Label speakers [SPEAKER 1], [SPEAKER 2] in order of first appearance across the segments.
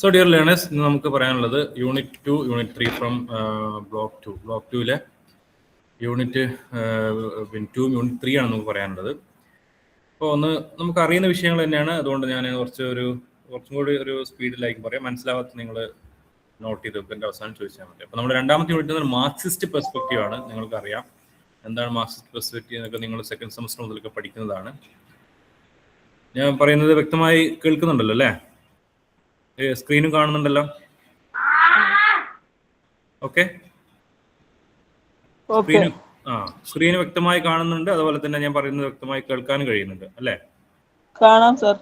[SPEAKER 1] So dear learners, ഇന്ന് നമുക്ക് പറയാനുള്ളത് unit 2, unit 3 from block 2. Block 2-ലെ യൂണിറ്റ് 2 യൂണിറ്റ് 3 ആണ് നമുക്ക് പറയാനുള്ളത്. അപ്പോൾ നമുക്ക് അറിയുന്ന വിഷയങ്ങൾ തന്നെയാണ്. അതുകൊണ്ട് ഞാൻ കുറച്ചും കൂടി ഒരു സ്പീഡിലായിരിക്കും പറയാം. മനസ്സിലാവാത്ത നിങ്ങൾ നോട്ട് ചെയ്ത് വെക്കേണ്ട, അവസാനം ചോദിച്ചാൽ മതി. അപ്പോൾ നമ്മുടെ രണ്ടാമത്തെ യൂണിറ്റ് മാർക്സിസ്റ്റ് പെർസ്പെക്റ്റീവ് ആണ്. നിങ്ങൾക്കറിയാം എന്താണ് മാർക്സിസ്റ്റ് പെർസ്പെക്റ്റീവ് എന്നൊക്കെ നിങ്ങൾ സെക്കൻഡ് സെമസ്റ്റർ മുതലൊക്കെ പഠിക്കുന്നതാണ്. ഞാൻ പറയുന്നത് വ്യക്തമായി കേൾക്കുന്നുണ്ടല്ലോ അല്ലേ? സ്ക്രീനും കാണുന്നുണ്ടല്ലോ? ഓക്കെ, സ്ക്രീന് വ്യക്തമായി കാണുന്നുണ്ട്. അതുപോലെ തന്നെ ഞാൻ പറയുന്നത് വ്യക്തമായി കേൾക്കാനും കഴിയുന്നുണ്ട് അല്ലേ?
[SPEAKER 2] കാണാം സർ.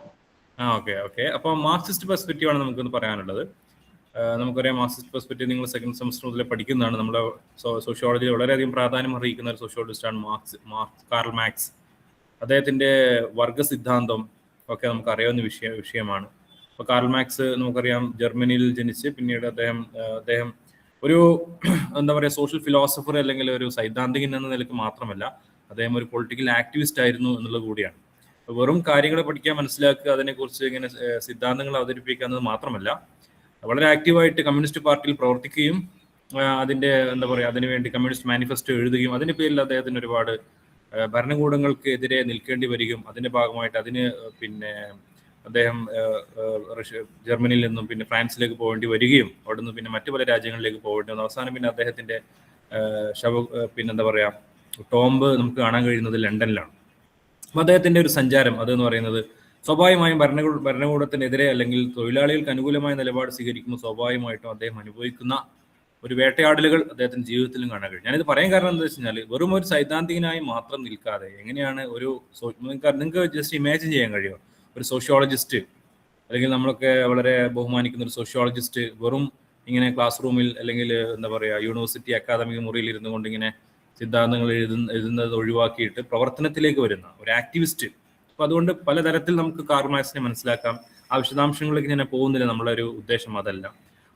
[SPEAKER 1] ഓക്കെ. അപ്പൊ മാർക്സിസ്റ്റ് പെർസ്പെക്റ്റീവ് ആണ് നമുക്കൊന്ന് പറയാനുള്ളത്. നമുക്കറിയാം മാർക്സിസ്റ്റ് പെർസ്പെക്റ്റീവ് നിങ്ങൾ സെക്കൻഡ് സെമസ്റ്റർ മുതൽ പഠിക്കുന്നതാണ്. നമ്മുടെ സോഷ്യോളജിയിൽ വളരെയധികം പ്രാധാന്യം അർഹിക്കുന്ന ഒരു സോഷ്യോളജിസ്റ്റാണ് കാർൽ മാർക്സ്. അദ്ദേഹത്തിന്റെ വർഗ സിദ്ധാന്തം ഒക്കെ നമുക്ക് അറിയാവുന്ന വിഷയമാണ്. അപ്പോൾ കാർൽ മാർക്സ് നമുക്കറിയാം ജർമ്മനിയിൽ ജനിച്ച് പിന്നീട് അദ്ദേഹം ഒരു സോഷ്യൽ ഫിലോസഫർ അല്ലെങ്കിൽ ഒരു സൈദ്ധാന്തികൻ എന്ന നിലയ്ക്ക് മാത്രമല്ല, അദ്ദേഹം ഒരു പൊളിറ്റിക്കൽ ആക്ടിവിസ്റ്റ് ആയിരുന്നു എന്നുള്ളത് കൂടിയാണ്. വെറും കാര്യങ്ങൾ പഠിക്കാൻ, മനസ്സിലാക്കുക, അതിനെക്കുറിച്ച് ഇങ്ങനെ സിദ്ധാന്തങ്ങൾ അവതരിപ്പിക്കുക എന്നത് മാത്രമല്ല, വളരെ ആക്റ്റീവായിട്ട് കമ്മ്യൂണിസ്റ്റ് പാർട്ടിയിൽ പ്രവർത്തിക്കുകയും അതിന്റെ അതിനുവേണ്ടി കമ്മ്യൂണിസ്റ്റ് മാനിഫെസ്റ്റോ എഴുതുകയും അതിന്റെ പേരിൽ അദ്ദേഹത്തിന് ഒരുപാട് ഭരണകൂടങ്ങൾക്ക് എതിരെ നിൽക്കേണ്ടി വരികയും അതിന്റെ ഭാഗമായിട്ട് അദ്ദേഹം ജർമ്മനിയിൽ നിന്നും പിന്നെ ഫ്രാൻസിലേക്ക് പോകേണ്ടി വരികയും അവിടെ നിന്ന് പിന്നെ മറ്റു പല രാജ്യങ്ങളിലേക്ക് പോകേണ്ടി വന്നു. അവസാനം പിന്നെ അദ്ദേഹത്തിന്റെ ടോംബ് നമുക്ക് കാണാൻ കഴിയുന്നത് ലണ്ടനിലാണ്. അപ്പം അദ്ദേഹത്തിന്റെ ഒരു സഞ്ചാരം അതെന്ന് പറയുന്നത് സ്വാഭാവികമായും ഭരണകൂടത്തിനെതിരെ അല്ലെങ്കിൽ തൊഴിലാളികൾക്ക് അനുകൂലമായ നിലപാട് സ്വീകരിക്കുമ്പോൾ സ്വാഭാവികമായിട്ടും അദ്ദേഹം അനുഭവിക്കുന്ന ഒരു വേട്ടയാടലുകൾ അദ്ദേഹത്തിന്റെ ജീവിതത്തിലും കാണാൻ കഴിയും. ഞാനിത് പറയാൻ കാരണം എന്താ വെച്ച് കഴിഞ്ഞാൽ, വെറും ഒരു സൈദ്ധാന്തികനായി മാത്രം നിൽക്കാതെ എങ്ങനെയാണ് നിങ്ങൾക്ക് ജസ്റ്റ് ഇമാജിൻ ചെയ്യാൻ കഴിയുമോ ഒരു സോഷ്യോളജിസ്റ്റ്, അല്ലെങ്കിൽ നമ്മളൊക്കെ വളരെ ബഹുമാനിക്കുന്ന ഒരു സോഷ്യോളജിസ്റ്റ് വെറും ഇങ്ങനെ ക്ലാസ് റൂമിൽ അല്ലെങ്കിൽ യൂണിവേഴ്സിറ്റി അക്കാദമിക് മുറിയിൽ ഇരുന്നു കൊണ്ട് ഇങ്ങനെ സിദ്ധാന്തങ്ങൾ എഴുതുന്നത് ഒഴിവാക്കിയിട്ട് പ്രവർത്തനത്തിലേക്ക് വരുന്ന ഒരു ആക്ടിവിസ്റ്റ്. അപ്പൊ അതുകൊണ്ട് പലതരത്തിൽ നമുക്ക് കാർൽ മാർക്സിനെ മനസ്സിലാക്കാം. ആ വിശദാംശങ്ങളിലേക്ക് ഞാൻ പോകുന്നില്ല, നമ്മളെ ഒരു ഉദ്ദേശം അതല്ല.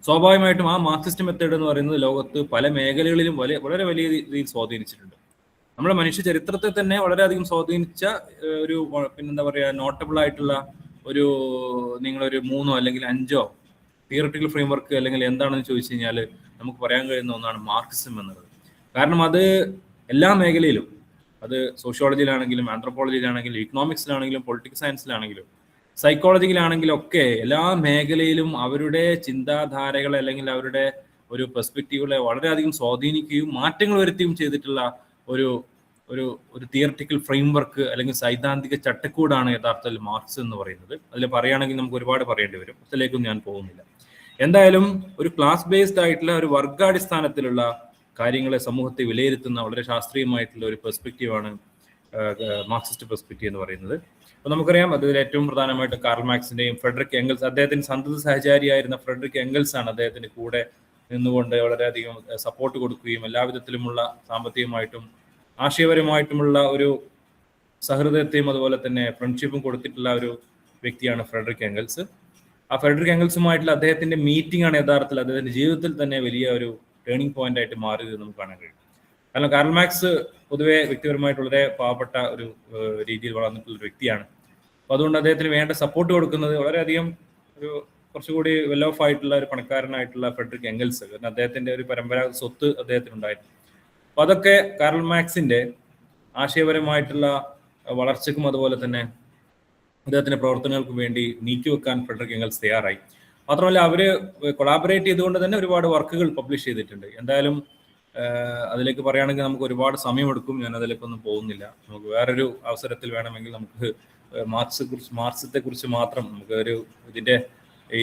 [SPEAKER 1] സ്വാഭാവികമായിട്ടും ആ മാർക്സിസ്റ്റ് മെത്തേഡ് എന്ന് പറയുന്നത് ലോകത്ത് പല മേഖലകളിലും വളരെ വലിയ രീതിയിൽ സ്വാധീനിച്ചിട്ടുണ്ട്. നമ്മുടെ മനുഷ്യ ചരിത്രത്തെ തന്നെ വളരെയധികം സ്വാധീനിച്ച ഒരു നോട്ടബിൾ ആയിട്ടുള്ള നിങ്ങളൊരു 3 അല്ലെങ്കിൽ 5 തിയററ്റിക്കൽ ഫ്രെയിംവർക്ക് അല്ലെങ്കിൽ എന്താണെന്ന് ചോദിച്ചു കഴിഞ്ഞാൽ നമുക്ക് പറയാൻ കഴിയുന്ന ഒന്നാണ് മാർക്സിസം എന്നുള്ളത്. കാരണം അത് എല്ലാ മേഖലയിലും, അത് സോഷ്യോളജിയിലാണെങ്കിലും ആന്ത്രോപോളജിയിലാണെങ്കിലും ഇക്കണോമിക്സിലാണെങ്കിലും പൊളിറ്റിക്കൽ സയൻസിലാണെങ്കിലും സൈക്കോളജിയിലാണെങ്കിലും ഒക്കെ എല്ലാ മേഖലയിലും അവരുടെ ചിന്താധാരകളെ അല്ലെങ്കിൽ അവരുടെ ഒരു പെർസ്പെക്റ്റീവുകളെ വളരെയധികം സ്വാധീനിക്കുകയും മാറ്റങ്ങൾ വരുത്തുകയും ചെയ്തിട്ടുള്ള ഒരു തിയററ്റിക്കൽ ഫ്രെയിംവർക്ക് അല്ലെങ്കിൽ സൈദ്ധാന്തിക ചട്ടക്കൂടാണ് യഥാർത്ഥത്തിൽ മാർക്സ് എന്ന് പറയുന്നത്. അതിൽ പറയുകയാണെങ്കിൽ നമുക്ക് ഒരുപാട് പറയേണ്ടി വരും, അതിലേക്കും ഞാൻ പോകുന്നില്ല. എന്തായാലും ഒരു ക്ലാസ് ബേസ്ഡ് ആയിട്ടുള്ള ഒരു വർഗാടിസ്ഥാനത്തിലുള്ള കാര്യങ്ങളെ സമൂഹത്തെ വിലയിരുത്തുന്ന വളരെ ശാസ്ത്രീയമായിട്ടുള്ള ഒരു പെർസ്പെക്റ്റീവാണ് മാർക്സിസ്റ്റ് പെർസ്പെക്റ്റീവ് എന്ന് പറയുന്നത്. അപ്പോൾ നമുക്കറിയാം അതിൽ ഏറ്റവും പ്രധാനമായിട്ട് കാർൽ മാർക്സിന്റെയും ഫ്രെഡറിക് എംഗൽസ്, അദ്ദേഹത്തിന് സന്തത സഹചാരിയായിരുന്ന ഫ്രെഡറിക് എംഗൽസ് ആണ് അദ്ദേഹത്തിന് കൂടെ നിന്നുകൊണ്ട് വളരെയധികം സപ്പോർട്ട് കൊടുക്കുകയും എല്ലാവിധത്തിലുമുള്ള സാമ്പത്തികമായിട്ടും ആശയപരമായിട്ടുമുള്ള ഒരു സഹൃദയത്തെയും അതുപോലെ തന്നെ ഫ്രണ്ട്ഷിപ്പും കൊടുത്തിട്ടുള്ള ഒരു വ്യക്തിയാണ് ഫ്രെഡറിക് എംഗൽസ്. ആ ഫ്രെഡറിക് എംഗൽസുമായിട്ടുള്ള അദ്ദേഹത്തിന്റെ മീറ്റിംഗ് ആണ് യഥാർത്ഥത്തിൽ അദ്ദേഹത്തിന്റെ ജീവിതത്തിൽ തന്നെ വലിയ ഒരു ടേണിംഗ് പോയിന്റ് ആയിട്ട് മാറിയത് നമുക്ക് കാണാൻ കഴിയും. കാരണം കാർൽ മാർക്സ് പൊതുവെ വ്യക്തിപരമായിട്ട് വളരെ പാവപ്പെട്ട ഒരു രീതിയിൽ വളർന്നിട്ടുള്ള ഒരു വ്യക്തിയാണ്. അപ്പോൾ അതുകൊണ്ട് അദ്ദേഹത്തിന് വേണ്ട സപ്പോർട്ട് കൊടുക്കുന്നത് വളരെയധികം കുറച്ചുകൂടി വെൽ ഓഫ് ആയിട്ടുള്ള ഒരു പണക്കാരനായിട്ടുള്ള ഫ്രെഡറിക് എംഗൽസ്, കാരണം അദ്ദേഹത്തിന്റെ ഒരു പരമ്പരാഗത സ്വത്ത് അദ്ദേഹത്തിനുണ്ടായിരുന്നു. അപ്പൊ അതൊക്കെ കാർൽ മാർക്സിന്റെ ആശയപരമായിട്ടുള്ള വളർച്ചയ്ക്കും അതുപോലെ തന്നെ അദ്ദേഹത്തിന്റെ പ്രവർത്തനങ്ങൾക്കും വേണ്ടി നീക്കിവെക്കാൻ ഫ്രെഡറിക് എംഗൽസ് തയ്യാറായി. മാത്രമല്ല അവര് കൊളാബറേറ്റ് ചെയ്തുകൊണ്ട് തന്നെ ഒരുപാട് വർക്കുകൾ പബ്ലിഷ് ചെയ്തിട്ടുണ്ട്. എന്തായാലും അതിലേക്ക് പറയുകയാണെങ്കിൽ നമുക്ക് ഒരുപാട് സമയമെടുക്കും, ഞാൻ അതിലേക്കൊന്നും പോകുന്നില്ല. നമുക്ക് വേറൊരു അവസരത്തിൽ വേണമെങ്കിൽ നമുക്ക് മാർക്സത്തെ കുറിച്ച് മാത്രം നമുക്ക് ഇതിന്റെ ഈ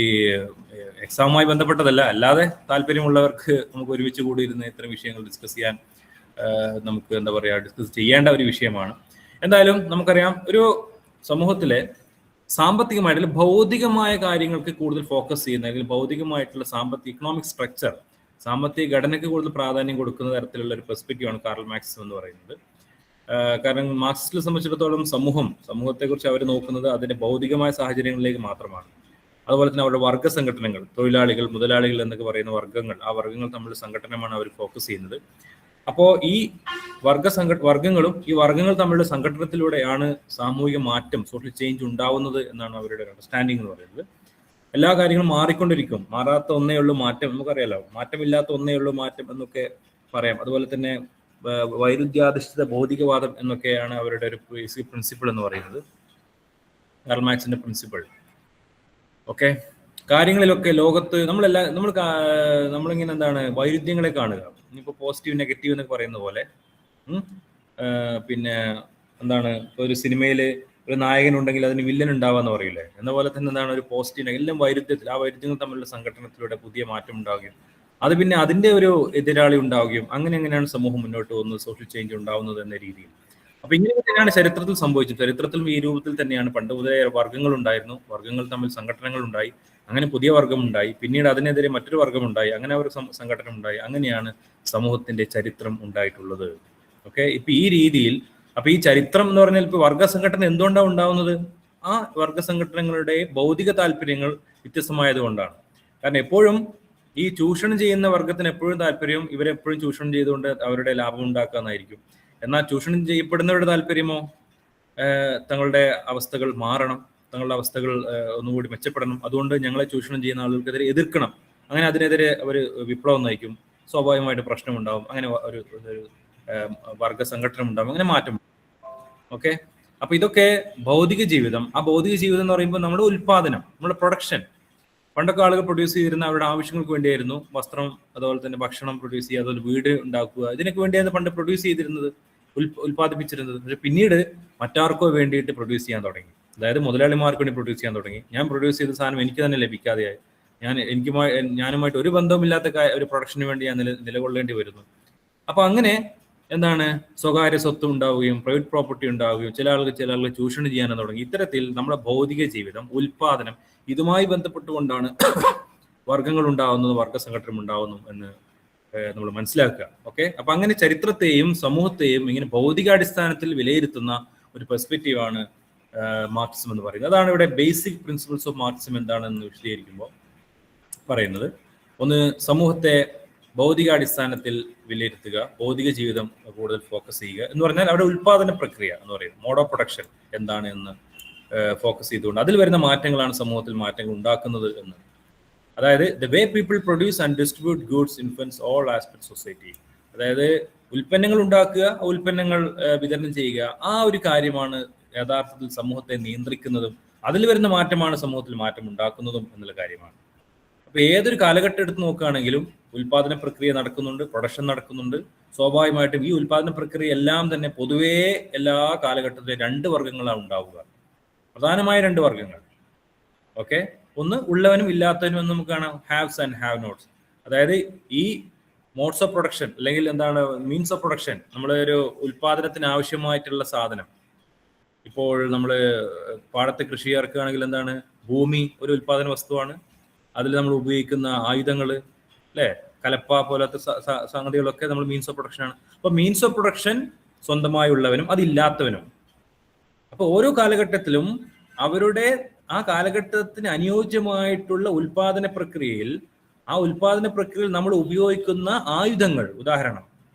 [SPEAKER 1] എക്സാമുമായി ബന്ധപ്പെട്ടതല്ല, അല്ലാതെ താല്പര്യമുള്ളവർക്ക് നമുക്ക് ഒരുമിച്ച് കൂടിയിരുന്ന് ഇത്തരം വിഷയങ്ങൾ ഡിസ്കസ് ചെയ്യാൻ നമുക്ക് ഡിസ്കസ് ചെയ്യേണ്ട ഒരു വിഷയമാണ്. എന്തായാലും നമുക്കറിയാം ഒരു സമൂഹത്തിലെ സാമ്പത്തികമായിട്ടുള്ള ഭൗതികമായ കാര്യങ്ങൾക്ക് കൂടുതൽ ഫോക്കസ് ചെയ്യുന്ന അല്ലെങ്കിൽ ഭൗതികമായിട്ടുള്ള ഇക്കണോമിക് സ്ട്രക്ചർ, സാമ്പത്തിക ഘടനയ്ക്ക് കൂടുതൽ പ്രാധാന്യം കൊടുക്കുന്ന തരത്തിലുള്ള ഒരു പെർസ്പെക്റ്റീവാണ് കാർൽ മാർക്സ് എന്ന് പറയുന്നത്. കാരണം മാർക്സിസ്റ്റിനെ സംബന്ധിച്ചിടത്തോളം സമൂഹത്തെക്കുറിച്ച് അവർ നോക്കുന്നത് അതിന്റെ ഭൗതികമായ സാഹചര്യങ്ങളിലേക്ക് മാത്രമാണ്. അതുപോലെ തന്നെ അവരുടെ വർഗ സംഘടനകൾ, തൊഴിലാളികൾ, മുതലാളികൾ എന്നൊക്കെ പറയുന്ന വർഗ്ഗങ്ങൾ, ആ വർഗ്ഗങ്ങൾ തമ്മിലുള്ള സംഘടനമാണ് അവർ ഫോക്കസ് ചെയ്യുന്നത്. അപ്പോൾ ഈ വർഗ്ഗങ്ങളും ഈ വർഗ്ഗങ്ങൾ തമ്മിലുള്ള സംഘടനത്തിലൂടെയാണ് സാമൂഹിക മാറ്റം, സോഷ്യൽ ചേഞ്ച് ഉണ്ടാവുന്നത് എന്നാണ് അവരുടെ അണ്ടർസ്റ്റാൻഡിങ് എന്ന് പറയുന്നത്. എല്ലാ കാര്യങ്ങളും മാറിക്കൊണ്ടിരിക്കും. മാറാത്ത ഒന്നേ ഉള്ളൂ മാറ്റം, നമുക്കറിയാലോ. മാറ്റമില്ലാത്ത ഒന്നേ ഉള്ളൂ മാറ്റം എന്നൊക്കെ പറയാം. അതുപോലെ തന്നെ വൈരുദ്ധ്യാധിഷ്ഠിത ഭൗതികവാദം എന്നൊക്കെയാണ് അവരുടെ ഒരു ബേസിക് പ്രിൻസിപ്പിൾ എന്ന് പറയുന്നത്, കാർൽ മാർക്സിന്റെ പ്രിൻസിപ്പിൾ. ഓക്കെ, കാര്യങ്ങളിലൊക്കെ ലോകത്ത് നമ്മളിങ്ങനെ എന്താണ് വൈരുദ്ധ്യങ്ങളെ കാണുക. ഇനിയിപ്പോൾ പോസിറ്റീവ് നെഗറ്റീവ് എന്നൊക്കെ പറയുന്ന പോലെ പിന്നെ എന്താണ്, ഒരു സിനിമയിൽ ഒരു നായകൻ ഉണ്ടെങ്കിൽ അതിന് വില്ലൻ ഉണ്ടാവാന്ന് പറയില്ലേ, എന്ന പോലെ തന്നെ എന്താണ് ഒരു പോസിറ്റീവ് എല്ലാം വൈരുദ്ധ്യത്തിൽ, ആ വൈരുദ്ധ്യങ്ങൾ തമ്മിലുള്ള സംഘടനത്തിലൂടെ പുതിയ മാറ്റം ഉണ്ടാവുകയും അത് പിന്നെ അതിന്റെ ഒരു എതിരാളി ഉണ്ടാവുകയും അങ്ങനെയാണ് സമൂഹം മുന്നോട്ട് പോകുന്നത്, സോഷ്യൽ ചേഞ്ച് ഉണ്ടാവുന്നത് എന്ന രീതിയിൽ. അപ്പൊ ഇങ്ങനെ തന്നെയാണ് ചരിത്രത്തിൽ സംഭവിച്ചത്. ചരിത്രത്തിലും ഈ രൂപത്തിൽ തന്നെയാണ്. പണ്ട് മുതലേ വർഗ്ഗങ്ങൾ ഉണ്ടായിരുന്നു, വർഗ്ഗങ്ങൾ തമ്മിൽ സംഘടനകൾ ഉണ്ടായി, അങ്ങനെ പുതിയ വർഗം ഉണ്ടായി, പിന്നീട് അതിനെതിരെ മറ്റൊരു വർഗം ഉണ്ടായി, അങ്ങനെ ഒരു സംഘടന ഉണ്ടായി. അങ്ങനെയാണ് സമൂഹത്തിന്റെ ചരിത്രം ഉണ്ടായിട്ടുള്ളത്. ഓക്കെ, ഇപ്പൊ ഈ രീതിയിൽ അപ്പൊ ഈ ചരിത്രം എന്ന് പറഞ്ഞാൽ ഇപ്പൊ വർഗ സംഘടന എന്തുകൊണ്ടാണ് ഉണ്ടാവുന്നത്? ആ വർഗ സംഘടനകളുടെ ഭൗതിക താല്പര്യങ്ങൾ വ്യത്യസ്തമായത് കൊണ്ടാണ്. കാരണം എപ്പോഴും ഈ ചൂഷണം ചെയ്യുന്ന വർഗത്തിന് എപ്പോഴും താല്പര്യം ഇവരെപ്പോഴും ചൂഷണം ചെയ്തുകൊണ്ട് അവരുടെ ലാഭം ഉണ്ടാക്കുക എന്നായിരിക്കും. എന്നാൽ ചൂഷണം ചെയ്യപ്പെടുന്നവരുടെ താല്പര്യമോ തങ്ങളുടെ അവസ്ഥകൾ മാറണം, തങ്ങളുടെ അവസ്ഥകൾ ഒന്നുകൂടി മെച്ചപ്പെടണം, അതുകൊണ്ട് ഞങ്ങളെ ചൂഷണം ചെയ്യുന്ന ആളുകൾക്കെതിരെ എതിർക്കണം, അങ്ങനെ അതിനെതിരെ അവർ വിപ്ലവം നയിക്കും, സ്വാഭാവികമായിട്ട് പ്രശ്നമുണ്ടാവും, അങ്ങനെ ഒരു വർഗ സംഘടന ഉണ്ടാവും, അങ്ങനെ മാറ്റം. ഓക്കെ, അപ്പൊ ഇതൊക്കെ ഭൗതിക ജീവിതം. ആ ഭൗതിക ജീവിതം എന്ന് പറയുമ്പോൾ നമ്മുടെ ഉൽപാദനം, നമ്മുടെ പ്രൊഡക്ഷൻ. പണ്ടൊക്കെ ആളുകൾ പ്രൊഡ്യൂസ് ചെയ്തിരുന്ന അവരുടെ ആവശ്യങ്ങൾക്ക് വേണ്ടിയായിരുന്നു. വസ്ത്രം, അതുപോലെ തന്നെ ഭക്ഷണം പ്രൊഡ്യൂസ് ചെയ്യുക, അതുപോലെ വീട് ഉണ്ടാക്കുക, ഇതിനൊക്കെ വേണ്ടിയായിരുന്നു പണ്ട് പ്രൊഡ്യൂസ് ചെയ്തിരുന്നത്, ഉൽപ്പാദിപ്പിച്ചിരുന്നത്. പക്ഷെ പിന്നീട് മറ്റാർക്കോ വേണ്ടിയിട്ട് പ്രൊഡ്യൂസ് ചെയ്യാൻ തുടങ്ങി. അതായത് മുതലാളിമാർക്ക് വേണ്ടി പ്രൊഡ്യൂസ് ചെയ്യാൻ തുടങ്ങി. ഞാൻ പ്രൊഡ്യൂസ് ചെയ്ത സാധനം എനിക്ക് തന്നെ ലഭിക്കാതെയായി, ഞാനുമായിട്ട് ഒരു ബന്ധവുമില്ലാത്ത ഒരു പ്രൊഡക്ഷന് വേണ്ടി ഞാൻ നിലകൊള്ളേണ്ടി വരുന്നു. അപ്പൊ അങ്ങനെ എന്താണ്, സ്വകാര്യ സ്വത്ത് ഉണ്ടാവുകയും പ്രൈവറ്റ് പ്രോപ്പർട്ടി ഉണ്ടാവുകയും ചില ആളുകൾ ചൂഷണം ചെയ്യാനും തുടങ്ങി. ഇത്തരത്തിൽ നമ്മുടെ ഭൗതിക ജീവിതം, ഉൽപാദനം, ഇതുമായി ബന്ധപ്പെട്ടുകൊണ്ടാണ് വർഗങ്ങൾ ഉണ്ടാവുന്നത്, വർഗ സംഘടന ഉണ്ടാവുന്നു എന്ന് നമ്മൾ മനസ്സിലാക്കുക. ഓക്കെ, അപ്പൊ അങ്ങനെ ചരിത്രത്തെയും സമൂഹത്തെയും ഇങ്ങനെ ഭൗതികാടിസ്ഥാനത്തിൽ വിലയിരുത്തുന്ന ഒരു പെർസ്പെക്റ്റീവാണ് മാർക്സിസം എന്ന് പറയുന്നത്. അതാണ് ഇവിടെ ബേസിക് പ്രിൻസിപ്പിൾസ് ഓഫ് മാർക്സിസം എന്താണെന്ന് വിശദീകരിക്കുമ്പോൾ പറയുന്നത്. ഒന്ന്, സമൂഹത്തെ ഭൗതികാടിസ്ഥാനത്തിൽ വിലയിരുത്തുക, ഭൗതിക ജീവിതം കൂടുതൽ ഫോക്കസ് ചെയ്യുക എന്ന് പറഞ്ഞാൽ അവിടെ ഉൽപാദന പ്രക്രിയ എന്ന് പറയുന്നത്, മോഡ് ഓഫ് പ്രൊഡക്ഷൻ എന്താണ് എന്ന് ഫോക്കസ് ചെയ്തുകൊണ്ട് അതിൽ വരുന്ന മാറ്റങ്ങളാണ് സമൂഹത്തിൽ മാറ്റങ്ങൾ ഉണ്ടാക്കുന്നത് എന്ന്. അതായത് the way people produce and distribute goods influence all aspect society. അതായത് ഉൽപ്പന്നങ്ങൾ ഉണ്ടാക്കുക, ഉൽപ്പന്നങ്ങൾ വിതരണം ചെയ്യുക, ആ ഒരു കാര്യമാണ് യഥാർത്ഥത്തിൽ സമൂഹത്തെ നിയന്ത്രിക്കുന്നതും അതിൽ വരുന്ന മാറ്റമാണ് സമൂഹത്തിൽ മാറ്റം ഉണ്ടാക്കുന്നതും എന്നുള്ള കാര്യമാണ്. അപ്പൊ ഏതൊരു കാലഘട്ടം എടുത്ത് നോക്കുകയാണെങ്കിലും ഉൽപാദന പ്രക്രിയ നടക്കുന്നുണ്ട്, പ്രൊഡക്ഷൻ നടക്കുന്നുണ്ട്. സ്വാഭാവികമായിട്ടും ഈ ഉൽപാദന പ്രക്രിയ എല്ലാം തന്നെ പൊതുവേ എല്ലാ കാലഘട്ടത്തിലും രണ്ട് വർഗ്ഗങ്ങളാണ് ഉണ്ടാവുക, പ്രധാനമായ രണ്ട് വർഗ്ഗങ്ങൾ. ഓക്കെ, ഒന്ന് ഉള്ളവനും ഇല്ലാത്തവനും എന്ന് നമുക്ക് കാണാം, ഹാവ്സ് ആൻഡ് ഹാവ് നോട്ട്സ്. അതായത് ഈ മോഡ്സ് ഓഫ് പ്രൊഡക്ഷൻ അല്ലെങ്കിൽ എന്താണ് മീൻസ് ഓഫ് പ്രൊഡക്ഷൻ, നമ്മുടെ ഒരു ഉൽപാദനത്തിന് ആവശ്യമായിട്ടുള്ള സാധനം. ഇപ്പോൾ നമ്മൾ പാടത്ത് കൃഷി ഇറക്കുകയാണെങ്കിൽ എന്താണ്, ഭൂമി ഒരു ഉൽപാദന വസ്തുവാണ്. അതിൽ നമ്മൾ ഉപയോഗിക്കുന്ന ആയുധങ്ങൾ, അല്ലെ, കലപ്പ പോലത്തെ സംഗതികളൊക്കെ നമ്മൾ മീൻസ് ഓഫ് പ്രൊഡക്ഷൻ ആണ്. അപ്പൊ മീൻസ് ഓഫ് പ്രൊഡക്ഷൻ സ്വന്തമായുള്ളവനും അതില്ലാത്തവനും. അപ്പൊ ഓരോ കാലഘട്ടത്തിലും അവരുടെ ആ കാലഘട്ടത്തിന് അനുയോജ്യമായിട്ടുള്ള ഉൽപാദന പ്രക്രിയയിൽ, ആ ഉൽപാദന പ്രക്രിയയിൽ നമ്മൾ ഉപയോഗിക്കുന്ന ആയുധങ്ങൾ, ഉദാഹരണം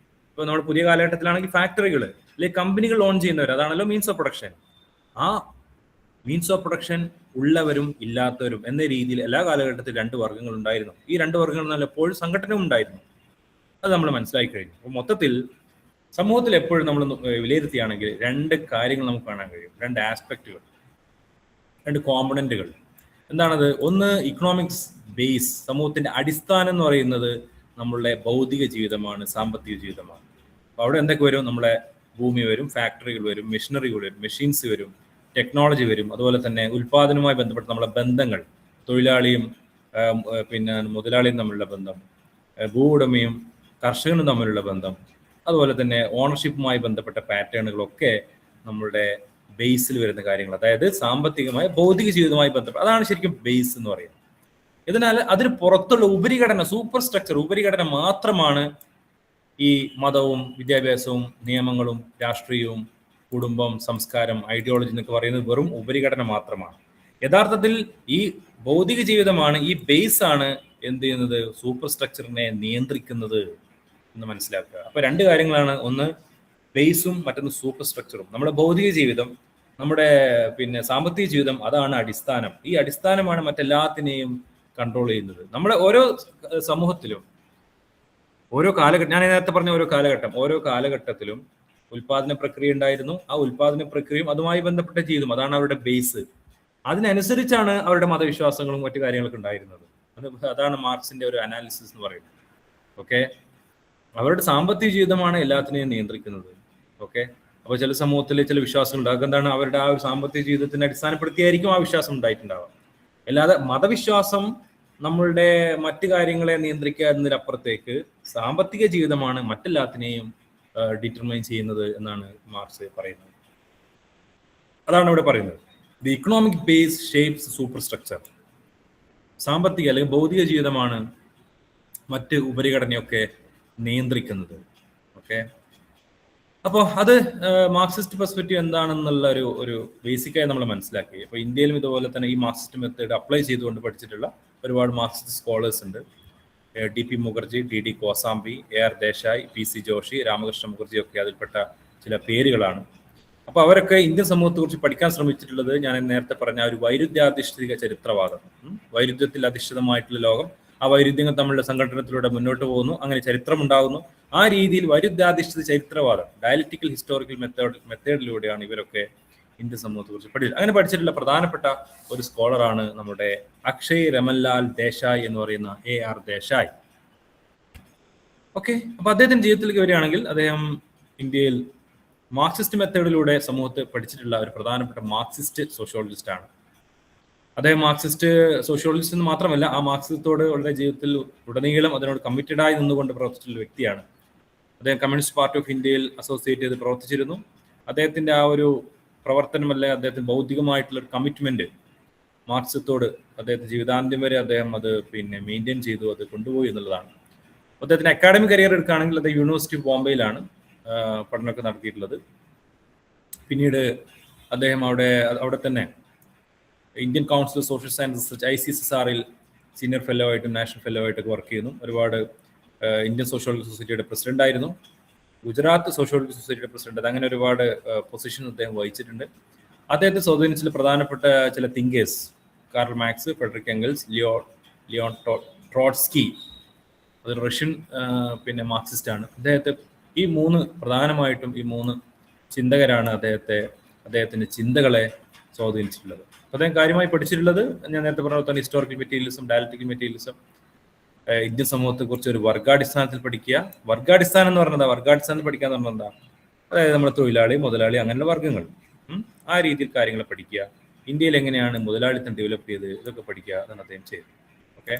[SPEAKER 1] ഇപ്പൊ നമ്മൾ പുതിയ കാലഘട്ടത്തിലാണെങ്കിൽ ഫാക്ടറികൾ അല്ലെങ്കിൽ കമ്പനികൾ ഓൺ ചെയ്യുന്നവർ, അതാണല്ലോ മീൻസ് ഓഫ് പ്രൊഡക്ഷൻ. ആ മീൻസ് ഓഫ് പ്രൊഡക്ഷൻ ഉള്ളവരും ഇല്ലാത്തവരും എന്ന രീതിയിൽ എല്ലാ കാലഘട്ടത്തിലും രണ്ട് വർഗ്ഗങ്ങൾ ഉണ്ടായിരുന്നു. ഈ രണ്ട് വർഗ്ഗങ്ങൾ എന്നാൽ എപ്പോഴും സംഘടന ഉണ്ടായിരുന്നു, അത് നമ്മൾ മനസ്സിലാക്കി കഴിഞ്ഞു. അപ്പോൾ മൊത്തത്തിൽ സമൂഹത്തിൽ എപ്പോഴും നമ്മൾ വിലയിരുത്തിയാണെങ്കിൽ രണ്ട് കാര്യങ്ങൾ നമുക്ക് കാണാൻ കഴിയും, രണ്ട് ആസ്പെക്റ്റുകൾ, രണ്ട് കോമ്പണന്റുകൾ. എന്താണത്? ഒന്ന്, ഇക്കണോമിക്സ് ബേസ്, സമൂഹത്തിന്റെ അടിസ്ഥാനം എന്ന് പറയുന്നത് നമ്മളുടെ ഭൗതിക ജീവിതമാണ്, സാമ്പത്തിക ജീവിതമാണ്. അപ്പോൾ അവിടെ എന്തൊക്കെ വരും? നമ്മളെ ഭൂമി വരും, ഫാക്ടറികൾ വരും, മെഷീനറികൾ വരും, മെഷീൻസ് വരും, ടെക്നോളജി വരും, അതുപോലെ തന്നെ ഉൽപാദനവുമായി ബന്ധപ്പെട്ട നമ്മളെ ബന്ധങ്ങൾ, തൊഴിലാളിയും പിന്നെ മുതലാളിയും തമ്മിലുള്ള ബന്ധം, ഭൂവുടമയും കർഷകനും തമ്മിലുള്ള ബന്ധം, അതുപോലെ തന്നെ ഓണർഷിപ്പുമായി ബന്ധപ്പെട്ട പാറ്റേണുകളൊക്കെ നമ്മളുടെ ബേസിൽ വരുന്ന കാര്യങ്ങൾ. അതായത് സാമ്പത്തികമായ ഭൗതിക ജീവിതവുമായി ബന്ധപ്പെട്ട, അതാണ് ശരിക്കും ബേസ് എന്ന് പറയുന്നത്. ഇതിനാൽ അതിന് പുറത്തുള്ള ഉപരിഘടന, സൂപ്പർ സ്ട്രക്ചർ, ഉപരിഘടന മാത്രമാണ് ഈ മതവും വിദ്യാഭ്യാസവും നിയമങ്ങളും രാഷ്ട്രീയവും കുടുംബം, സംസ്കാരം, ഐഡിയോളജി എന്നൊക്കെ പറയുന്നത് വെറും ഉപരിഘടന മാത്രമാണ്. യഥാർത്ഥത്തിൽ ഈ ഭൗതിക ജീവിതമാണ്, ഈ ബേസ് ആണ് എന്ത് ചെയ്യുന്നത്, സൂപ്പർ സ്ട്രക്ചറിനെ നിയന്ത്രിക്കുന്നത് എന്ന് മനസ്സിലാക്കുക. അപ്പൊ രണ്ട് കാര്യങ്ങളാണ്, ഒന്ന് ബേസും മറ്റൊന്ന് സൂപ്പർ സ്ട്രക്ചറും. നമ്മുടെ ഭൗതിക ജീവിതം നമ്മുടെ പിന്നെ സാമ്പത്തിക ജീവിതം അതാണ് അടിസ്ഥാനം. ഈ അടിസ്ഥാനമാണ് മറ്റെല്ലാത്തിനെയും കൺട്രോൾ ചെയ്യുന്നത്. നമ്മുടെ ഓരോ സമൂഹത്തിലും ഓരോ കാലഘട്ടം, ഞാൻ നേരത്തെ പറഞ്ഞ ഓരോ കാലഘട്ടത്തിലും ഉൽപാദന പ്രക്രിയ ഉണ്ടായിരുന്നു. ആ ഉൽപാദന പ്രക്രിയയും അതുമായി ബന്ധപ്പെട്ട ജീവിതം, അതാണ് അവരുടെ ബേസ്. അതിനനുസരിച്ചാണ് അവരുടെ മതവിശ്വാസങ്ങളും മറ്റു കാര്യങ്ങളൊക്കെ ഉണ്ടായിരുന്നത്. അതാണ് മാർക്സിന്റെ ഒരു അനാലിസിസ് എന്ന് പറയുന്നത്. ഓക്കെ, അവരുടെ സാമ്പത്തിക ജീവിതമാണ് എല്ലാത്തിനെയും നിയന്ത്രിക്കുന്നത്. ഓക്കെ, അപ്പോൾ ചില സമൂഹത്തിൽ ചില വിശ്വാസങ്ങൾ ഉണ്ടാകും. എന്താണ്, അവരുടെ ആ ഒരു സാമ്പത്തിക ജീവിതത്തിനെ അടിസ്ഥാനപ്പെടുത്തിയായിരിക്കും ആ വിശ്വാസം ഉണ്ടായിട്ടുണ്ടാവുക. അല്ലാതെ മതവിശ്വാസം നമ്മളുടെ മറ്റു കാര്യങ്ങളെ നിയന്ത്രിക്കുക എന്നതിനപ്പുറത്തേക്ക് സാമ്പത്തിക ജീവിതമാണ് മറ്റെല്ലാത്തിനെയും ഡിറ്റർമൈൻ ചെയ്യുന്നത് എന്നാണ് മാർക്സ് പറയുന്നത്. അതാണ് ഇവിടെ പറയുന്നത്. The economic base shapes super structure. സാമ്പത്തിക അല്ലെങ്കിൽ ഭൗതിക ജീവിതമാണ് മറ്റ് ഉപരിഘടനയൊക്കെ നിയന്ത്രിക്കുന്നത്. ഓക്കെ, അപ്പോൾ അത് മാർക്സിസ്റ്റ് പെർസ്പെക്റ്റീവ് എന്താണെന്നുള്ള ഒരു ബേസിക്കായി നമ്മൾ മനസ്സിലാക്കി. അപ്പോൾ ഇന്ത്യയിലും ഇതുപോലെ തന്നെ ഈ മാർക്സിസ്റ്റ് മെത്തേഡ് അപ്ലൈ ചെയ്തുകൊണ്ട് പഠിച്ചിട്ടുള്ള ഒരുപാട് മാർക്സിസ്റ്റ് സ്കോളേഴ്സ് ഉണ്ട്. DP Mukherjee, DD Kosambi, AR Desai, PC Joshi, Ramakrishna Mukherjee ഒക്കെ അതിൽപ്പെട്ട ചില പേരുകളാണ്. അപ്പോൾ അവരൊക്കെ ഇന്ത്യൻ സമൂഹത്തെക്കുറിച്ച് പഠിക്കാൻ ശ്രമിച്ചിട്ടുള്ളത് ഞാൻ നേരത്തെ പറഞ്ഞ ഒരു വൈരുദ്ധ്യാധിഷ്ഠിത ചരിത്രവാദം, വൈരുദ്ധ്യത്തിൽ അധിഷ്ഠിതമായിട്ടുള്ള ലോകം, ആ വൈരുദ്ധ്യങ്ങൾ തമ്മിലുള്ള സംഘടനത്തിലൂടെ മുന്നോട്ട് പോകുന്നു, അങ്ങനെ ചരിത്രം ഉണ്ടാകുന്നു. ആ രീതിയിൽ വൈരുദ്ധ്യാധിഷ്ഠിത ചരിത്രവാദം, ഡയലക്റ്റിക്കൽ ഹിസ്റ്റോറിക്കൽ മെത്തേഡിലൂടെയാണ് ഇവരൊക്കെ ഇന്ത്യൻ സമൂഹത്തെക്കുറിച്ച് പഠിച്ചത്. അങ്ങനെ പഠിച്ചിട്ടുള്ള പ്രധാനപ്പെട്ട ഒരു സ്കോളറാണ് നമ്മുടെ അക്ഷയ് രമൻലാൽ ദേശായി എന്ന് പറയുന്ന AR ദേശായി. ഓക്കെ, അപ്പൊ അദ്ദേഹത്തിന്റെ ജീവിതത്തിലേക്ക് വരികയാണെങ്കിൽ അദ്ദേഹം ഇന്ത്യയിൽ മാർക്സിസ്റ്റ് മെത്തേഡിലൂടെ സമൂഹത്തെ പഠിച്ചിട്ടുള്ള ഒരു പ്രധാനപ്പെട്ട മാർക്സിസ്റ്റ് സോഷ്യോളജിസ്റ്റ് ആണ്. അദ്ദേഹം മാർക്സിസ്റ്റ് സോഷ്യോളജിസ്റ്റ് എന്ന് മാത്രമല്ല, ആ മാർക്സിസത്തോട് വളരെ ജീവിതത്തിൽ ഉടനീളം അതിനോട് കമ്മിറ്റഡായി നിന്നുകൊണ്ട് പ്രവർത്തിച്ചിട്ടുള്ള വ്യക്തിയാണ്. അദ്ദേഹം കമ്മ്യൂണിസ്റ്റ് പാർട്ടി ഓഫ് ഇന്ത്യയിൽ അസോസിയേറ്റ് ചെയ്ത് പ്രവർത്തിച്ചിരുന്നു. അദ്ദേഹത്തിന്റെ ആ ഒരു പ്രവർത്തനമല്ല, അദ്ദേഹത്തിന് ബൗദ്ധികമായിട്ടുള്ള ഒരു കമ്മിറ്റ്മെന്റ് മാർക്സിസത്തോട് അദ്ദേഹത്തിന്റെ ജീവിതാന്ത്യം വരെ അദ്ദേഹം അത് മെയിൻറ്റെയിൻ ചെയ്തു, അത് കൊണ്ടുപോയി എന്നുള്ളതാണ്. അദ്ദേഹത്തിന് അക്കാഡമിക് കരിയർ എടുക്കുകയാണെങ്കിൽ അദ്ദേഹം യൂണിവേഴ്സിറ്റി ഓഫ് ബോംബെയിലാണ് പഠനമൊക്കെ നടത്തിയിട്ടുള്ളത്. പിന്നീട് അദ്ദേഹം അവിടെ തന്നെ Indian council of social science research ICSSR-ൽ സീനിയർ ഫെല്ലോ ആയിട്ടും നാഷണൽ ഫെല്ലോ ആയിട്ടൊക്കെ വർക്ക് ചെയ്യുന്നു. ഒരുപാട് ഇന്ത്യൻ സോഷ്യോളജി സൊസൈറ്റിയുടെ പ്രസിഡന്റ് ആയിരുന്നു, ഗുജറാത്ത് സോഷ്യോളജി സൊസൈറ്റിയുടെ പ്രസിഡന്റ്, അങ്ങനെ ഒരുപാട് പൊസിഷൻ അദ്ദേഹം വഹിച്ചിട്ടുണ്ട്. അദ്ദേഹത്തെ സ്വാധീനിച്ചിൽ പ്രധാനപ്പെട്ട ചില thinkers Karl Marx, Friedrich Engels, Leon Trotsky, അത് റഷ്യൻ മാർക്സിസ്റ്റ് ആണ്. പ്രധാനമായിട്ടും ഈ മൂന്ന് ചിന്തകരാണ് അദ്ദേഹത്തിന്റെ ചിന്തകളെ സ്വാധീനിച്ചിട്ടുള്ളത്. അദ്ദേഹം കാര്യമായി പഠിച്ചിട്ടുള്ളത് ഞാൻ നേരത്തെ പറഞ്ഞ തന്നെ historical materialism, dialectical materialism, Indian സമൂഹത്തെ കുറിച്ച് ഒരു വർഗാടിസ്ഥാനത്തിൽ പഠിക്കുക. വർഗാടിസ്ഥാനം എന്ന് പറഞ്ഞാൽ വർഗാടിസ്ഥാനത്തിൽ പഠിക്കുക എന്ന് പറഞ്ഞാൽ എന്താ, അതായത് നമ്മുടെ തൊഴിലാളി, മുതലാളി, അങ്ങനെയുള്ള വർഗ്ഗങ്ങൾ, ആ രീതിയിൽ കാര്യങ്ങൾ പഠിക്കുക. ഇന്ത്യയിൽ എങ്ങനെയാണ് മുതലാളിത്തം ഡെവലപ്പ് ചെയ്ത് ഇതൊക്കെ പഠിക്കുക എന്നാണ് അദ്ദേഹം ചെയ്തത്. ഓക്കെ,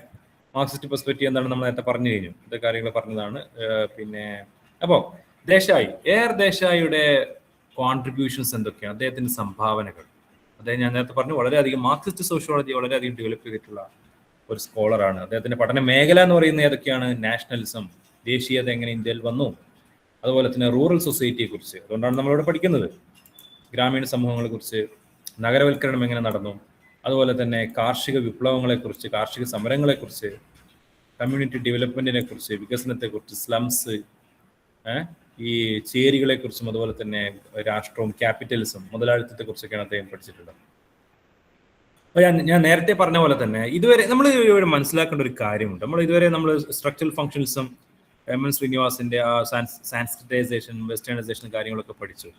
[SPEAKER 1] മാർക്സിസ്റ്റ് പെർസ്പെക്റ്റീവ് എന്താണ് നമ്മൾ നേരത്തെ പറഞ്ഞു കഴിഞ്ഞു, ഇതൊക്കെ കാര്യങ്ങൾ പറഞ്ഞതാണ്. അപ്പോൾ AR ദേശായിയുടെ കോൺട്രിബ്യൂഷൻസ് എന്തൊക്കെയാണ്, അദ്ദേഹത്തിന്റെ സംഭാവനകൾ. അദ്ദേഹം ഞാൻ നേരത്തെ പറഞ്ഞു വളരെയധികം മാർക്സിസ്റ്റ് സോഷ്യോളജി വളരെയധികം ഡെവലപ്പ് ചെയ്തിട്ടുള്ള ഒരു സ്കോളറാണ്. അദ്ദേഹത്തിന്റെ പഠന മേഖല എന്ന് പറയുന്നത് ഏതൊക്കെയാണ്, നാഷണലിസം, ദേശീയത എങ്ങനെ ഇന്ത്യയിൽ വന്നു, അതുപോലെ തന്നെ റൂറൽ സൊസൈറ്റിയെ കുറിച്ച്, അതുകൊണ്ടാണ് നമ്മളിവിടെ പഠിക്കുന്നത്, ഗ്രാമീണ സമൂഹങ്ങളെ കുറിച്ച്, നഗരവൽക്കരണം എങ്ങനെ നടന്നു, അതുപോലെ തന്നെ കാർഷിക വിപ്ലവങ്ങളെക്കുറിച്ച്, കാർഷിക സമരങ്ങളെക്കുറിച്ച്, കമ്മ്യൂണിറ്റി ഡെവലപ്മെന്റിനെ കുറിച്ച്, വികസനത്തെക്കുറിച്ച്, സ്ലംസ്, ഈ ചേരികളെ കുറിച്ചും, അതുപോലെ തന്നെ രാഷ്ട്രവും ക്യാപിറ്റലിസം, മുതലാളിത്തത്തെ കുറിച്ചൊക്കെയാണ് അദ്ദേഹം പഠിച്ചിട്ടുള്ളത്. അപ്പോൾ ഞാൻ നേരത്തെ പറഞ്ഞ പോലെ തന്നെ ഇതുവരെ നമ്മൾ മനസ്സിലാക്കേണ്ട ഒരു കാര്യമുണ്ട്. നമ്മൾ സ്ട്രക്ചറൽ ഫങ്ഷനിസം, MN ശ്രീനിവാസിന്റെ ആ സാൻസ്ക്രിറ്റൈസേഷൻ, വെസ്റ്റേണൈസേഷൻ കാര്യങ്ങളൊക്കെ പഠിച്ചു.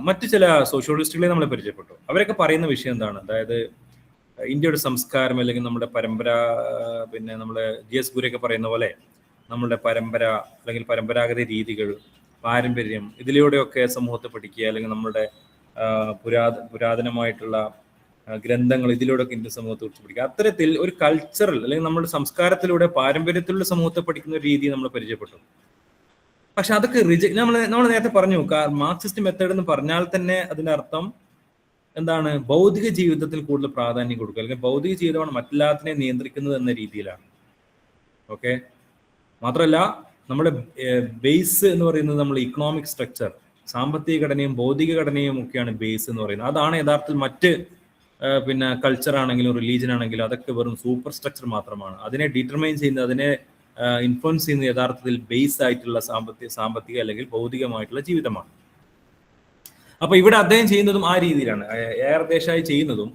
[SPEAKER 1] മറ്റു ചില സോഷ്യോളജിസ്റ്റുകളെ നമ്മൾ പരിചയപ്പെട്ടു. അവരൊക്കെ പറയുന്ന വിഷയം എന്താണ്, അതായത് ഇന്ത്യയുടെ സംസ്കാരം അല്ലെങ്കിൽ നമ്മുടെ പരമ്പര, നമ്മുടെ GS ഗുരുവൊക്കെ പറയുന്ന പോലെ നമ്മളുടെ പരമ്പര അല്ലെങ്കിൽ പരമ്പരാഗത രീതികൾ, പാരമ്പര്യം, ഇതിലൂടെയൊക്കെ സമൂഹത്തെ പഠിക്കുക, അല്ലെങ്കിൽ നമ്മളുടെ പുരാതനമായിട്ടുള്ള ഗ്രന്ഥങ്ങൾ, ഇതിലൂടെയൊക്കെ ഇന്ത്യൻ സമൂഹത്തെ കുറിച്ച് പഠിക്കുക. അത്തരത്തിൽ ഒരു കൾച്ചറൽ അല്ലെങ്കിൽ നമ്മുടെ സംസ്കാരത്തിലൂടെ പാരമ്പര്യത്തിലുള്ള സമൂഹത്തെ പഠിക്കുന്ന ഒരു രീതി നമ്മൾ പരിചയപ്പെട്ടു. പക്ഷെ അതൊക്കെ നമ്മൾ നേരത്തെ പറഞ്ഞു, മാർക്സിസ്റ്റ് മെത്തേഡ് എന്ന് പറഞ്ഞാൽ തന്നെ അതിന്റെ അർത്ഥം എന്താണ്, ഭൗതിക ജീവിതത്തിൽ കൂടുതൽ പ്രാധാന്യം കൊടുക്കുക, അല്ലെങ്കിൽ ഭൗതിക ജീവിതമാണ് മറ്റെല്ലാത്തിനെയും നിയന്ത്രിക്കുന്നത് എന്ന രീതിയിലാണ്. ഓക്കെ, മാത്രമല്ല നമ്മുടെ ബേസ് എന്ന് പറയുന്നത് നമ്മൾ ഇക്കണോമിക് സ്ട്രക്ചർ, സാമ്പത്തിക ഘടനയും ഭൗതിക ഘടനയും ഒക്കെയാണ് ബേസ് എന്ന് പറയുന്നത്. അതാണ് യഥാർത്ഥത്തിൽ മറ്റ് കൾച്ചർ ആണെങ്കിലും റിലീജിയൻ ആണെങ്കിലും അതൊക്കെ വെറും സൂപ്പർ സ്ട്രക്ചർ മാത്രമാണ്. അതിനെ ഡിറ്റർമൈൻ ചെയ്യുന്നത്, അതിനെ ഇൻഫ്ലുവൻസ് ചെയ്യുന്നത് യഥാർത്ഥത്തിൽ ബേസ് ആയിട്ടുള്ള സാമ്പത്തിക അല്ലെങ്കിൽ ഭൗതികമായിട്ടുള്ള ജീവിതമാണ്. അപ്പൊ ഇവിടെ അദ്ദേഹം ചെയ്യുന്നതും ആ രീതിയിലാണ്. AR ദേശായി ചെയ്യുന്നതും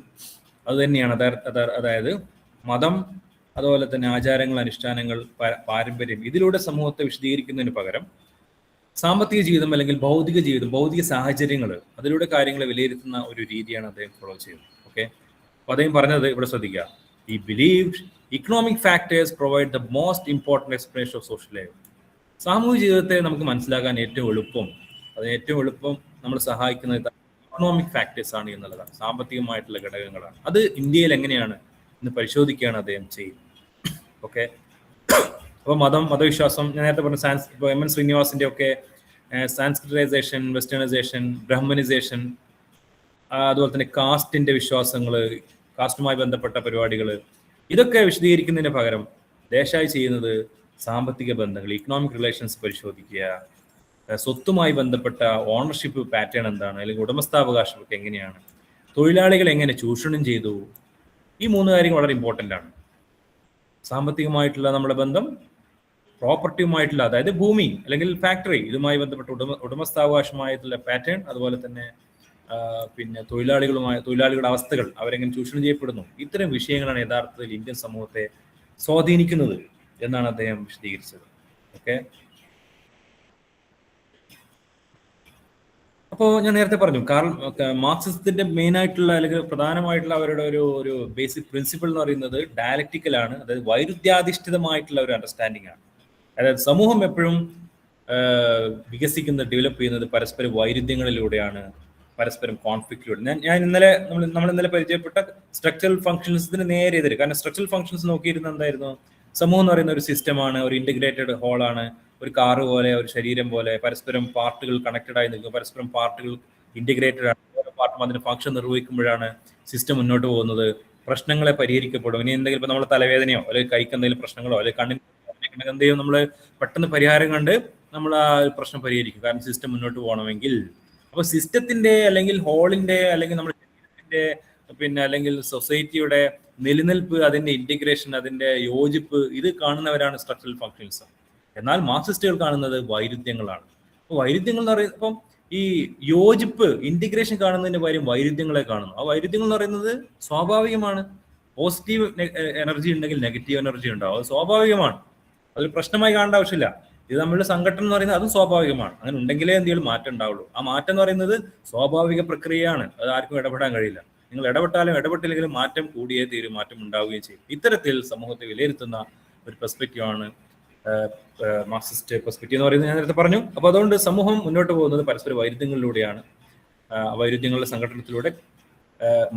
[SPEAKER 1] അത് തന്നെയാണ്. അതായത് മതം, അതുപോലെ തന്നെ ആചാരങ്ങൾ, അനുഷ്ഠാനങ്ങൾ, പാരമ്പര്യം, ഇതിലൂടെ സമൂഹത്തെ വിശദീകരിക്കുന്നതിന് പകരം സാമ്പത്തിക ജീവിതം അല്ലെങ്കിൽ ഭൗതിക ജീവിതം, ഭൗതിക സാഹചര്യങ്ങൾ, അതിലൂടെ കാര്യങ്ങളെ വിലയിരുത്തുന്ന ഒരു രീതിയാണ് അദ്ദേഹം ഫോളോ ചെയ്യുന്നത്. ഓക്കെ, അപ്പൊ അദ്ദേഹം പറഞ്ഞത് ഇവിടെ ശ്രദ്ധിക്കുക. ഈ believe economic factors provide the most important explanation of social life. സാമൂഹിക ജീവിതത്തെ നമുക്ക് മനസ്സിലാക്കാൻ ഏറ്റവും എളുപ്പം നമ്മൾ സഹായിക്കുന്നത് ഇക്കണോമിക് ഫാക്ടേഴ്സ് ആണ് എന്നുള്ളതാണ്, സാമ്പത്തികമായിട്ടുള്ള ഘടകങ്ങളാണ്. അത് ഇന്ത്യയിൽ എങ്ങനെയാണ് എന്ന് പരിശോധിക്കുകയാണ് അദ്ദേഹം ചെയ്യുന്നത്. ഓക്കെ, അപ്പോൾ മതവിശ്വാസം, ഞാൻ നേരത്തെ പറഞ്ഞ ഇപ്പോൾ MN ശ്രീനിവാസിന്റെ ഒക്കെ സാൻസ്ക്രിറ്റൈസേഷൻ, വെസ്റ്റേണൈസേഷൻ, ബ്രഹ്മനൈസേഷൻ, അതുപോലെ തന്നെ കാസ്റ്റിന്റെ വിശ്വാസങ്ങൾ, കാസ്റ്റുമായി ബന്ധപ്പെട്ട പരിപാടികൾ, ഇതൊക്കെ വിശദീകരിക്കുന്നതിന് പകരം ദേശായി ചെയ്യുന്നത് സാമ്പത്തിക ബന്ധങ്ങൾ, ഇക്കണോമിക് റിലേഷൻസ് പരിശോധിക്കുക, സ്വത്തുമായി ബന്ധപ്പെട്ട ഓണർഷിപ്പ് പാറ്റേൺ എന്താണ്, അല്ലെങ്കിൽ ഉടമസ്ഥാവകാശമൊക്കെ എങ്ങനെയാണ്, തൊഴിലാളികൾ എങ്ങനെ ചൂഷണം ചെയ്തു, ഈ 3 കാര്യങ്ങൾ വളരെ ഇമ്പോർട്ടൻ്റ് ആണ്. സാമ്പത്തികമായിട്ടുള്ള നമ്മുടെ ബന്ധം, പ്രോപ്പർട്ടിയുമായിട്ടുള്ള, അതായത് ഭൂമി അല്ലെങ്കിൽ ഫാക്ടറി, ഇതുമായി ബന്ധപ്പെട്ട ഉടമസ്ഥാവകാശമായിട്ടുള്ള പാറ്റേൺ, അതുപോലെ തന്നെ പിന്നെ തൊഴിലാളികളുടെ അവസ്ഥകൾ, അവരെങ്ങനെ ചൂഷണം ചെയ്യപ്പെടുന്നു, ഇത്തരം വിഷയങ്ങളാണ് യഥാർത്ഥത്തിൽ ഇന്ത്യൻ സമൂഹത്തെ സ്വാധീനിക്കുന്നത് എന്നാണ് അദ്ദേഹം വിശദീകരിച്ചത്. ഓക്കെ, അപ്പോൾ ഞാൻ നേരത്തെ പറഞ്ഞു, മാർക്സിസത്തിന്റെ മെയിൻ ആയിട്ടുള്ള അല്ലെങ്കിൽ പ്രധാനമായിട്ടുള്ള അവരുടെ ഒരു ബേസിക് പ്രിൻസിപ്പിൾ എന്ന് പറയുന്നത് ഡയലക്റ്റിക്കലാണ്. അതായത് വൈരുദ്ധ്യാധിഷ്ഠിതമായിട്ടുള്ള ഒരു അണ്ടർസ്റ്റാൻഡിംഗ് ആണ്. അതായത് സമൂഹം എപ്പോഴും ഡെവലപ്പ് ചെയ്യുന്നത് പരസ്പര വൈരുദ്ധ്യങ്ങളിലൂടെയാണ്, പരസ്പരം കോൺഫ്ലിക്റ്റിലൂടെ. ഞാൻ നമ്മൾ ഇന്നലെ പരിചയപ്പെട്ട സ്ട്രക്ചറൽ ഫംഗ്ഷൻസിന് നേരെ എതിര്. കാരണം സ്ട്രക്ചറൽ ഫംഗ്ഷൻസ് നോക്കിയിരുന്ന എന്തായിരുന്നു, സമൂഹം എന്ന് പറയുന്ന ഒരു സിസ്റ്റമാണ്, ഒരു ഇന്റഗ്രേറ്റഡ് ഹോളാണ്, ഒരു കാറ് പോലെ, ഒരു ശരീരം പോലെ, പരസ്പരം പാർട്ടുകൾ കണക്റ്റഡ് ആയി നിൽക്കും, പരസ്പരം പാർട്ടുകൾ ഇന്റഗ്രേറ്റഡ് ആണ്. ഓരോ പാർട്ടും അതിന്റെ ഫംഗ്ഷൻ നിർവഹിക്കുമ്പോഴാണ് സിസ്റ്റം മുന്നോട്ട് പോകുന്നത്, പ്രശ്നങ്ങളെ പരിഹരിക്കപ്പെടും. ഇനി എന്തെങ്കിലും ഇപ്പൊ നമ്മളെ തലവേദനയോ അല്ലെങ്കിൽ കൈക്ക് എന്തെങ്കിലും പ്രശ്നങ്ങളോ അല്ലെങ്കിൽ കണ്ണിന് എന്തെങ്കിലും നമ്മൾ പെട്ടെന്ന് പരിഹാരം കണ്ട് നമ്മൾ ആ പ്രശ്നം പരിഹരിക്കും, കാരണം സിസ്റ്റം മുന്നോട്ട് പോകണമെങ്കിൽ. അപ്പൊ സിസ്റ്റത്തിന്റെ അല്ലെങ്കിൽ ഹോളിന്റെ അല്ലെങ്കിൽ നമ്മുടെ ശരീരത്തിന്റെ അല്ലെങ്കിൽ സൊസൈറ്റിയുടെ നിലനിൽപ്പ്, അതിന്റെ ഇന്റഗ്രേഷൻ, അതിന്റെ യോജിപ്പ്, ഇത് കാണുന്നവരാണ് സ്ട്രക്ചറൽ ഫംഗ്ഷൻസ്. എന്നാൽ മാർക്സിസ്റ്റുകൾ കാണുന്നത് വൈരുദ്ധ്യങ്ങളാണ്. അപ്പൊ വൈരുദ്ധ്യങ്ങൾ എന്ന് പറയുന്നത്, ഇപ്പം ഈ യോജിപ്പ്, ഇന്റഗ്രേഷൻ കാണുന്നതിന്റെ പകരം വൈരുദ്ധ്യങ്ങളെ കാണുന്നു. ആ വൈരുദ്ധ്യങ്ങൾ എന്ന് പറയുന്നത് സ്വാഭാവികമാണ്. പോസിറ്റീവ് എനർജി ഉണ്ടെങ്കിൽ നെഗറ്റീവ് എനർജി ഉണ്ടാവും, അത് സ്വാഭാവികമാണ്, അതൊരു പ്രശ്നമായി കാണേണ്ട ആവശ്യമില്ല. ഇത് നമ്മളുടെ സംഘടന എന്ന് പറയുന്നത് അതും സ്വാഭാവികമാണ്. അങ്ങനെ ഉണ്ടെങ്കിലേ എന്തെങ്കിലും മാറ്റം ഉണ്ടാവുള്ളൂ. ആ മാറ്റം എന്ന് പറയുന്നത് സ്വാഭാവിക പ്രക്രിയയാണ്, അത് ആർക്കും ഇടപെടാൻ കഴിയില്ല. നിങ്ങൾ ഇടപെട്ടാലും ഇടപെട്ടില്ലെങ്കിലും മാറ്റം കൂടിയേ തീരും, മാറ്റം ഉണ്ടാവുകയും ചെയ്യും. ഇത്തരത്തിൽ സമൂഹത്തെ വിലയിരുത്തുന്ന ഒരു പെർസ്പെക്റ്റീവാണ് മാർക്സിസ്റ്റ് പെർസ്പെക്റ്റീവ് എന്ന് പറയുന്നത് ഞാൻ നേരത്തെ പറഞ്ഞു. അപ്പൊ അതുകൊണ്ട് സമൂഹം മുന്നോട്ട് പോകുന്നത് പരസ്പര വൈരുദ്ധ്യങ്ങളിലൂടെയാണ്. വൈരുദ്ധ്യങ്ങളുടെ സംഘടനത്തിലൂടെ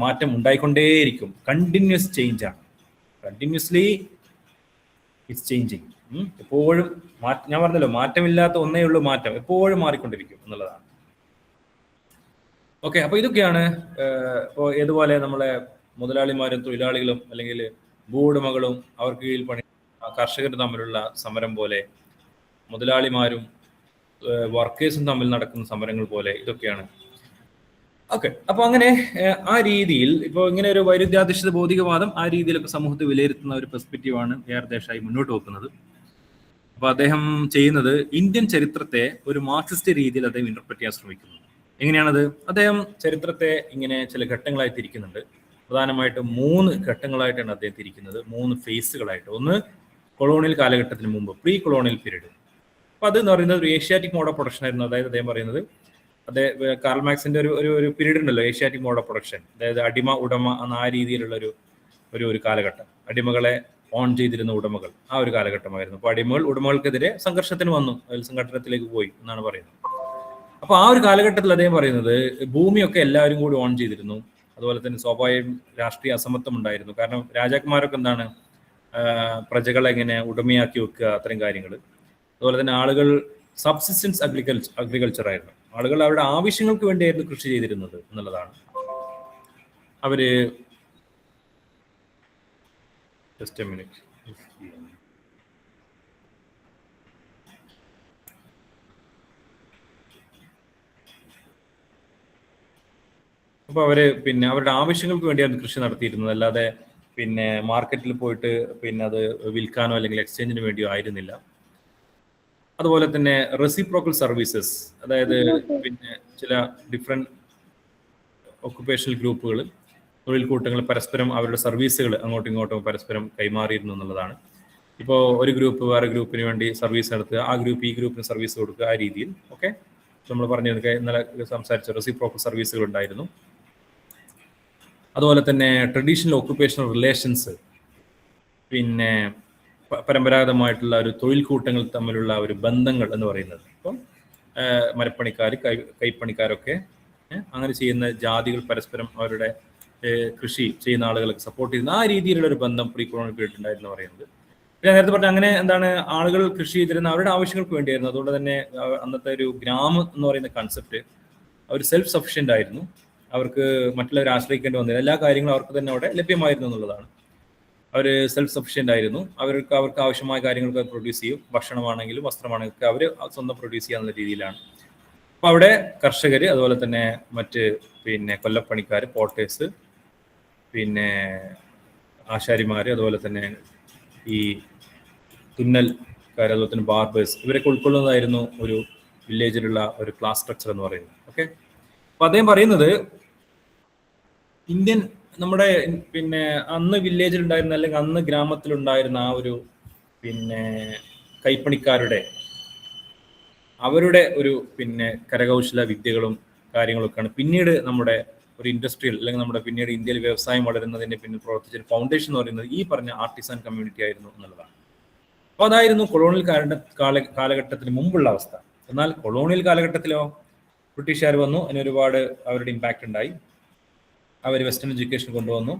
[SPEAKER 1] മാറ്റം ഉണ്ടായിക്കൊണ്ടേയിരിക്കും. കണ്ടിന്യൂസ് ചേഞ്ച് ആണ്, കണ്ടിന്യൂസ്ലി ഇറ്റ്സ് ചേഞ്ചിങ്. എപ്പോഴും ഞാൻ പറഞ്ഞല്ലോ, മാറ്റമില്ലാത്ത ഒന്നേ ഉള്ളൂ മാറ്റം, എപ്പോഴും മാറിക്കൊണ്ടിരിക്കും എന്നുള്ളതാണ്. ഓക്കെ, അപ്പൊ ഇതൊക്കെയാണ് ഇപ്പോൾ ഏതുപോലെ നമ്മളെ മുതലാളിമാരും തൊഴിലാളികളും അല്ലെങ്കിൽ ഭൂവുടമകളും അവർക്ക് കീഴിൽ പണി കർഷകരും തമ്മിലുള്ള സമരം പോലെ, മുതലാളിമാരും വർക്കേഴ്സും തമ്മിൽ നടക്കുന്ന സമരങ്ങൾ പോലെ, ഇതൊക്കെയാണ്. ഓക്കെ, അപ്പൊ അങ്ങനെ ആ രീതിയിൽ ഇപ്പോൾ ഇങ്ങനെ ഒരു വൈരുദ്ധ്യാധിഷ്ഠിത ഭൗതികവാദം ആ രീതിയിലൊക്കെ സമൂഹത്തെ വിലയിരുത്തുന്ന ഒരു പെർസ്പെക്റ്റീവാണ് AR ദേശായി മുന്നോട്ട് വെക്കുന്നത്. അപ്പൊ അദ്ദേഹം ചെയ്യുന്നത് ഇന്ത്യൻ ചരിത്രത്തെ ഒരു മാർക്സിസ്റ്റ് രീതിയിൽ അദ്ദേഹം ഇന്റർപ്രറ്റ് ചെയ്യാൻ ശ്രമിക്കുന്നു. എങ്ങനെയാണത്? അദ്ദേഹം ചരിത്രത്തെ ഇങ്ങനെ ചില ഘട്ടങ്ങളായി തിരിക്കുന്നുണ്ട്. പ്രധാനമായിട്ടും 3 ഘട്ടങ്ങളായിട്ടാണ് അദ്ദേഹം തിരിക്കുന്നത്, 3 ഫേസുകളായിട്ട്. ഒന്ന് കൊളോണിയൽ കാലഘട്ടത്തിന് മുമ്പ്, പ്രീ കൊളോണിയൽ പീരീഡ്. അപ്പൊ അത് എന്ന് പറയുന്നത് ഒരു ഏഷ്യാറ്റിക് മോഡ് ഓഫ് പ്രൊഡക്ഷൻ ആയിരുന്നു. അതായത് അദ്ദേഹം പറയുന്നത്, കാർൽ മാർക്സിന്റെ ഒരു പീരീഡ് ഉണ്ടല്ലോ, ഏഷ്യാറ്റിക് മോഡ് ഓഫ് പ്രൊഡക്ഷൻ, അതായത് അടിമ ഉടമ എന്ന ആ രീതിയിലുള്ള ഒരു കാലഘട്ടം. അടിമകളെ ഓൺ ചെയ്തിരുന്ന ഉടമകൾ, ആ ഒരു കാലഘട്ടമായിരുന്നു. അപ്പൊ അടിമകൾ ഉടമകൾക്കെതിരെ സംഘർഷത്തിന് വന്നു, അതിൽ സംഘടനത്തിലേക്ക് പോയി എന്നാണ് പറയുന്നത്. അപ്പൊ ആ ഒരു കാലഘട്ടത്തിൽ അദ്ദേഹം പറയുന്നത് ഭൂമിയൊക്കെ എല്ലാവരും കൂടി ഓൺ ചെയ്തിരുന്നു. അതുപോലെ തന്നെ സ്വാഭാവികം രാഷ്ട്രീയ അസമത്വം ഉണ്ടായിരുന്നു. കാരണം രാജാക്കന്മാരൊക്കെ എന്താണ്, പ്രജകളെ എങ്ങനെ ഉടമയാക്കി വെക്കുക, അത്തരം കാര്യങ്ങൾ. അതുപോലെ തന്നെ ആളുകൾ സബ്സിസ്റ്റൻസ് അഗ്രികൾച്ചർ ആയിരുന്നു, ആളുകൾ അവരുടെ ആവശ്യങ്ങൾക്ക് വേണ്ടിയായിരുന്നു കൃഷി ചെയ്തിരുന്നത് എന്നുള്ളതാണ്. അവര് just a minute. അപ്പൊ അവര് അവരുടെ ആവശ്യങ്ങൾക്ക് വേണ്ടിയാണ് കൃഷി നടത്തിയിരുന്നത്, അല്ലാതെ മാർക്കറ്റിൽ പോയിട്ട് അത് വിൽക്കാനോ അല്ലെങ്കിൽ എക്സ്ചേഞ്ചിന് വേണ്ടിയോ ആയിരുന്നില്ല. അതുപോലെ തന്നെ റെസിപ്രോക്കൽ സർവീസസ്, അതായത് പിന്നെ ചില ഡിഫറെന്റ് ഒക്കുപേഷണൽ ഗ്രൂപ്പുകൾ, തൊഴിൽ കൂട്ടങ്ങൾ പരസ്പരം അവരുടെ സർവീസുകൾ അങ്ങോട്ടും ഇങ്ങോട്ടും പരസ്പരം കൈമാറിയിരുന്നു എന്നുള്ളതാണ്. ഇപ്പോൾ ഒരു ഗ്രൂപ്പ് വേറെ ഗ്രൂപ്പിന് വേണ്ടി സർവീസ് നടത്തുക, ആ ഗ്രൂപ്പ് ഈ ഗ്രൂപ്പിന് സർവീസ് കൊടുക്കുക, ആ രീതിയിൽ. ഓക്കെ, നമ്മൾ പറഞ്ഞു ഇന്നലെ സംസാരിച്ച റെസിപ്രോക്കൽ സർവീസുകൾ ഉണ്ടായിരുന്നു. അതുപോലെ തന്നെ ട്രഡീഷണൽ ഒക്കുപേഷണൽ റിലേഷൻസ്, പിന്നെ പരമ്പരാഗതമായിട്ടുള്ള ഒരു തൊഴിൽ കൂട്ടങ്ങൾ തമ്മിലുള്ള ഒരു ബന്ധങ്ങൾ എന്ന് പറയുന്നത്. ഇപ്പം മരപ്പണിക്കാർ, കൈപ്പണിക്കാരൊക്കെ അങ്ങനെ ചെയ്യുന്ന ജാതികൾ പരസ്പരം അവരുടെ കൃഷി ചെയ്യുന്ന ആളുകളൊക്കെ സപ്പോർട്ട് ചെയ്യുന്ന ആ രീതിയിലുള്ള ഒരു ബന്ധം പ്രീ കൊളോണിയൽ പീരീഡ് ഉണ്ടായിരുന്നു പറയുന്നത്. ഞാൻ നേരത്തെ പറഞ്ഞ അങ്ങനെ എന്താണ്, ആളുകൾ കൃഷി ചെയ്തിരുന്ന അവരുടെ ആവശ്യങ്ങൾക്ക് വേണ്ടിയായിരുന്നു. അതുകൊണ്ട് തന്നെ അന്നത്തെ ഒരു ഗ്രാമം എന്ന് പറയുന്ന കൺസെപ്റ്റ് അവർ സെൽഫ് സഫിഷ്യൻ്റ് ആയിരുന്നു. അവർക്ക് മറ്റുള്ളവരെ ആശ്രയിക്കേണ്ടി വന്നില്ല. എല്ലാ കാര്യങ്ങളും അവർക്ക് തന്നെ അവിടെ ലഭ്യമായിരുന്നു എന്നുള്ളതാണ്. അവർ സെൽഫ് സഫിഷ്യൻ്റ് ആയിരുന്നു. അവർക്ക് ആവശ്യമായ കാര്യങ്ങളൊക്കെ പ്രൊഡ്യൂസ് ചെയ്യും. ഭക്ഷണമാണെങ്കിലും വസ്ത്രമാണെങ്കിലും ഒക്കെ അവർ സ്വന്തം പ്രൊഡ്യൂസ് ചെയ്യാനുള്ള രീതിയിലാണ്. അപ്പോൾ അവിടെ കർഷകർ, അതുപോലെ തന്നെ മറ്റ് പിന്നെ കൊല്ലപ്പണിക്കാർ, പോട്ടേഴ്സ്, പിന്നെ ആശാരിമാർ, അതുപോലെ തന്നെ ഈ തുന്നൽക്കാർ, അതുപോലെ തന്നെ ബാർബേഴ്സ്, ഇവരൊക്കെ ഉൾക്കൊള്ളുന്നതായിരുന്നു ഒരു വില്ലേജിലുള്ള ഒരു ക്ലാസ് സ്ട്രക്ചർ എന്ന് പറയുന്നത്. ഓക്കെ, അപ്പോൾ അദ്ദേഹം പറയുന്നത് ഇന്ത്യൻ നമ്മുടെ പിന്നെ അന്ന് വില്ലേജിൽ ഉണ്ടായിരുന്ന അല്ലെങ്കിൽ അന്ന് ഗ്രാമത്തിലുണ്ടായിരുന്ന ആ ഒരു പിന്നെ കൈപ്പണിക്കാരുടെ അവരുടെ ഒരു പിന്നെ കരകൗശല വിദ്യകളും കാര്യങ്ങളൊക്കെയാണ് പിന്നീട് നമ്മുടെ ഒരു ഇൻഡസ്ട്രിയൽ അല്ലെങ്കിൽ നമ്മുടെ പിന്നീട് ഇന്ത്യയിൽ വ്യവസായം വളരുന്നതിന്റെ പിന്നിൽ പ്രവർത്തിച്ച ഒരു ഫൗണ്ടേഷൻ എന്ന് പറയുന്നത് ഈ പറഞ്ഞ ആർട്ടിസൻ കമ്മ്യൂണിറ്റി ആയിരുന്നു എന്നുള്ളതാണ്. അപ്പോൾ അതായിരുന്നു കൊളോണിയൽ കാലഘട്ടത്തിന് മുമ്പുള്ള അവസ്ഥ. എന്നാൽ കൊളോണിയൽ കാലഘട്ടത്തിലോ ബ്രിട്ടീഷുകാർ വന്നു, അതിന് ഒരുപാട് അവരുടെ ഇമ്പാക്റ്റ് ഉണ്ടായി. അവർ വെസ്റ്റേൺ എഡ്യൂക്കേഷൻ കൊണ്ടുവന്നു,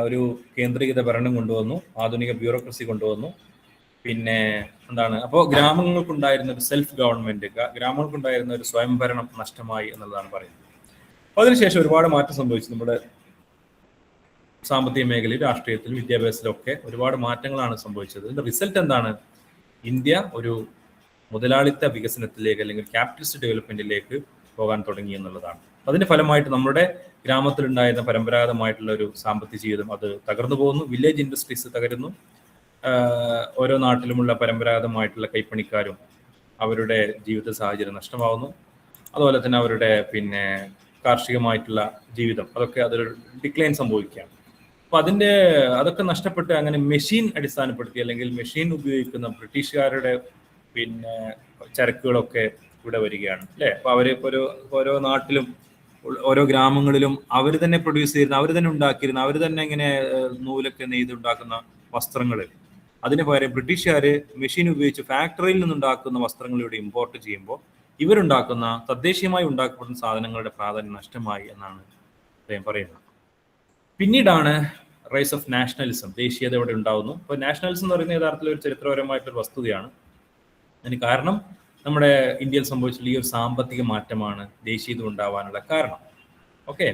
[SPEAKER 1] ഒരു കേന്ദ്രീകൃത ഭരണം കൊണ്ടുവന്നു, ആധുനിക ബ്യൂറോക്രസി കൊണ്ടുവന്നു. പിന്നെ എന്താണ്, അപ്പോൾ ഗ്രാമങ്ങൾക്കുണ്ടായിരുന്ന ഒരു സെൽഫ് ഗവൺമെന്റ്, ഗ്രാമങ്ങൾക്കുണ്ടായിരുന്ന ഒരു സ്വയംഭരണം നഷ്ടമായി എന്നുള്ളതാണ് പറയുന്നത്. അപ്പോൾ അതിനുശേഷം ഒരുപാട് മാറ്റം സംഭവിച്ചു. നമ്മുടെ സാമ്പത്തിക മേഖലയിൽ, രാഷ്ട്രീയത്തിലും വിദ്യാഭ്യാസത്തിലും ഒക്കെ ഒരുപാട് മാറ്റങ്ങളാണ് സംഭവിച്ചത്. ഇതിന്റെ റിസൾട്ട് എന്താണ്? ഇന്ത്യ ഒരു മുതലാളിത്ത വികസനത്തിലേക്ക് അല്ലെങ്കിൽ ക്യാപിറ്റലിസ്റ്റ് ഡെവലപ്മെന്റിലേക്ക് പോകാൻ തുടങ്ങി എന്നുള്ളതാണ്. അതിന്റെ ഫലമായിട്ട് നമ്മുടെ ഗ്രാമത്തിലുണ്ടായിരുന്ന പരമ്പരാഗതമായിട്ടുള്ള ഒരു സാമ്പത്തിക ജീവിതം അത് തകർന്നു പോകുന്നു. വില്ലേജ് ഇൻഡസ്ട്രീസ് തകരുന്നു. ഓരോ നാട്ടിലുമുള്ള പരമ്പരാഗതമായിട്ടുള്ള കൈപ്പണിക്കാരും അവരുടെ ജീവിത സാഹചര്യം നഷ്ടമാവുന്നു. അതുപോലെ തന്നെ അവരുടെ പിന്നെ കാർഷികമായിട്ടുള്ള ജീവിതം അതൊരു ഡിക്ലൈൻ സംഭവിക്കുകയാണ്. അപ്പൊ അതൊക്കെ നഷ്ടപ്പെട്ട് അങ്ങനെ മെഷീൻ അടിസ്ഥാനപ്പെടുത്തി അല്ലെങ്കിൽ മെഷീൻ ഉപയോഗിക്കുന്ന ബ്രിട്ടീഷുകാരുടെ പിന്നെ ചരക്കുകളൊക്കെ ഇവിടെ വരികയാണ്, അല്ലേ? അപ്പൊ അവരിപ്പോ ഓരോ നാട്ടിലും ഓരോ ഗ്രാമങ്ങളിലും അവർ തന്നെ പ്രൊഡ്യൂസ് ചെയ്യുന്ന, അവർ തന്നെ ഉണ്ടാക്കിയിരുന്ന, അവർ തന്നെ ഇങ്ങനെ നൂലൊക്കെ നെയ്തുണ്ടാക്കുന്ന വസ്ത്രങ്ങൾ, അതിന് പകരം ബ്രിട്ടീഷുകാർ മെഷീൻ ഉപയോഗിച്ച് ഫാക്ടറിയിൽ നിന്നുണ്ടാക്കുന്ന വസ്ത്രങ്ങൾ ഇവിടെ ഇമ്പോർട്ട് ചെയ്യുമ്പോൾ ഇവരുണ്ടാക്കുന്ന തദ്ദേശീയമായി ഉണ്ടാക്കപ്പെടുന്ന സാധനങ്ങളുടെ പ്രാധാന്യം നഷ്ടമായി എന്നാണ് അദ്ദേഹം പറയുന്നത്. പിന്നീടാണ് റൈസ് ഓഫ് നാഷണലിസം, ദേശീയത ഇവിടെ ഉണ്ടാവുന്നു. അപ്പോൾ നാഷണലിസം എന്ന് പറയുന്നത് യഥാർത്ഥത്തിൽ ഒരു ചരിത്രപരമായിട്ടൊരു വസ്തുതയാണ്. അതിന് കാരണം നമ്മുടെ ഇന്ത്യയിൽ സംഭവിച്ചിട്ടുള്ള ഈ ഒരു സാമ്പത്തിക മാറ്റമാണ് ദേശീയത ഉണ്ടാവാനുള്ള കാരണം. ഓക്കെ,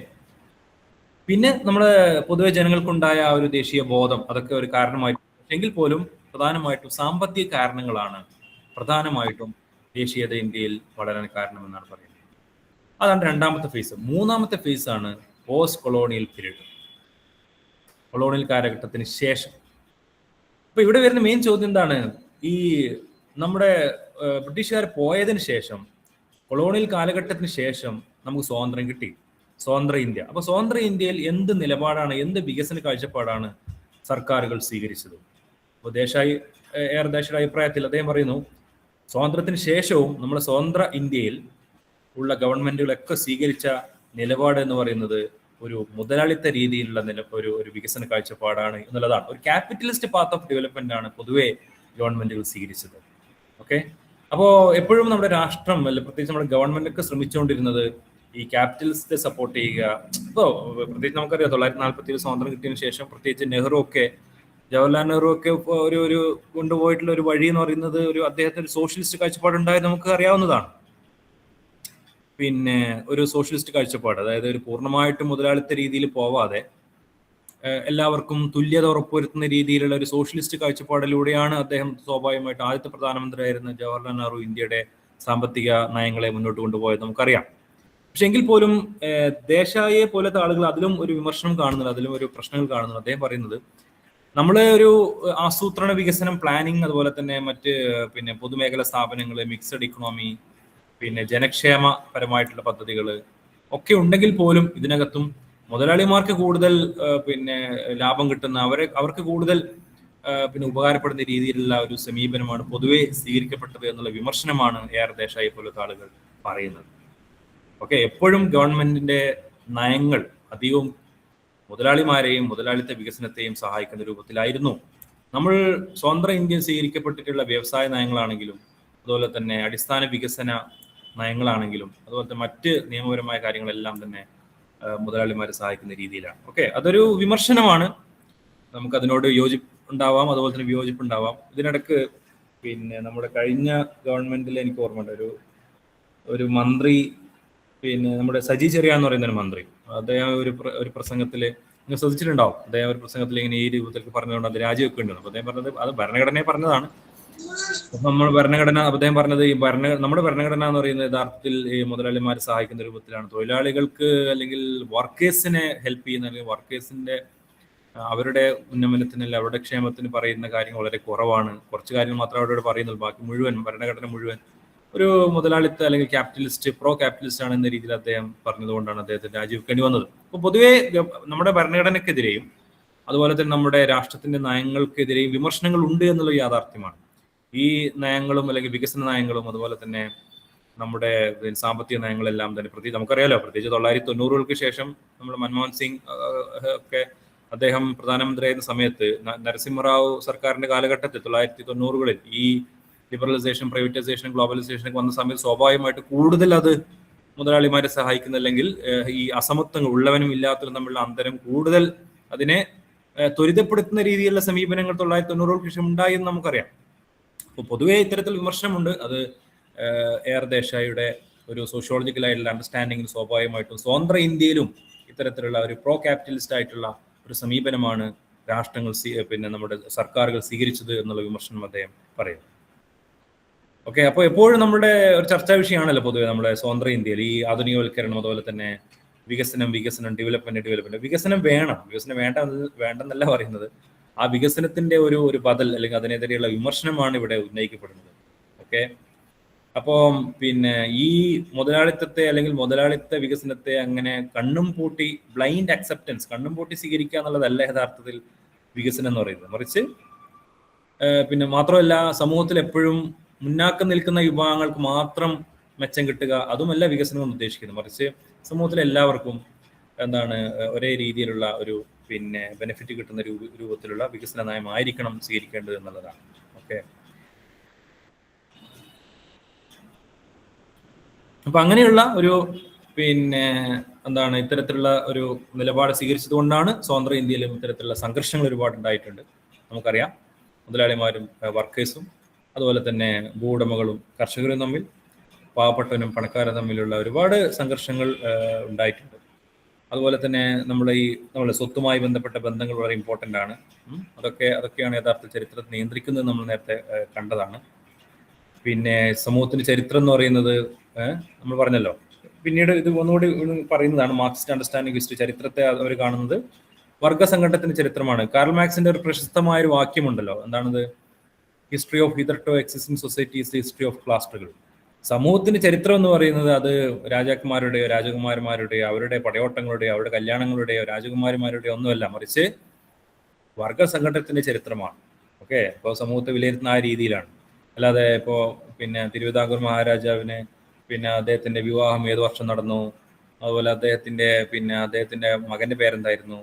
[SPEAKER 1] പിന്നെ നമ്മുടെ പൊതുവെ ജനങ്ങൾക്കുണ്ടായ ആ ഒരു ദേശീയ ബോധം അതൊക്കെ ഒരു കാരണമായിട്ട്, എങ്കിൽ പോലും പ്രധാനമായിട്ടും സാമ്പത്തിക കാരണങ്ങളാണ് പ്രധാനമായിട്ടും ദേശീയത ഇന്ത്യയിൽ വളരാൻ കാരണമെന്നാണ് പറയുന്നത്. അതാണ് രണ്ടാമത്തെ ഫേസ്. മൂന്നാമത്തെ ഫേസ് ആണ് പോസ്റ്റ് കൊളോണിയൽ പീരീഡ്, കൊളോണിയൽ കാലഘട്ടത്തിന് ശേഷം. അപ്പൊ ഇവിടെ വരുന്ന മെയിൻ ചോദ്യം എന്താണ്? ഈ നമ്മുടെ ബ്രിട്ടീഷുകാർ പോയതിന് ശേഷം, കൊളോണിയൽ കാലഘട്ടത്തിന് ശേഷം നമുക്ക് സ്വാതന്ത്ര്യം കിട്ടി, സ്വതന്ത്ര ഇന്ത്യ. അപ്പൊ സ്വതന്ത്ര ഇന്ത്യയിൽ എന്ത് നിലപാടാണ്, എന്ത് വികസന കാഴ്ചപ്പാടാണ് സർക്കാരുകൾ സ്വീകരിച്ചത്? അപ്പോൾ ദേശായിയുടെ അഭിപ്രായത്തിൽ അദ്ദേഹം പറയുന്നു, സ്വാതന്ത്ര്യത്തിന് ശേഷവും നമ്മുടെ സ്വതന്ത്ര ഇന്ത്യയിൽ ഉള്ള ഗവൺമെന്റുകളൊക്കെ സ്വീകരിച്ച നിലപാട് എന്ന് പറയുന്നത് ഒരു മുതലാളിത്ത രീതിയിലുള്ള ഒരു വികസന കാഴ്ചപ്പാടാണ് എന്നുള്ളതാണ്. ഒരു ക്യാപിറ്റലിസ്റ്റ് പാത്ത് ഓഫ് ഡെവലപ്മെന്റ് ആണ് പൊതുവെ ഗവൺമെന്റുകൾ സ്വീകരിച്ചത്. ഓക്കെ, അപ്പോൾ എപ്പോഴും നമ്മുടെ രാഷ്ട്രം അല്ല, പ്രത്യേകിച്ച് നമ്മുടെ ഗവൺമെന്റ് ഒക്കെ ശ്രമിച്ചുകൊണ്ടിരുന്നത് ഈ ക്യാപിറ്റലിസ്റ്റ് സപ്പോർട്ട് ചെയ്യുക. ഇപ്പോൾ പ്രത്യേകിച്ച് നമുക്കറിയാം 1947 സ്വാതന്ത്ര്യം കിട്ടിയതിനു ശേഷം പ്രത്യേകിച്ച് ജവഹർലാൽ നെഹ്റു ഒക്കെ ഒരു കൊണ്ടുപോയിട്ടുള്ള ഒരു വഴി എന്ന് പറയുന്നത് അദ്ദേഹത്തിന് ഒരു സോഷ്യലിസ്റ്റ് കാഴ്ചപ്പാടുണ്ടായത് നമുക്ക് അറിയാവുന്നതാണ്. പിന്നെ ഒരു സോഷ്യലിസ്റ്റ് കാഴ്ചപ്പാട്, അതായത് ഒരു പൂർണ്ണമായിട്ടും മുതലാളിത്ത രീതിയിൽ പോവാതെ എല്ലാവർക്കും തുല്യത ഉറപ്പുവരുത്തുന്ന രീതിയിലുള്ള ഒരു സോഷ്യലിസ്റ്റ് കാഴ്ചപ്പാടിലൂടെയാണ് അദ്ദേഹം സ്വാഭാവികമായിട്ട് ആദ്യത്തെ പ്രധാനമന്ത്രിയായിരുന്ന ജവഹർലാൽ നെഹ്റു ഇന്ത്യയുടെ സാമ്പത്തിക നയങ്ങളെ മുന്നോട്ട് കൊണ്ടുപോയത് നമുക്കറിയാം. പക്ഷെ എങ്കിൽ പോലും ദേശായിയെ പോലത്തെ ആളുകൾ അതിലും ഒരു വിമർശനം കാണുന്നുണ്ട്, അതിലും ഒരു പ്രശ്നങ്ങൾ കാണുന്നുണ്ട്. അദ്ദേഹം പറയുന്നത് നമ്മൾ ഒരു ആസൂത്രണ വികസനം, പ്ലാനിങ്, അതുപോലെ തന്നെ മറ്റ് പിന്നെ പൊതുമേഖലാ സ്ഥാപനങ്ങൾ, മിക്സഡ് ഇക്കണോമി, പിന്നെ ജനക്ഷേമപരമായിട്ടുള്ള പദ്ധതികൾ ഒക്കെ ഉണ്ടെങ്കിൽ പോലും ഇതിനകത്തും മുതലാളിമാർക്ക് കൂടുതൽ പിന്നെ ലാഭം കിട്ടുന്ന, അവർക്ക് കൂടുതൽ പിന്നെ ഉപകാരപ്പെടുന്ന രീതിയിലുള്ള ഒരു സമീപനമാണ് പൊതുവെ സ്വീകരിക്കപ്പെട്ടത് എന്നുള്ള വിമർശനമാണ് AR ദേശായി പോലത്തെ ആളുകൾ പറയുന്നത്. ഓക്കെ, എപ്പോഴും ഗവൺമെന്റിന്റെ നയങ്ങൾ അധികവും മുതലാളിമാരെയും മുതലാളിത്ത വികസനത്തെയും സഹായിക്കുന്ന രൂപത്തിലായിരുന്നു. നമ്മൾ സ്വതന്ത്ര ഇന്ത്യയിൽ സ്വീകരിക്കപ്പെട്ടിട്ടുള്ള വ്യവസായ നയങ്ങളാണെങ്കിലും, അതുപോലെ തന്നെ അടിസ്ഥാന വികസന നയങ്ങളാണെങ്കിലും, അതുപോലെ തന്നെ മറ്റ് നിയമപരമായ കാര്യങ്ങളെല്ലാം തന്നെ മുതലാളിമാരെ സഹായിക്കുന്ന രീതിയിലാണ്. ഓക്കെ, അതൊരു വിമർശനമാണ്. നമുക്കതിനോട് യോജിപ്പുണ്ടാവാം, അതുപോലെ തന്നെ വിയോജിപ്പുണ്ടാവാം. ഇതിനിടക്ക് പിന്നെ നമ്മുടെ കഴിഞ്ഞ ഗവൺമെന്റിൽ എനിക്ക് ഓർമ്മയുണ്ട്, ഒരു മന്ത്രി, പിന്നെ നമ്മുടെ സജി ചെറിയ എന്ന് പറയുന്ന ഒരു മന്ത്രി, അദ്ദേഹം ഒരു പ്രസംഗത്തിൽ നിങ്ങൾ ശ്രദ്ധിച്ചിട്ടുണ്ടാവും, അദ്ദേഹം ഒരു പ്രസംഗത്തിൽ ഇങ്ങനെ ഈ രൂപത്തിൽ പറഞ്ഞുകൊണ്ട് അത് രാജിവെക്കേണ്ടത്. അപ്പൊ അദ്ദേഹം പറഞ്ഞത് അത് ഭരണഘടനയെ പറഞ്ഞതാണ്. നമ്മൾ ഭരണഘടന, അദ്ദേഹം പറഞ്ഞത് ഈ നമ്മുടെ ഭരണഘടന എന്ന് പറയുന്നത് യഥാർത്ഥത്തിൽ ഈ മുതലാളിമാരെ സഹായിക്കുന്ന രൂപത്തിലാണ്. തൊഴിലാളികൾക്ക് അല്ലെങ്കിൽ വർക്കേഴ്സിനെ ഹെൽപ്പ് ചെയ്യുന്ന, അല്ലെങ്കിൽ വർക്കേഴ്സിന്റെ അവരുടെ ഉന്നമനത്തിന്, അല്ലെങ്കിൽ അവരുടെ ക്ഷേമത്തിന് പറയുന്ന കാര്യങ്ങൾ വളരെ കുറവാണ്. കുറച്ച് കാര്യങ്ങൾ മാത്രമേ അവരോട് പറയുന്നുള്ളൂ. ബാക്കി മുഴുവൻ ഭരണഘടന മുഴുവൻ ഒരു മുതലാളിത്ത അല്ലെങ്കിൽ ക്യാപിറ്റലിസ്റ്റ്, പ്രോ ക്യാപിറ്റലിസ്റ്റ് ആണ് എന്ന രീതിയിൽ അദ്ദേഹം പറഞ്ഞതുകൊണ്ടാണ് അദ്ദേഹത്തിന് രാജിവെക്കേണ്ടി വന്നത്. അപ്പോൾ പൊതുവേ നമ്മുടെ ഭരണഘടനയ്ക്കെതിരെയും അതുപോലെ തന്നെ നമ്മുടെ രാഷ്ട്രത്തിന്റെ നയങ്ങൾക്കെതിരെയും വിമർശനങ്ങൾ ഉണ്ട് എന്നുള്ള യാഥാർത്ഥ്യമാണ്. ഈ നയങ്ങളും അല്ലെങ്കിൽ വികസന നയങ്ങളും അതുപോലെ തന്നെ നമ്മുടെ സാമ്പത്തിക നയങ്ങളെല്ലാം തന്നെ നമുക്കറിയാലോ, പ്രത്യേകിച്ച് 1990-കൾക്ക് ശേഷം നമ്മുടെ മൻമോഹൻ സിംഗ് ഒക്കെ അദ്ദേഹം പ്രധാനമന്ത്രിയായിരുന്ന സമയത്ത് നരസിംഹറാവു സർക്കാരിന്റെ കാലഘട്ടത്തിൽ 1990-കളിൽ ഈ ലിബറലൈസേഷൻ, പ്രൈവറ്റൈസേഷൻ, ഗ്ലോബലൈസേഷൻ വന്ന സമയത്ത് സ്വാഭാവികമായിട്ട് കൂടുതൽ അത് മുതലാളിമാരെ സഹായിക്കുന്ന, അല്ലെങ്കിൽ ഈ അസമത്വങ്ങൾ ഉള്ളവനും ഇല്ലാത്തവരും തമ്മിലുള്ള അന്തരം കൂടുതൽ അതിനെ ത്വരിതപ്പെടുത്തുന്ന രീതിയിലുള്ള സമീപനങ്ങൾ 1990-കൾക്ക് ശേഷം ഉണ്ടായി എന്ന് നമുക്കറിയാം. അപ്പോൾ പൊതുവെ ഇത്തരത്തിൽ വിമർശനമുണ്ട്. അത് AR ദേശായിയുടെ ഒരു സോഷ്യോളജിക്കൽ ആയിട്ടുള്ള അണ്ടർസ്റ്റാൻഡിങ്ങിൽ സ്വാഭാവികമായിട്ടും സ്വതന്ത്ര ഇന്ത്യയിലും ഇത്തരത്തിലുള്ള ഒരു പ്രോ ക്യാപിറ്റലിസ്റ്റ് ആയിട്ടുള്ള ഒരു സമീപനമാണ് രാഷ്ട്രങ്ങൾ, പിന്നെ നമ്മുടെ സർക്കാരുകൾ സ്വീകരിച്ചത് എന്നുള്ള വിമർശനം അദ്ദേഹം പറയും. ഓക്കെ, അപ്പോൾ എപ്പോഴും നമ്മുടെ ഒരു ചർച്ചാ വിഷയമാണല്ലോ പൊതുവെ നമ്മുടെ സ്വതന്ത്ര ഇന്ത്യയിൽ ഈ ആധുനികവൽക്കരണം, അതുപോലെ തന്നെ വികസനം, ഡെവലപ്മെന്റ്. വികസനം വേണം, വികസനം വേണ്ടെന്നല്ല പറയുന്നത്. ആ വികസനത്തിന്റെ ഒരു ബദൽ അല്ലെങ്കിൽ അതിനെതിരെയുള്ള വിമർശനമാണ് ഇവിടെ ഉന്നയിക്കപ്പെടുന്നത്. ഓക്കെ, അപ്പോൾ പിന്നെ ഈ മുതലാളിത്തത്തെ അല്ലെങ്കിൽ മുതലാളിത്ത വികസനത്തെ അങ്ങനെ കണ്ണും പൂട്ടി ബ്ലൈൻഡ് അക്സെപ്റ്റൻസ്, കണ്ണും പൂട്ടി സ്വീകരിക്കുക എന്നുള്ളതല്ല യഥാർത്ഥത്തിൽ വികസനം എന്ന് പറയുന്നത്. മറിച്ച് പിന്നെ മാത്രമല്ല, സമൂഹത്തിൽ എപ്പോഴും മുന്നാക്കം നിൽക്കുന്ന വിഭാഗങ്ങൾക്ക് മാത്രം മെച്ചം കിട്ടുക, അതുമല്ല വികസനം എന്ന് ഉദ്ദേശിക്കുന്നത്. മറിച്ച് സമൂഹത്തിലെ എല്ലാവർക്കും ഒരേ രീതിയിലുള്ള ഒരു പിന്നെ ബെനിഫിറ്റ് കിട്ടുന്ന രൂപത്തിലുള്ള വികസന നയമായിരിക്കണം സ്വീകരിക്കേണ്ടത് എന്നുള്ളതാണ്. ഓക്കെ, അപ്പൊ അങ്ങനെയുള്ള ഒരു പിന്നെ ഇത്തരത്തിലുള്ള ഒരു നിലപാട് സ്വീകരിച്ചത് കൊണ്ടാണ് സ്വതന്ത്ര ഇന്ത്യയിലും ഇത്തരത്തിലുള്ള സംഘർഷങ്ങൾ ഒരുപാട് ഉണ്ടായിട്ടുണ്ട്. നമുക്കറിയാം, മുതലാളിമാരും വർക്കേഴ്സും അതുപോലെ തന്നെ ഭൂവുടമകളും കർഷകരും തമ്മിൽ, പാവപ്പെട്ടവനും പണക്കാരും തമ്മിലുള്ള ഒരുപാട് സംഘർഷങ്ങൾ ഉണ്ടായിട്ടുണ്ട്. അതുപോലെ തന്നെ നമ്മളെ സ്വത്തുമായി ബന്ധപ്പെട്ട ബന്ധങ്ങൾ വളരെ ഇമ്പോർട്ടൻ്റ് ആണ്. അതൊക്കെയാണ് യഥാർത്ഥ ചരിത്രത്തെ നിയന്ത്രിക്കുന്നത്, നമ്മൾ നേരത്തെ കണ്ടതാണ്. പിന്നെ സമൂഹത്തിന്റെ ചരിത്രം എന്ന് പറയുന്നത് നമ്മൾ പറഞ്ഞല്ലോ, പിന്നീട് ഇത് ഒന്നുകൂടി പറയുന്നതാണ് മാർക്സിസ്റ്റ് അണ്ടർസ്റ്റാൻഡിംഗ് ഹിസ്റ്ററി. ചരിത്രത്തെ അവർ കാണുന്നത് വർഗസംഘടനത്തിന്റെ ചരിത്രമാണ്. കാർൽ മാർക്സിന്റെ ഒരു പ്രശസ്തമായ ഒരു വാക്യമുണ്ടല്ലോ, എന്താണത്? History of hitherto existing society is the history of class struggle. സമൂഹത്തിന്റെ ചരിത്രം എന്ന് പറയുന്നത് അത് രാജാക്കന്മാരുടെയോ രാജകുമാരന്മാരുടെയോ അവരുടെ പടയോട്ടങ്ങളുടെയോ അവരുടെ കല്യാണങ്ങളുടെയോ രാജകുമാരിമാരുടെയോ ഒന്നുമല്ല, മറിച്ച് വർഗസംഘടനത്തിന്റെ ചരിത്രമാണ്. ഓക്കെ, അപ്പോൾ സമൂഹത്തെ വിലയിരുത്തുന്ന ആ രീതിയിലാണ്. അല്ലാതെ ഇപ്പോൾ പിന്നെ തിരുവിതാംകൂർ മഹാരാജാവിന് പിന്നെ അദ്ദേഹത്തിന്റെ വിവാഹം ഏത് വർഷം നടന്നു, അതുപോലെ അദ്ദേഹത്തിന്റെ മകന്റെ പേരെന്തായിരുന്നു,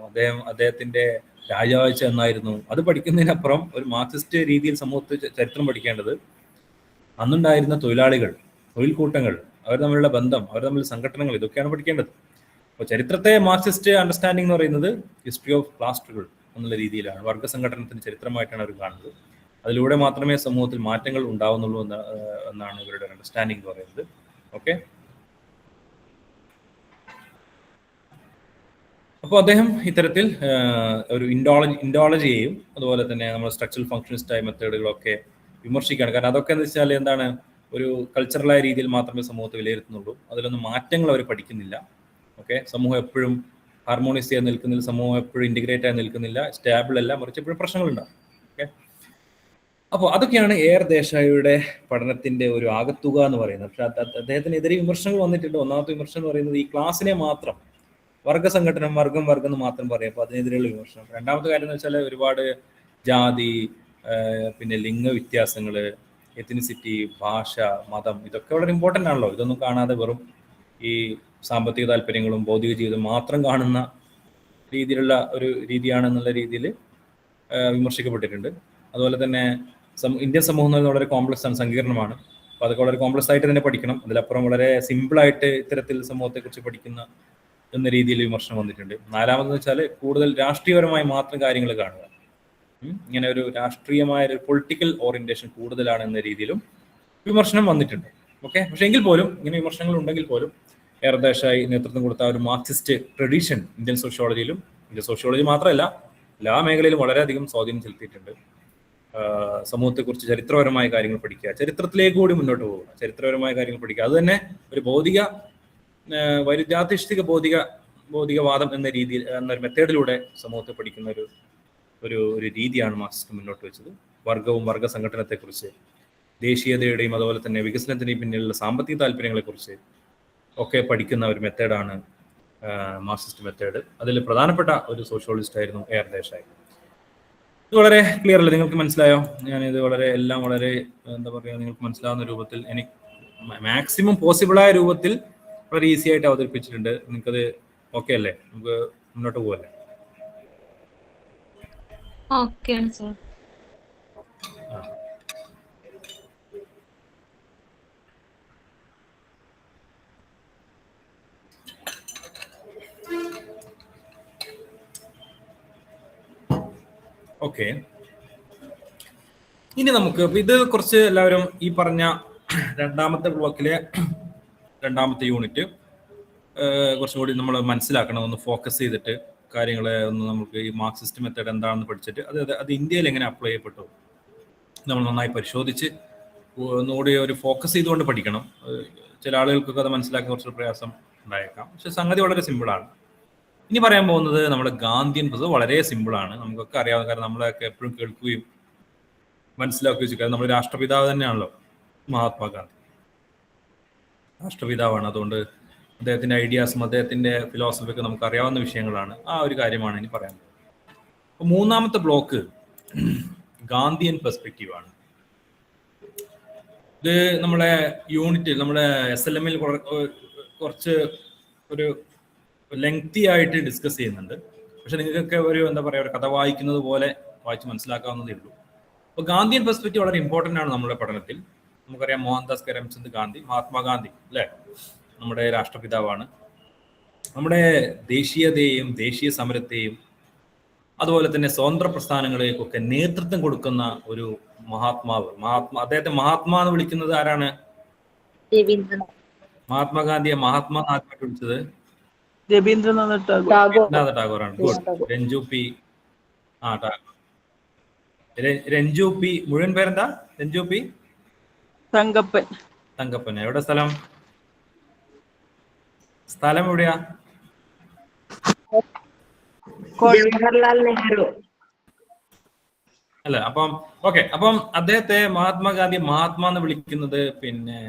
[SPEAKER 1] അദ്ദേഹത്തിന്റെ രാജവാഴ്ച എന്നായിരുന്നു, അത് പഠിക്കുന്നതിനപ്പുറം ഒരു മാർക്സിസ്റ്റ് രീതിയിൽ സമൂഹത്തിൽ ചരിത്രം പഠിക്കേണ്ടത് അന്നുണ്ടായിരുന്ന തൊഴിലാളികൾ, തൊഴിൽ കൂട്ടങ്ങൾ, അവർ തമ്മിലുള്ള ബന്ധം, അവർ തമ്മിലുള്ള സംഘടനകൾ, ഇതൊക്കെയാണ് പഠിക്കേണ്ടത്. അപ്പോൾ ചരിത്രത്തെ മാർക്സിസ്റ്റ് അണ്ടർസ്റ്റാൻഡിംഗ് എന്ന് പറയുന്നത് ഹിസ്റ്ററി ഓഫ് ക്ലാസ് സ്ട്രഗിൾ എന്നുള്ള രീതിയിലാണ്, വർഗസംഘടനത്തിന്റെ ചരിത്രമായിട്ടാണ് അവർ കാണുന്നത്. അതിലൂടെ മാത്രമേ സമൂഹത്തിൽ മാറ്റങ്ങൾ ഉണ്ടാവുന്നുള്ളൂ എന്നാണ് ഇവരുടെ അണ്ടർസ്റ്റാൻഡിംഗ് എന്ന് പറയുന്നത്. ഓക്കെ, അപ്പോൾ അദ്ദേഹം ഇത്തരത്തിൽ ഒരു ഇൻഡോളജിയെയും അതുപോലെ തന്നെ നമ്മൾ സ്ട്രക്ചറൽ ഫംഗ്ഷനിസ്റ്റായ മെത്തേഡുകളൊക്കെ വിമർശിക്കുകയാണ്. കാരണം അതൊക്കെ എന്ന് വെച്ചാൽ ഒരു കൾച്ചറലായ രീതിയിൽ മാത്രമേ സമൂഹത്തെ വിലയിരുത്തുന്നുള്ളൂ, അതിലൊന്നും മാറ്റങ്ങൾ അവർ പഠിക്കുന്നില്ല. ഓക്കെ, സമൂഹം എപ്പോഴും ഹാർമോണിയസ് ചെയ്യാൻ നിൽക്കുന്നില്ല, സമൂഹം എപ്പോഴും ഇന്റഗ്രേറ്റ് ആയി നിൽക്കുന്നില്ല, സ്റ്റാബിൾ അല്ല, മറിച്ച് എപ്പോഴും പ്രശ്നങ്ങളുണ്ടാവും. ഓക്കെ, അപ്പോൾ അതൊക്കെയാണ് എയർ ദേശായിയുടെ പഠനത്തിന്റെ ഒരു ആകത്തുക എന്ന് പറയുന്നത്. പക്ഷെ അദ്ദേഹത്തിനെതിരെ വിമർശനങ്ങൾ വന്നിട്ടുണ്ട്. ഒന്നാമത്തെ വിമർശനം എന്ന് പറയുന്നത് ഈ ക്ലാസ്സിനെ മാത്രം വർഗ സംഘടന വർഗം എന്ന് മാത്രം പറയും, അപ്പോൾ അതിനെതിരെയുള്ള വിമർശനം. രണ്ടാമത്തെ കാര്യം എന്ന് വെച്ചാൽ ഒരുപാട് ജാതി, പിന്നെ ലിംഗ വ്യത്യാസങ്ങൾ, എത്തിനിസിറ്റി, ഭാഷ, മതം, ഇതൊക്കെ വളരെ ഇമ്പോർട്ടൻ്റ് ആണല്ലോ. ഇതൊന്നും കാണാതെ വെറും ഈ സാമ്പത്തിക താല്പര്യങ്ങളും ഭൗതിക ജീവിതം മാത്രം കാണുന്ന രീതിയിലുള്ള ഒരു രീതിയാണെന്നുള്ള രീതിയിൽ വിമർശിക്കപ്പെട്ടിട്ടുണ്ട്. അതുപോലെ തന്നെ ഇന്ത്യൻ സമൂഹം എന്ന് വളരെ കോംപ്ലക്സ് ആണ്, സങ്കീർണമാണ്. അപ്പോൾ അതൊക്കെ വളരെ കോംപ്ലക്സ് ആയിട്ട് തന്നെ പഠിക്കണം. അതിലപ്പുറം വളരെ സിമ്പിളായിട്ട് ഇത്തരത്തിൽ സമൂഹത്തെക്കുറിച്ച് പഠിക്കുന്ന എന്ന രീതിയിൽ വിമർശനം വന്നിട്ടുണ്ട്. നാലാമതെന്ന് വെച്ചാൽ കൂടുതൽ രാഷ്ട്രീയപരമായി മാത്രം കാര്യങ്ങൾ കാണുക, ഇങ്ങനെ ഒരു രാഷ്ട്രീയമായ ഒരു പൊളിറ്റിക്കൽ ഓറിയന്റേഷൻ കൂടുതലാണ് എന്ന രീതിയിലും വിമർശനം വന്നിട്ടുണ്ട്. ഓക്കെ, പക്ഷെ എങ്കിൽ പോലും ഇങ്ങനെ വിമർശനങ്ങൾ ഉണ്ടെങ്കിൽ പോലും എയർ ദേശായി നേതൃത്വം കൊടുത്ത ഒരു മാർക്സിസ്റ്റ് ട്രഡീഷൻ ഇന്ത്യൻ സോഷ്യോളജിയിലും, ഇന്ത്യൻ സോഷ്യോളജി മാത്രമല്ല എല്ലാ മേഖലയിലും വളരെയധികം സ്വാധീനം ചെലുത്തിയിട്ടുണ്ട്. സമൂഹത്തെക്കുറിച്ച് ചരിത്രപരമായ കാര്യങ്ങൾ പഠിക്കുക, ചരിത്രത്തിലേക്ക് കൂടി മുന്നോട്ട് പോവുക, ചരിത്രപരമായ കാര്യങ്ങൾ പഠിക്കുക. അത് തന്നെ ഒരു വൈരുദ്ധ്യാധിഷ്ഠിക ഭൗതികവാദം എന്ന രീതിയിൽ എന്നൊരു മെത്തേഡിലൂടെ സമൂഹത്തെ പഠിക്കുന്ന ഒരു രീതിയാണ് മാർക്സിസ്റ്റ് മുന്നോട്ട് വെച്ചത്. വർഗവും വർഗ സംഘടനത്തെക്കുറിച്ച്, ദേശീയതയുടെയും അതുപോലെ തന്നെ വികസനത്തിന്റെയും പിന്നിലുള്ള സാമ്പത്തിക താല്പര്യങ്ങളെക്കുറിച്ച് ഒക്കെ പഠിക്കുന്ന ഒരു മെത്തേഡാണ് മാർക്സിസ്റ്റ് മെത്തേഡ്. അതിൽ പ്രധാനപ്പെട്ട ഒരു സോഷ്യോളജിസ്റ്റ് ആയിരുന്നു എയർ ദേശായി. ഇത് വളരെ ക്ലിയർ അല്ലേ? നിങ്ങൾക്ക് മനസ്സിലായോ? ഞാനിത് എല്ലാം വളരെ എന്താ പറയുക, നിങ്ങൾക്ക് മനസ്സിലാവുന്ന രൂപത്തിൽ, എനിക്ക് മാക്സിമം പോസിബിളായ രൂപത്തിൽ വളരെ ഈസി ആയിട്ട് അവതരിപ്പിച്ചിട്ടുണ്ട്. നിങ്ങൾക്കത് ഓക്കെ അല്ലേ? നമുക്ക് മുന്നോട്ട് പോകല്ലേ? ഓക്കെ, ഇനി നമുക്ക് ഇത് കുറച്ച് എല്ലാവരും ഈ പറഞ്ഞ രണ്ടാമത്തെ ബ്ലോക്കിലെ രണ്ടാമത്തെ യൂണിറ്റ് കുറച്ചും കൂടി നമ്മൾ മനസ്സിലാക്കണം, ഒന്ന് ഫോക്കസ് ചെയ്തിട്ട് കാര്യങ്ങളെ ഒന്ന് നമുക്ക് ഈ മാർക്സിസ്റ്റ് മെത്തേഡ് എന്താണെന്ന് പഠിച്ചിട്ട് അത് ഇന്ത്യയിൽ എങ്ങനെ അപ്ലൈ ചെയ്യപ്പെട്ടു നമ്മൾ നന്നായി പരിശോധിച്ച് ഒന്നുകൂടി ഒരു ഫോക്കസ് ചെയ്തുകൊണ്ട് പഠിക്കണം. ചില ആളുകൾക്കൊക്കെ അത് മനസ്സിലാക്കാൻ കുറച്ച് പ്രയാസം ഉണ്ടായേക്കാം, പക്ഷെ സംഗതി വളരെ സിമ്പിളാണ്. ഇനി പറയാൻ പോകുന്നത് നമ്മുടെ ഗാന്ധിയൻ പുസ്തകം വളരെ സിമ്പിളാണ്, നമുക്കൊക്കെ അറിയാവുന്ന കാര്യം, നമ്മളൊക്കെ എപ്പോഴും കേൾക്കുകയും മനസ്സിലാക്കുകയും ചെയ്യും. നമ്മുടെ രാഷ്ട്രപിതാവ് തന്നെയാണല്ലോ മഹാത്മാഗാന്ധി, രാഷ്ട്രപിതാവാണ്. അതുകൊണ്ട് അദ്ദേഹത്തിന്റെ ഐഡിയാസും അദ്ദേഹത്തിന്റെ ഫിലോസഫി ഒക്കെ നമുക്ക് അറിയാവുന്ന വിഷയങ്ങളാണ്. ആ ഒരു കാര്യമാണ് ഇനി പറയാൻ പോകുന്നത്. അപ്പോൾ മൂന്നാമത്തെ ബ്ലോക്ക് ഗാന്ധിയൻ പെർസ്പെക്റ്റീവാണ്. ഇത് നമ്മളെ യൂണിറ്റിൽ, നമ്മുടെ SLM-ൽ കുറച്ച് ഒരു ലെങ്തി ആയിട്ട് ഡിസ്കസ് ചെയ്യുന്നുണ്ട്. പക്ഷെ നിങ്ങൾക്കൊക്കെ ഒരു എന്താ പറയുക, ഒരു കഥ വായിക്കുന്നത് പോലെ വായിച്ച് മനസ്സിലാക്കാവുന്നതേ ഉള്ളൂ. അപ്പോൾ ഗാന്ധിയൻ പെർസ്പെക്റ്റീവ് വളരെ ഇമ്പോർട്ടൻ്റ് ആണ് നമ്മുടെ പഠനത്തിൽ. നമുക്കറിയാം മോഹൻദാസ് കരംചന്ദ് ഗാന്ധി, മഹാത്മാഗാന്ധി അല്ലേ, നമ്മുടെ രാഷ്ട്രപിതാവാണ്. നമ്മുടെ ദേശീയതയെയും ദേശീയ സമരത്തെയും അതുപോലെ തന്നെ സ്വതന്ത്ര പ്രസ്ഥാനങ്ങളെയൊക്കെ നേതൃത്വം കൊടുക്കുന്ന ഒരു മഹാത്മാവ്. അദ്ദേഹത്തെ മഹാത്മാ എന്ന് വിളിക്കുന്നത് ആരാണ്? മഹാത്മാഗാന്ധിയെ മഹാത്മാ ആദ്യമായിട്ട് വിളിച്ചത്
[SPEAKER 2] രവീന്ദ്രനാഥ്
[SPEAKER 1] ടാഗോറാണ്. ഗുഡ്. രഞ്ജു പി മുഴുവൻ പേരെന്താ? രഞ്ജു പി തങ്കപ്പൻ. എവിടെ സ്ഥലം? എവിടെയാ?
[SPEAKER 3] ജവഹർലാൽ നെഹ്റു
[SPEAKER 1] അല്ല. അപ്പം അദ്ദേഹത്തെ മഹാത്മാഗാന്ധി മഹാത്മാ എന്ന് വിളിക്കുന്നത് പിന്നെ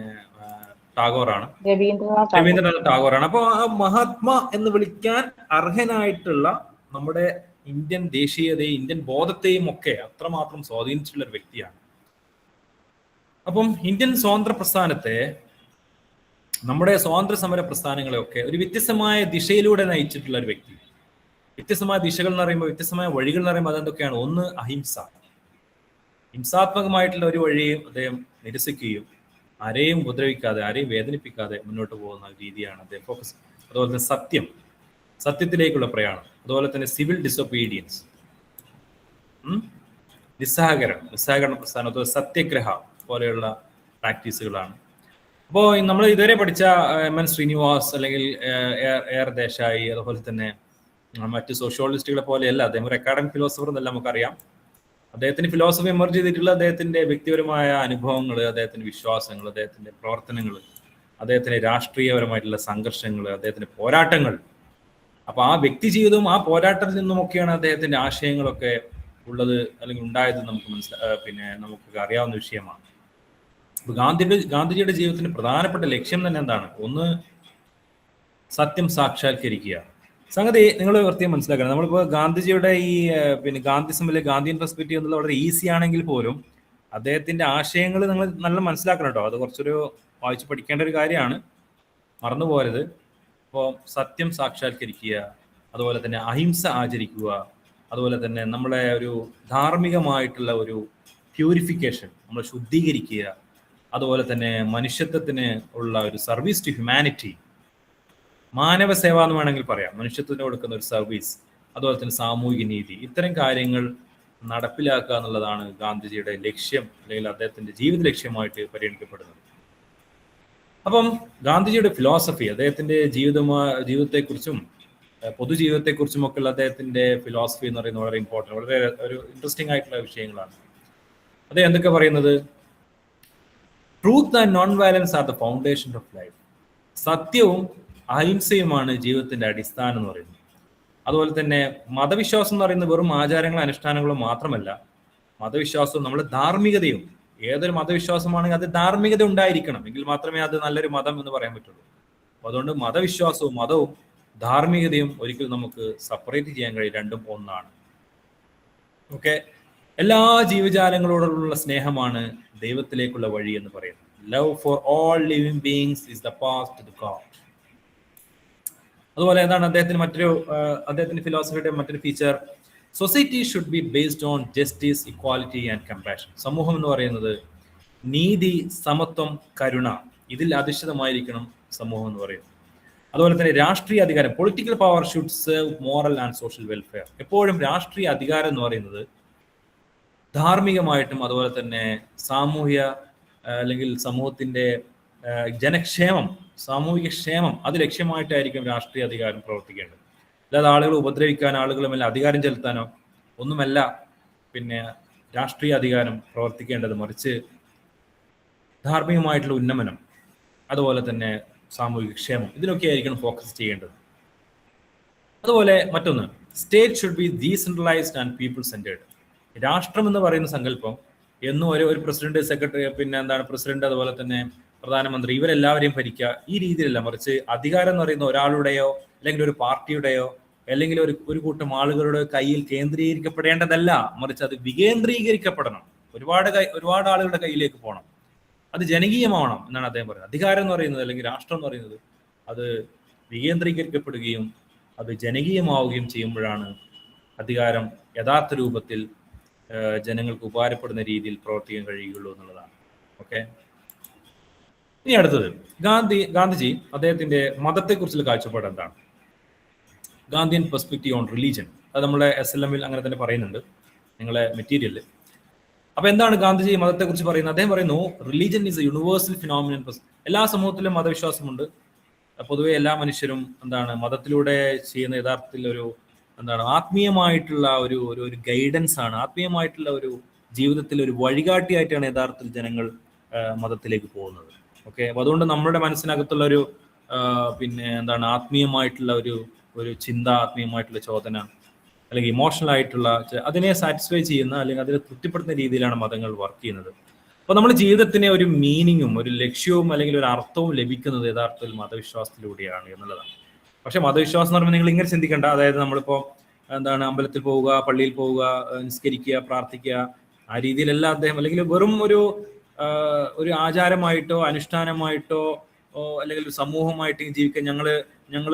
[SPEAKER 1] ടാഗോറാണ്, രവീന്ദ്രനാഥ് ടാഗോറാണ്. അപ്പോൾ ആ മഹാത്മാ എന്ന് വിളിക്കാൻ അർഹനായിട്ടുള്ള നമ്മുടെ ഇന്ത്യൻ ദേശീയതയും ഇന്ത്യൻ ബോധത്തെയും ഒക്കെ അത്രമാത്രം സ്വാധീനിച്ചിട്ടുള്ള ഒരു വ്യക്തിയാണ്. അപ്പം ഇന്ത്യൻ സ്വാതന്ത്ര്യ പ്രസ്ഥാനത്തെ, നമ്മുടെ സ്വാതന്ത്ര്യ സമര പ്രസ്ഥാനങ്ങളെയൊക്കെ ഒരു വ്യത്യസ്തമായ ദിശയിലൂടെ നയിച്ചിട്ടുള്ള ഒരു വ്യക്തി. വ്യത്യസ്തമായ ദിശകൾ എന്ന് പറയുമ്പോൾ, വ്യത്യസ്തമായ വഴികൾ എന്ന് പറയുമ്പോൾ അതെന്തൊക്കെയാണ്? ഒന്ന് അഹിംസ, ഹിംസാത്മകമായിട്ടുള്ള ഒരു വഴിയും അദ്ദേഹം നിരസിക്കുകയും ആരെയും ഉപദ്രവിക്കാതെ ആരെയും വേദനിപ്പിക്കാതെ മുന്നോട്ട് പോകുന്ന രീതിയാണ് അദ്ദേഹം ഫോക്കസ്. അതുപോലെ തന്നെ സത്യത്തിലേക്കുള്ള പ്രയാണം, അതുപോലെ തന്നെ സിവിൽ ഡിസൊബീഡിയൻസ്, നിസ്സഹകരണ പ്രസ്ഥാനം, അതുപോലെ സത്യഗ്രഹ പോലെയുള്ള പ്രാക്ടീസുകളാണ്. അപ്പോൾ നമ്മൾ ഇതുവരെ പഠിച്ച MN ശ്രീനിവാസ് അല്ലെങ്കിൽ എയർ ദേശായി, അതുപോലെ തന്നെ മറ്റ് സോഷ്യോളജിസ്റ്റുകളെ പോലെയല്ല അദ്ദേഹം ഒരു അക്കാഡമിക് ഫിലോസഫർ എന്നല്ല നമുക്കറിയാം. അദ്ദേഹത്തിന് ഫിലോസഫി എമർജ് ചെയ്തിട്ടുള്ള അദ്ദേഹത്തിന്റെ വ്യക്തിപരമായ അനുഭവങ്ങൾ, അദ്ദേഹത്തിന്റെ വിശ്വാസങ്ങൾ, അദ്ദേഹത്തിന്റെ പ്രവർത്തനങ്ങൾ, അദ്ദേഹത്തിന്റെ രാഷ്ട്രീയപരമായിട്ടുള്ള സംഘർഷങ്ങൾ, അദ്ദേഹത്തിന്റെ പോരാട്ടങ്ങൾ, അപ്പൊ ആ വ്യക്തി ജീവിതവും ആ പോരാട്ടത്തിൽ നിന്നുമൊക്കെയാണ് അദ്ദേഹത്തിന്റെ ആശയങ്ങളൊക്കെ ഉള്ളത് അല്ലെങ്കിൽ ഉണ്ടായത് നമുക്ക് നമുക്ക് അറിയാവുന്ന വിഷയമാണ്. അപ്പൊ ഗാന്ധിജിയുടെ ജീവിതത്തിന്റെ പ്രധാനപ്പെട്ട ലക്ഷ്യം തന്നെ എന്താണ്? ഒന്ന്, സത്യം സാക്ഷാത്കരിക്കുക. സംഗതി നിങ്ങൾ പ്രത്യേകം മനസ്സിലാക്കണം. നമ്മളിപ്പോൾ ഗാന്ധിജിയുടെ ഈ ഗാന്ധിസം അല്ലെങ്കിൽ ഗാന്ധിയൻ പെർസ്പെക്റ്റീവ് എന്നുള്ളത് വളരെ ഈസി ആണെങ്കിൽ പോലും അദ്ദേഹത്തിന്റെ ആശയങ്ങൾ നിങ്ങൾ നല്ല മനസ്സിലാക്കണം കേട്ടോ. അത് കുറച്ചൊരു വായിച്ച് പഠിക്കേണ്ട ഒരു കാര്യമാണ്, മറന്നുപോകരുത്. ഇപ്പോൾ സത്യം സാക്ഷാത്കരിക്കുക, അതുപോലെ തന്നെ അഹിംസ ആചരിക്കുക, അതുപോലെ തന്നെ നമ്മളെ ഒരു ധാർമ്മികമായിട്ടുള്ള ഒരു പ്യൂരിഫിക്കേഷൻ, നമ്മൾ ശുദ്ധീകരിക്കുക, അതുപോലെ തന്നെ മനുഷ്യത്വത്തിന് ഉള്ള ഒരു സർവീസ് ടു ഹ്യൂമാനിറ്റി, മാനവ സേവ എന്ന് വേണമെങ്കിൽ പറയാം, മനുഷ്യത്വത്തിന് കൊടുക്കുന്ന ഒരു സർവീസ്, അതുപോലെ തന്നെ സാമൂഹിക നീതി, ഇത്തരം കാര്യങ്ങൾ നടപ്പിലാക്കുക എന്നുള്ളതാണ് ഗാന്ധിജിയുടെ ലക്ഷ്യം അല്ലെങ്കിൽ അദ്ദേഹത്തിന്റെ ജീവിത ലക്ഷ്യമായിട്ട് പരിഗണിക്കപ്പെടുന്നത്. അപ്പം ഗാന്ധിജിയുടെ ഫിലോസഫി, അദ്ദേഹത്തിന്റെ ജീവിതത്തെക്കുറിച്ചും പൊതുജീവിതത്തെക്കുറിച്ചും ഒക്കെയുള്ള അദ്ദേഹത്തിന്റെ ഫിലോസഫി എന്ന് പറയുന്നത് വളരെ ഇമ്പോർട്ടൻ്റ്, വളരെ ഒരു ഇൻട്രസ്റ്റിംഗ് ആയിട്ടുള്ള വിഷയങ്ങളാണ്. അദ്ദേഹം എന്തൊക്കെ പറയുന്നത്? Truth and non violence are the foundation of life. സത്യവും അഹിംസയുമാണ് ജീവിതത്തിന്റെ അടിസ്ഥാനം എന്ന് പറയുന്നത്. അതുപോലെ തന്നെ മതവിശ്വാസം എന്ന് പറയുന്നത് വെറും ആചാരങ്ങളും അനുഷ്ഠാനങ്ങളും മാത്രമല്ല, മതവിശ്വാസവും നമ്മുടെ ധാർമ്മികതയും. ഏതൊരു മതവിശ്വാസമാണെങ്കിൽ അത് ധാർമ്മികത ഉണ്ടായിരിക്കണം, എങ്കിൽ മാത്രമേ അത് നല്ലൊരു മതം എന്ന് പറയാൻ പറ്റുള്ളൂ. അപ്പൊ അതുകൊണ്ട് മതവിശ്വാസവും മതവും ധാർമ്മികതയും ഒരിക്കലും നമുക്ക് സെപ്പറേറ്റ് ചെയ്യാൻ കഴിയും, രണ്ടും ഒന്നാണ്. ഓക്കെ, എല്ലാ ജീവജാലങ്ങളോടുള്ള സ്നേഹമാണ് ദൈവത്തിലേക്കുള്ള വഴി എന്ന് പറയുന്നത്. Love for all living beings is the path to God. അതുപോലെ എന്താണ് അദ്ദേഹത്തിന്റെ ഫിലോസഫിയുടെ മറ്റൊരു feature? Society should be based on justice, equality and compassion. സമൂഹം എന്ന് പറയുന്നത് നീതി, സമത്വം, കരുണ, ഇതിൽ അധിഷ്ഠിതമായിരിക്കണം സമൂഹം എന്ന് പറയുന്നത്. അതുപോലെ തന്നെ രാഷ്ട്രീയ അധികാരം, political power should serve moral and social welfare. എപ്പോഴും രാഷ്ട്രീയ അധികാരം എന്ന് പറയുന്നത് ധാർമ്മികമായിട്ടും അതുപോലെ തന്നെ സാമൂഹ്യ അല്ലെങ്കിൽ സമൂഹത്തിന്റെ ജനക്ഷേമം, സാമൂഹിക ക്ഷേമം, അത് ലക്ഷ്യമായിട്ടായിരിക്കും രാഷ്ട്രീയ അധികാരം പ്രവർത്തിക്കേണ്ടത്. അല്ലാതെ ആളുകളെ ഉപദ്രവിക്കാൻ, ആളുകളെ മേലെ അധികാരം ചെലുത്താനോ ഒന്നുമല്ല രാഷ്ട്രീയ അധികാരം പ്രവർത്തിക്കേണ്ടത്. മറിച്ച് ധാർമ്മികമായിട്ടുള്ള ഉന്നമനം, അതുപോലെ തന്നെ സാമൂഹിക ക്ഷേമം, ഇതിനൊക്കെ ആയിരിക്കണം ഫോക്കസ് ചെയ്യേണ്ടത്. അതുപോലെ മറ്റൊന്ന്, state should be decentralised and people centred. രാഷ്ട്രം എന്ന് പറയുന്ന സങ്കല്പം എന്നും ഒരു പ്രസിഡന്റ്, സെക്രട്ടറി, പ്രസിഡന്റ്, അതുപോലെ തന്നെ പ്രധാനമന്ത്രി, ഇവരെല്ലാവരെയും ഭരിക്കുക, ഈ രീതിയിലല്ല. മറിച്ച് അധികാരം എന്ന് പറയുന്ന ഒരാളുടെയോ അല്ലെങ്കിൽ ഒരു പാർട്ടിയുടെയോ അല്ലെങ്കിൽ ഒരു കൂട്ടം ആളുകളുടെ കയ്യിൽ കേന്ദ്രീകരിക്കപ്പെടേണ്ടതല്ല, മറിച്ച് അത് വികേന്ദ്രീകരിക്കപ്പെടണം, ഒരുപാട് ആളുകളുടെ കയ്യിലേക്ക് പോകണം, അത് ജനകീയമാവണം എന്നാണ് അദ്ദേഹം പറയുന്നത്. അധികാരം എന്ന് പറയുന്നത് അല്ലെങ്കിൽ രാഷ്ട്രം എന്ന് പറയുന്നത് അത് വികേന്ദ്രീകരിക്കപ്പെടുകയും അത് ജനകീയമാവുകയും ചെയ്യുമ്പോഴാണ് അധികാരം യഥാർത്ഥ രൂപത്തിൽ ജനങ്ങൾക്ക് ഉപകാരപ്പെടുന്ന രീതിയിൽ പ്രവർത്തിക്കാൻ കഴിയുകയുള്ളൂ എന്നുള്ളതാണ്. ഓക്കെ, ഇനി അടുത്തത്, ഗാന്ധിജി അദ്ദേഹത്തിന്റെ മതത്തെക്കുറിച്ചുള്ള കാഴ്ചപ്പാട് എന്താണ്? ഗാന്ധിയൻ പെർസ്പെക്റ്റീവ് ഓൺ റിലീജിയൻ, അത് നമ്മുടെ SLM-ൽ അങ്ങനെ തന്നെ പറയുന്നുണ്ട്, നിങ്ങളെ മെറ്റീരിയലിൽ. അപ്പൊ എന്താണ് ഗാന്ധിജി മതത്തെക്കുറിച്ച് പറയുന്നത്? അദ്ദേഹം പറയുന്നു, religion is A universal phenomenon. എല്ലാ സമൂഹത്തിലും മതവിശ്വാസമുണ്ട്. പൊതുവെ എല്ലാ മനുഷ്യരും മതത്തിലൂടെ ചെയ്യുന്ന യഥാർത്ഥത്തിൽ ഒരു ആത്മീയമായിട്ടുള്ള ഒരു ഗൈഡൻസ് ആണ്, ആത്മീയമായിട്ടുള്ള ഒരു ജീവിതത്തിൽ ഒരു വഴികാട്ടിയായിട്ടാണ് യഥാർത്ഥത്തിൽ ജനങ്ങൾ മതത്തിലേക്ക് പോകുന്നത്. ഓക്കെ, അപ്പൊ അതുകൊണ്ട് നമ്മുടെ മനസ്സിനകത്തുള്ള ഒരു ആത്മീയമായിട്ടുള്ള ഒരു ചിന്ത, ആത്മീയമായിട്ടുള്ള ചോദന അല്ലെങ്കിൽ ഇമോഷണൽ ആയിട്ടുള്ള അതിനെ സാറ്റിസ്ഫൈ ചെയ്യുന്ന അല്ലെങ്കിൽ അതിനെ തൃപ്തിപ്പെടുത്തുന്ന രീതിയിലാണ് മതങ്ങൾ വർക്ക് ചെയ്യുന്നത്. അപ്പൊ നമ്മുടെ ജീവിതത്തിന് ഒരു മീനിങ്ങും ഒരു ലക്ഷ്യവും അല്ലെങ്കിൽ ഒരു അർത്ഥവും ലഭിക്കുന്നത് യഥാർത്ഥത്തിൽ മതവിശ്വാസത്തിലൂടെയാണ് എന്നുള്ളതാണ്. പക്ഷെ മതവിശ്വാസം എന്ന് പറയുമ്പോൾ നിങ്ങൾ ഇങ്ങനെ ചിന്തിക്കേണ്ട, അതായത് നമ്മളിപ്പോ അമ്പലത്തിൽ പോവുക, പള്ളിയിൽ പോവുക, നിസ്കരിക്കുക, പ്രാർത്ഥിക്കുക, ആ രീതിയിലല്ല അദ്ദേഹം, അല്ലെങ്കിൽ വെറും ഒരു ആചാരമായിട്ടോ അനുഷ്ഠാനമായിട്ടോ അല്ലെങ്കിൽ ഒരു സമൂഹമായിട്ട് ജീവിക്കാൻ ഞങ്ങള്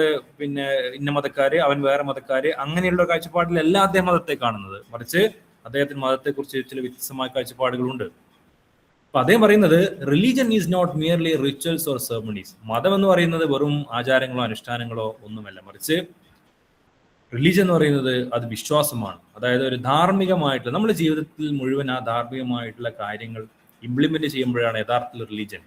[SPEAKER 1] ഇന്ന മതക്കാര്, അവൻ വേറെ മതക്കാര്, അങ്ങനെയുള്ള കാഴ്ചപ്പാടിലല്ല അദ്ദേഹം മതത്തെ കാണുന്നത്. മറിച്ച് അദ്ദേഹത്തിന് മതത്തെക്കുറിച്ച് ചില വ്യത്യസ്തമായ കാഴ്ചപ്പാടുകളുണ്ട്. അപ്പൊ അദ്ദേഹം പറയുന്നത്, religion is not merely rituals or ceremonies. മതം എന്ന് പറയുന്നത് വെറും ആചാരങ്ങളോ അനുഷ്ഠാനങ്ങളോ ഒന്നുമല്ല, മറിച്ച് റിലീജിയൻ എന്ന് പറയുന്നത് അത് വിശ്വാസമാണ്. അതായത് ഒരു ധാർമ്മികമായിട്ടുള്ള, നമ്മുടെ ജീവിതത്തിൽ മുഴുവൻ ആ ധാർമ്മികമായിട്ടുള്ള കാര്യങ്ങൾ ഇംപ്ലിമെന്റ് ചെയ്യുമ്പോഴാണ് യഥാർത്ഥത്തിൽ റിലീജിയൻ.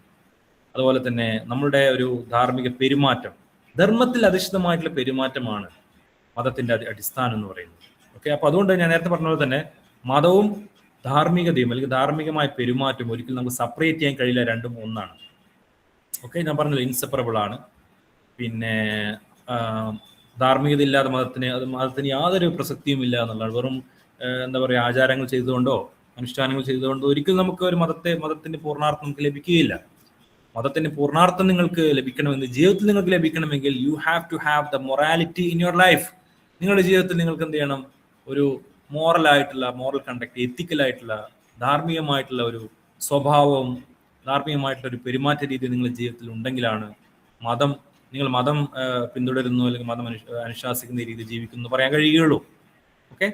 [SPEAKER 1] അതുപോലെ തന്നെ നമ്മളുടെ ഒരു ധാർമ്മിക പെരുമാറ്റം, ധർമ്മത്തിൽ അധിഷ്ഠിതമായിട്ടുള്ള പെരുമാറ്റമാണ് മതത്തിന്റെ അടിസ്ഥാനം എന്ന് പറയുന്നത്. ഓക്കെ, അപ്പൊ അതുകൊണ്ട് ഞാൻ നേരത്തെ പറഞ്ഞ പോലെ തന്നെ മതവും ധാർമ്മികതയും അല്ലെങ്കിൽ ധാർമ്മികമായ പെരുമാറ്റം ഒരിക്കലും നമുക്ക് സെപ്പറേറ്റ് ചെയ്യാൻ കഴിയില്ല, രണ്ടും ഒന്നാണ്. ഓക്കെ, ഞാൻ പറഞ്ഞത് ഇൻസെപ്പറബിൾ ആണ്. ധാർമ്മികത ഇല്ലാതെ മതത്തിന് യാതൊരു പ്രസക്തിയും ഇല്ല എന്നുള്ളതാണ്. വെറും എന്താ പറയുക, ആചാരങ്ങൾ ചെയ്തുകൊണ്ടോ അനുഷ്ഠാനങ്ങൾ ചെയ്തുകൊണ്ടോ ഒരിക്കലും നമുക്ക് ഒരു മതത്തിന്റെ പൂർണ്ണാർത്ഥം നമുക്ക് ലഭിക്കുകയില്ല. മതത്തിന്റെ പൂർണ്ണാർത്ഥം നിങ്ങൾക്ക് ലഭിക്കണമെങ്കിൽ, ജീവിതത്തിൽ നിങ്ങൾക്ക് ലഭിക്കണമെങ്കിൽ, you have to have the morality in your life. നിങ്ങളുടെ ജീവിതത്തിൽ നിങ്ങൾക്ക് എന്ത് ചെയ്യണം? ഒരു മോറൽ കണ്ടക്ട്, എത്തിക്കലായിട്ടുള്ള, ധാർമ്മികമായിട്ടുള്ള ഒരു സ്വഭാവവും ധാർമ്മികമായിട്ടുള്ള ഒരു പെരുമാറ്റ രീതി നിങ്ങളുടെ ജീവിതത്തിൽ ഉണ്ടെങ്കിലാണ് നിങ്ങൾ മതം പിന്തുടരുന്നു അല്ലെങ്കിൽ മതം അനുശാസിക്കുന്ന രീതി ജീവിക്കുന്നു പറയാൻ കഴിയുകയുള്ളൂ. ഓക്കെ,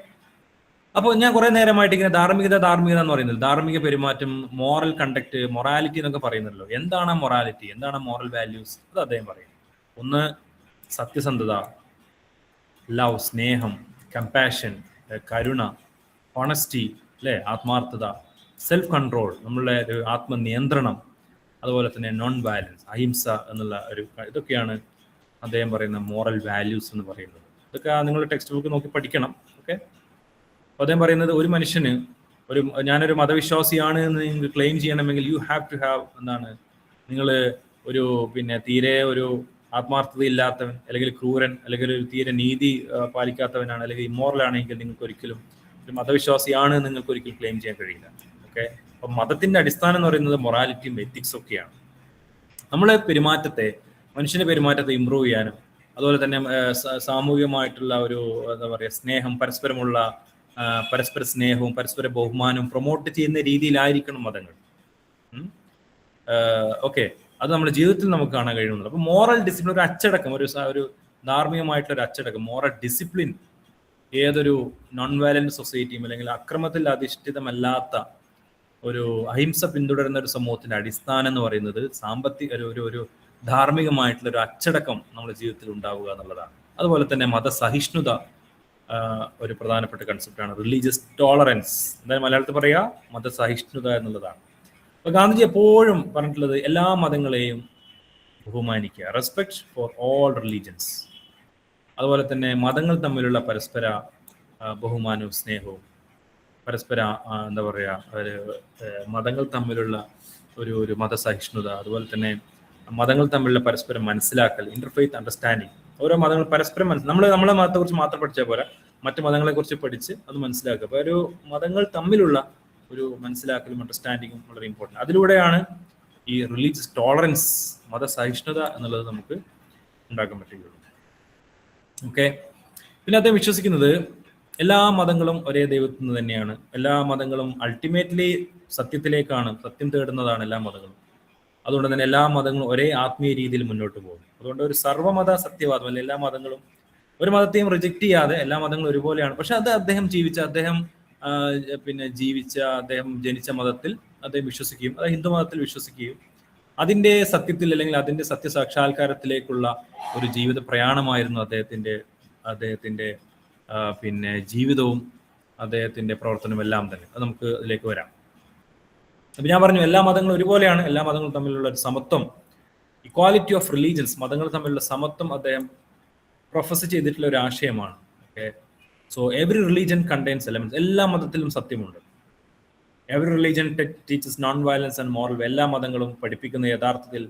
[SPEAKER 1] അപ്പോൾ ഞാൻ കുറെ നേരമായിട്ട് ഇങ്ങനെ ധാർമ്മികത എന്ന് പറയുന്നത്, ധാർമ്മിക പെരുമാറ്റം, മോറൽ കണ്ടക്ട്, മൊറാലിറ്റി എന്നൊക്കെ പറയുന്നല്ലോ. എന്താണ് മൊറാലിറ്റി, എന്താണ് മോറൽ വാല്യൂസ്? അത് അദ്ദേഹം പറയും. ഒന്ന്, സത്യസന്ധത, ലവ്, സ്നേഹം, കമ്പാഷൻ, കരുണ, ഓണസ്റ്റി, അല്ലേ, ആത്മാർത്ഥത, സെൽഫ് കൺട്രോൾ, നമ്മളുടെ ഒരു ആത്മനിയന്ത്രണം, അതുപോലെ തന്നെ നോൺ വയലൻസ്, അഹിംസ എന്നുള്ള ഇതൊക്കെയാണ് അദ്ദേഹം പറയുന്ന മോറൽ വാല്യൂസ് എന്ന് പറയുന്നത്. ഇതൊക്കെ നിങ്ങൾ ടെക്സ്റ്റ് ബുക്ക് നോക്കി പഠിക്കണം. ഓക്കെ, അപ്പോൾ അദ്ദേഹം പറയുന്നത് ഒരു മനുഷ്യന് ഞാനൊരു മതവിശ്വാസിയാണ് എന്ന് നിങ്ങൾക്ക് ക്ലെയിം ചെയ്യണമെങ്കിൽ യു ഹാവ് ടു ഹാവ് നിങ്ങൾ ഒരു തീരെ ഒരു ആത്മാർത്ഥത ഇല്ലാത്തവൻ, അല്ലെങ്കിൽ ക്രൂരൻ, അല്ലെങ്കിൽ ഒരു തീരെ നീതി പാലിക്കാത്തവനാണ്, അല്ലെങ്കിൽ ഇമ്മോറൽ ആണെങ്കിൽ നിങ്ങൾക്ക് ഒരിക്കലും ഒരു മതവിശ്വാസിയാണ് നിങ്ങൾക്ക് ഒരിക്കലും ക്ലെയിം ചെയ്യാൻ കഴിയില്ല. ഓക്കെ, അപ്പം മതത്തിന്റെ അടിസ്ഥാനം എന്ന് പറയുന്നത് മൊറാലിറ്റിയും എത്തിക്സ് ഒക്കെയാണ്. നമ്മളെ മനുഷ്യന്റെ പെരുമാറ്റത്തെ ഇമ്പ്രൂവ് ചെയ്യാനും, അതുപോലെ തന്നെ സാമൂഹികമായിട്ടുള്ള ഒരു എന്താ പറയുക സ്നേഹം, പരസ്പര സ്നേഹവും പരസ്പര ബഹുമാനവും പ്രൊമോട്ട് ചെയ്യുന്ന രീതിയിലായിരിക്കണം മതങ്ങൾ. ഓക്കെ, അത് നമ്മുടെ ജീവിതത്തിൽ നമുക്ക് കാണാൻ കഴിയുന്നുള്ളൂ. അപ്പൊ മോറൽ ഡിസിപ്ലിൻ, ഒരു അച്ചടക്കം, ഒരു ധാർമ്മികമായിട്ടുള്ള ഒരു അച്ചടക്കം, മോറൽ ഡിസിപ്ലിൻ ഏതൊരു നോൺ വയലന്റ് സൊസൈറ്റിയും അല്ലെങ്കിൽ അക്രമത്തിൽ അധിഷ്ഠിതമല്ലാത്ത ഒരു അഹിംസ പിന്തുടരുന്ന ഒരു സമൂഹത്തിന്റെ അടിസ്ഥാനം എന്ന് പറയുന്നത് ഒരു ധാർമ്മികമായിട്ടുള്ള ഒരു അച്ചടക്കം നമ്മുടെ ജീവിതത്തിൽ ഉണ്ടാവുക എന്നുള്ളതാണ്. അതുപോലെ തന്നെ മതസഹിഷ്ണുത ഒരു പ്രധാനപ്പെട്ട കൺസെപ്റ്റാണ്. റിലീജിയസ് ടോളറൻസ്, എന്തായാലും മലയാളത്തിൽ പറയുക മതസഹിഷ്ണുത എന്നുള്ളതാണ്. അപ്പൊ ഗാന്ധിജി എപ്പോഴും പറഞ്ഞിട്ടുള്ളത് എല്ലാ മതങ്ങളെയും ബഹുമാനിക്കുക, റെസ്പെക്ട് ഫോർ ഓൾ റിലീജിയൻസ്. അതുപോലെ തന്നെ മതങ്ങൾ തമ്മിലുള്ള പരസ്പര ബഹുമാനവും സ്നേഹവും, പരസ്പര എന്താ പറയുക മതങ്ങൾ തമ്മിലുള്ള ഒരു മതസഹിഷ്ണുത, അതുപോലെ തന്നെ മതങ്ങൾ തമ്മിലുള്ള പരസ്പരം മനസ്സിലാക്കൽ, ഇന്റർഫെയ്ത്ത് അണ്ടർസ്റ്റാൻഡിങ്. ഓരോ മതങ്ങൾ പരസ്പരം നമ്മളെ മതത്തെക്കുറിച്ച് മാത്രം പഠിച്ചാൽ പോരാ, മറ്റു മതങ്ങളെ കുറിച്ച് പഠിച്ച് അത് മനസ്സിലാക്കുക. അപ്പോൾ ഒരു മതങ്ങൾ തമ്മിലുള്ള ഒരു മനസ്സിലാക്കലും അണ്ടർസ്റ്റാൻഡിങ്ങും വളരെ ഇമ്പോർട്ടൻ്റ്. അതിലൂടെയാണ് ഈ റിലീജിയസ് ടോളറൻസ്, മതസഹിഷ്ണുത എന്നുള്ളത് നമുക്ക് ഉണ്ടാക്കാൻ പറ്റുകയുള്ളൂ. ഓക്കെ, പിന്നെ അദ്ദേഹം വിശ്വസിക്കുന്നത് എല്ലാ മതങ്ങളും ഒരേ ദൈവത്തിൽ നിന്ന് തന്നെയാണ്. എല്ലാ മതങ്ങളും അൾട്ടിമേറ്റ്ലി സത്യം തേടുന്നതാണ് എല്ലാ മതങ്ങളും. അതുകൊണ്ട് തന്നെ എല്ലാ മതങ്ങളും ഒരേ ആത്മീയ രീതിയിൽ മുന്നോട്ട് പോകും. അതുകൊണ്ട് ഒരു സർവ്വമത സത്യവാദം, അല്ലെ എല്ലാ മതങ്ങളും ഒരു മതത്തെയും റിജക്ട് ചെയ്യാതെ എല്ലാ മതങ്ങളും ഒരുപോലെയാണ്. പക്ഷെ അത് അദ്ദേഹം ജനിച്ച മതത്തിൽ അദ്ദേഹം വിശ്വസിക്കുകയും, അത് ഹിന്ദു മതത്തിൽ വിശ്വസിക്കുകയും, അതിന്റെ സത്യത്തിൽ അല്ലെങ്കിൽ അതിന്റെ സത്യസാക്ഷാത്കാരത്തിലേക്കുള്ള ഒരു ജീവിത പ്രയാണമായിരുന്നു അദ്ദേഹത്തിന്റെ ജീവിതവും അദ്ദേഹത്തിന്റെ പ്രവർത്തനവും എല്ലാം തന്നെ. അത് നമുക്ക് ഇതിലേക്ക് വരാം. അപ്പൊ ഞാൻ പറഞ്ഞു എല്ലാ മതങ്ങളും ഒരുപോലെയാണ്, എല്ലാ മതങ്ങളും തമ്മിലുള്ള ഒരു സമത്വം, ഇക്വാലിറ്റി ഓഫ് റിലീജിയൻസ്, മതങ്ങൾ തമ്മിലുള്ള സമത്വം അദ്ദേഹം പ്രൊഫസ് ചെയ്തിട്ടുള്ള ഒരു ആശയമാണ്. Okay, so every religion contains elements, എല്ലാ മതത്തിലും സത്യമുണ്ട്. Every religion teaches non violence and moral. എല്ലാ മതങ്ങളും പഠിപ്പിക്കുന്ന യഥാർത്ഥത്തിൽ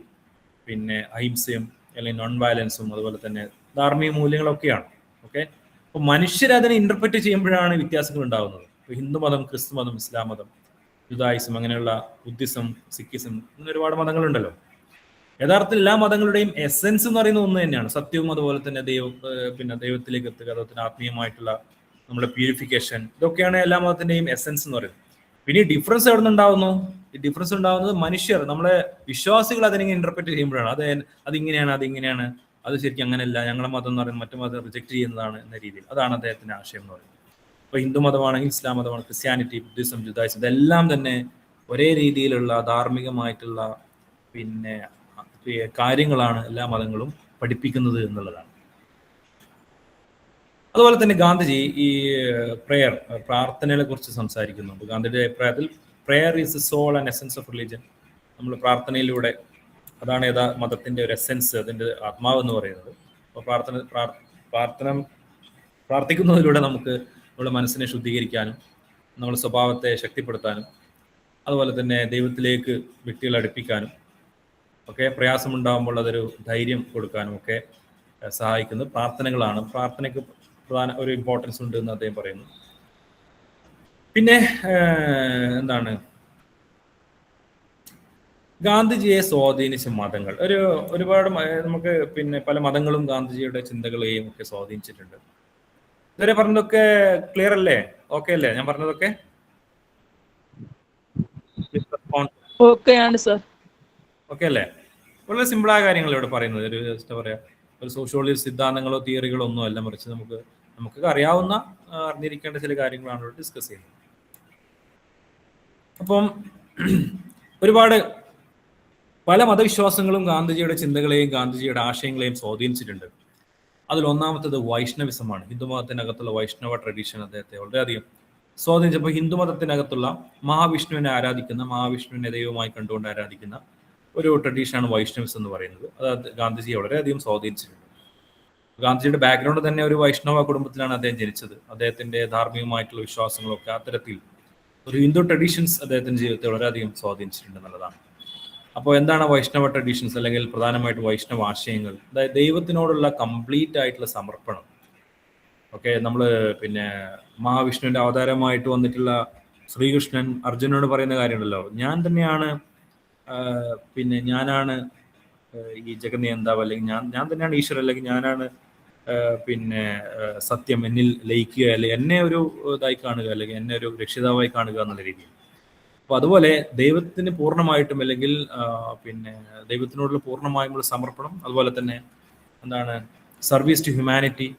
[SPEAKER 1] അഹിംസയും അല്ലെങ്കിൽ നോൺ വയലൻസും അതുപോലെ തന്നെ ധാർമ്മിക മൂല്യങ്ങളൊക്കെയാണ്. ഓക്കെ, അപ്പോൾ മനുഷ്യർ അതിനെ ഇന്റർപ്രറ്റ് ചെയ്യുമ്പോഴാണ് വ്യത്യാസങ്ങൾ ഉണ്ടാകുന്നത്. ഇപ്പോൾ ഹിന്ദുമതം, ക്രിസ്തു മതം, ഇസ്ലാം മതം, ജുദായിസം, അങ്ങനെയുള്ള ബുദ്ധിസം, സിഖിസം, അങ്ങനെ ഒരുപാട് മതങ്ങളുണ്ടല്ലോ. യഥാർത്ഥത്തിൽ എല്ലാ മതങ്ങളുടെയും എസെൻസ് എന്ന് പറയുന്നത് ഒന്ന് തന്നെയാണ്, സത്യവും അതുപോലെ തന്നെ ദൈവത്തിലേക്ക് എത്തുക, അതുപോലെ ആത്മീയമായിട്ടുള്ള നമ്മുടെ പ്യൂരിഫിക്കേഷൻ, ഇതൊക്കെയാണ് എല്ലാ മതത്തിന്റെയും എസെൻസ് എന്ന് പറയുന്നത്. പിന്നെ ഈ ഡിഫറൻസ് എവിടെ നിന്നുണ്ടാവുന്നു? ഈ ഡിഫറൻസ് ഉണ്ടാവുന്നത് മനുഷ്യർ, നമ്മളെ വിശ്വാസികൾ അതിനെ ഇന്റർപ്രറ്റ് ചെയ്യുമ്പോഴാണ്. അതിങ്ങനെയാണ്, അത് ശരിക്കും അങ്ങനെയല്ല, ഞങ്ങളുടെ മതം എന്ന് പറയുന്നത് മറ്റു മതം റിജക്ട് ചെയ്യുന്നതാണ് എന്ന രീതിയിൽ. അതാണ് അദ്ദേഹത്തിന്റെ ആശയം എന്ന് പറയുന്നത്. ഇപ്പൊ ഹിന്ദു മതമാണെങ്കിൽ ഇസ്ലാം മതമാണ്, ക്രിസ്ത്യാനിറ്റി, ബുദ്ധിസം, ജുദായിസം, ഇതെല്ലാം തന്നെ ഒരേ രീതിയിലുള്ള ധാർമ്മികമായിട്ടുള്ള കാര്യങ്ങളാണ് എല്ലാ മതങ്ങളും പഠിപ്പിക്കുന്നത് എന്നുള്ളതാണ്. അതുപോലെ തന്നെ ഗാന്ധിജി ഈ പ്രാർത്ഥനകളെ കുറിച്ച് സംസാരിക്കുന്നുണ്ട്. ഗാന്ധിയുടെ അഭിപ്രായത്തിൽ prayer is the soul and essence of religion. നമ്മൾ പ്രാർത്ഥനയിലൂടെ, അതാണ് മതത്തിന്റെ ഒരു എസെൻസ്, അതിന്റെ ആത്മാവ് എന്ന് പറയുന്നത്. അപ്പോൾ പ്രാർത്ഥിക്കുന്നതിലൂടെ നമുക്ക് നമ്മുടെ മനസ്സിനെ ശുദ്ധീകരിക്കാനും നമ്മുടെ സ്വഭാവത്തെ ശക്തിപ്പെടുത്താനും അതുപോലെ തന്നെ ദൈവത്തിലേക്ക് വ്യക്തികളെ അടുപ്പിക്കാനും ഒക്കെ, പ്രയാസമുണ്ടാകുമ്പോൾ അതൊരു ധൈര്യം കൊടുക്കാനും ഒക്കെ സഹായിക്കുന്നത് പ്രാർത്ഥനകളാണ്. പ്രാർത്ഥനയ്ക്ക് പ്രധാന ഒരു ഇമ്പോർട്ടൻസ് ഉണ്ട് എന്ന് അദ്ദേഹം പറയുന്നു. പിന്നെ എന്താണ് ഗാന്ധിജിയെ സ്വാധീനിച്ച മതങ്ങൾ, ഒരുപാട് നമുക്ക് പിന്നെ പല മതങ്ങളും ഗാന്ധിജിയുടെ ചിന്തകളെയും ഒക്കെ സ്വാധീനിച്ചിട്ടുണ്ട്. ഇതുവരെ പറഞ്ഞതൊക്കെ ക്ലിയർ അല്ലേ? ഓക്കെ അല്ലേ ഞാൻ പറഞ്ഞതൊക്കെ?
[SPEAKER 2] ഓക്കെ ആണ് സർ.
[SPEAKER 1] ഓക്കെ അല്ലേ? വളരെ സിമ്പിളായ കാര്യങ്ങൾ ഇവിടെ പറയുന്നത്. ഒരു എന്താ പറയാ, ഒരു സോഷ്യോളജി സിദ്ധാന്തങ്ങളോ തിയറികളോ ഒന്നും അല്ല, മറിച്ച് നമുക്ക് അറിയാവുന്ന അറിഞ്ഞിരിക്കേണ്ട ചില കാര്യങ്ങളാണ് ഇവിടെ ഡിസ്കസ് ചെയ്യുന്നത്. അപ്പം ഒരുപാട് പല മതവിശ്വാസങ്ങളും ഗാന്ധിജിയുടെ ചിന്തകളെയും ഗാന്ധിജിയുടെ ആശയങ്ങളെയും സ്വാധീനിച്ചിട്ടുണ്ട്. അതിൽ ഒന്നാമത്തത് വൈഷ്ണവിസമാണ്. ഹിന്ദുമതത്തിനകത്തുള്ള വൈഷ്ണവ ട്രഡീഷൻ അദ്ദേഹത്തെ വളരെയധികം സ്വാധീനിച്ചപ്പോൾ ഹിന്ദുമതത്തിനകത്തുള്ള മഹാവിഷ്ണുവിനെ ആരാധിക്കുന്ന, മഹാവിഷ്ണുവിനെ ദൈവമായി കണ്ടുകൊണ്ട് ആരാധിക്കുന്ന ഒരു ട്രഡീഷനാണ് വൈഷ്ണവിസം എന്ന് പറയുന്നത്. അത് ഗാന്ധിജിയെ വളരെയധികം സ്വാധീനിച്ചിട്ടുണ്ട്. ഗാന്ധിജിയുടെ ബാക്ക്ഗ്രൗണ്ട് തന്നെ ഒരു വൈഷ്ണവ കുടുംബത്തിലാണ് അദ്ദേഹം ജനിച്ചത്. അദ്ദേഹത്തിന്റെ ധാർമ്മികമായിട്ടുള്ള വിശ്വാസങ്ങളൊക്കെ അത്തരത്തിൽ ഒരു ഹിന്ദു ട്രഡീഷൻസ് അദ്ദേഹത്തിന്റെ ജീവിതത്തെ വളരെയധികം സ്വാധീനിച്ചിട്ടുണ്ട് എന്നുള്ളതാണ്. അപ്പോൾ എന്താണ് വൈഷ്ണവ ട്രഡീഷൻസ്, അല്ലെങ്കിൽ പ്രധാനമായിട്ട് വൈഷ്ണവ ആശയങ്ങൾ? അതായത് ദൈവത്തിനോടുള്ള കംപ്ലീറ്റ് ആയിട്ടുള്ള സമർപ്പണം. ഓക്കെ, നമ്മൾ പിന്നെ മഹാവിഷ്ണുവിന്റെ അവതാരമായിട്ട് വന്നിട്ടുള്ള ശ്രീകൃഷ്ണൻ അർജുനോട് പറയുന്ന കാര്യമുണ്ടല്ലോ, ഞാൻ തന്നെയാണ് പിന്നെ ഞാനാണ് ഈ ജഗന്നിയന്താവ്, അല്ലെങ്കിൽ ഞാൻ തന്നെയാണ് ഈശ്വരൻ, അല്ലെങ്കിൽ ഞാനാണ് പിന്നെ സത്യം, എന്നിൽ ലയിക്കുക, അല്ലെങ്കിൽ എന്നെ ഒരു ഇതായി കാണുക, അല്ലെങ്കിൽ എന്നെ ഒരു രക്ഷിതാവായി കാണുക എന്നുള്ള രീതിയിൽ. അപ്പോൾ അതുപോലെ ദൈവത്തിന് പൂർണ്ണമായിട്ടും, അല്ലെങ്കിൽ പിന്നെ ദൈവത്തിനോടുള്ള പൂർണ്ണമായുമുള്ള സമർപ്പണം, അതുപോലെ തന്നെ എന്താണ് സർവീസ് ടു ഹ്യൂമാനിറ്റി,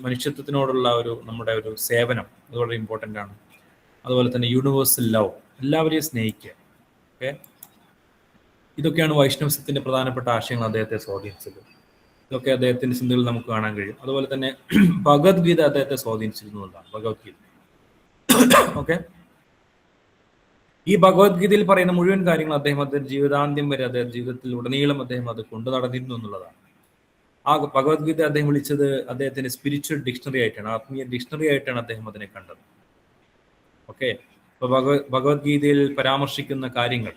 [SPEAKER 1] മനുഷ്യത്വത്തിനോടുള്ള നമ്മുടെ ഒരു സേവനം, അത് വളരെ ഇമ്പോർട്ടൻ്റ് ആണ്. അതുപോലെ തന്നെ യൂണിവേഴ്സൽ ലവ്, എല്ലാവരെയും സ്നേഹിക്കുക. ഓക്കെ, ഇതൊക്കെയാണ് വൈഷ്ണവസത്തിന്റെ പ്രധാനപ്പെട്ട ആശയങ്ങൾ അദ്ദേഹത്തെ സ്വാധീനിച്ചത്. ഇതൊക്കെ അദ്ദേഹത്തിന്റെ ചിന്തകളിൽ നമുക്ക് കാണാൻ കഴിയും. അതുപോലെ തന്നെ ഭഗവത്ഗീത അദ്ദേഹത്തെ സ്വാധീനിച്ചിരുന്നതാണ്. ഭഗവത്ഗീത, ഓക്കെ, ഈ ഭഗവത്ഗീതയിൽ പറയുന്ന മുഴുവൻ കാര്യങ്ങൾ അദ്ദേഹത്തിന്റെ ജീവിതാന്ത്യം വരെ, അദ്ദേഹം ജീവിതത്തിൽ ഉടനീളം അദ്ദേഹം അത് കൊണ്ടു നടന്നിരുന്നു എന്നുള്ളതാണ്. ആ ഭഗവത്ഗീത അദ്ദേഹം വിളിച്ചത് അദ്ദേഹത്തിന്റെ സ്പിരിച്വൽ ഡിക്ഷണറി ആയിട്ടാണ്, ആത്മീയ ഡിക്ഷണറി ആയിട്ടാണ് അദ്ദേഹം അതിനെ കണ്ടത്. ഓക്കെ, അപ്പൊ ഭഗവത്ഗീതയിൽ പരാമർശിക്കുന്ന കാര്യങ്ങൾ,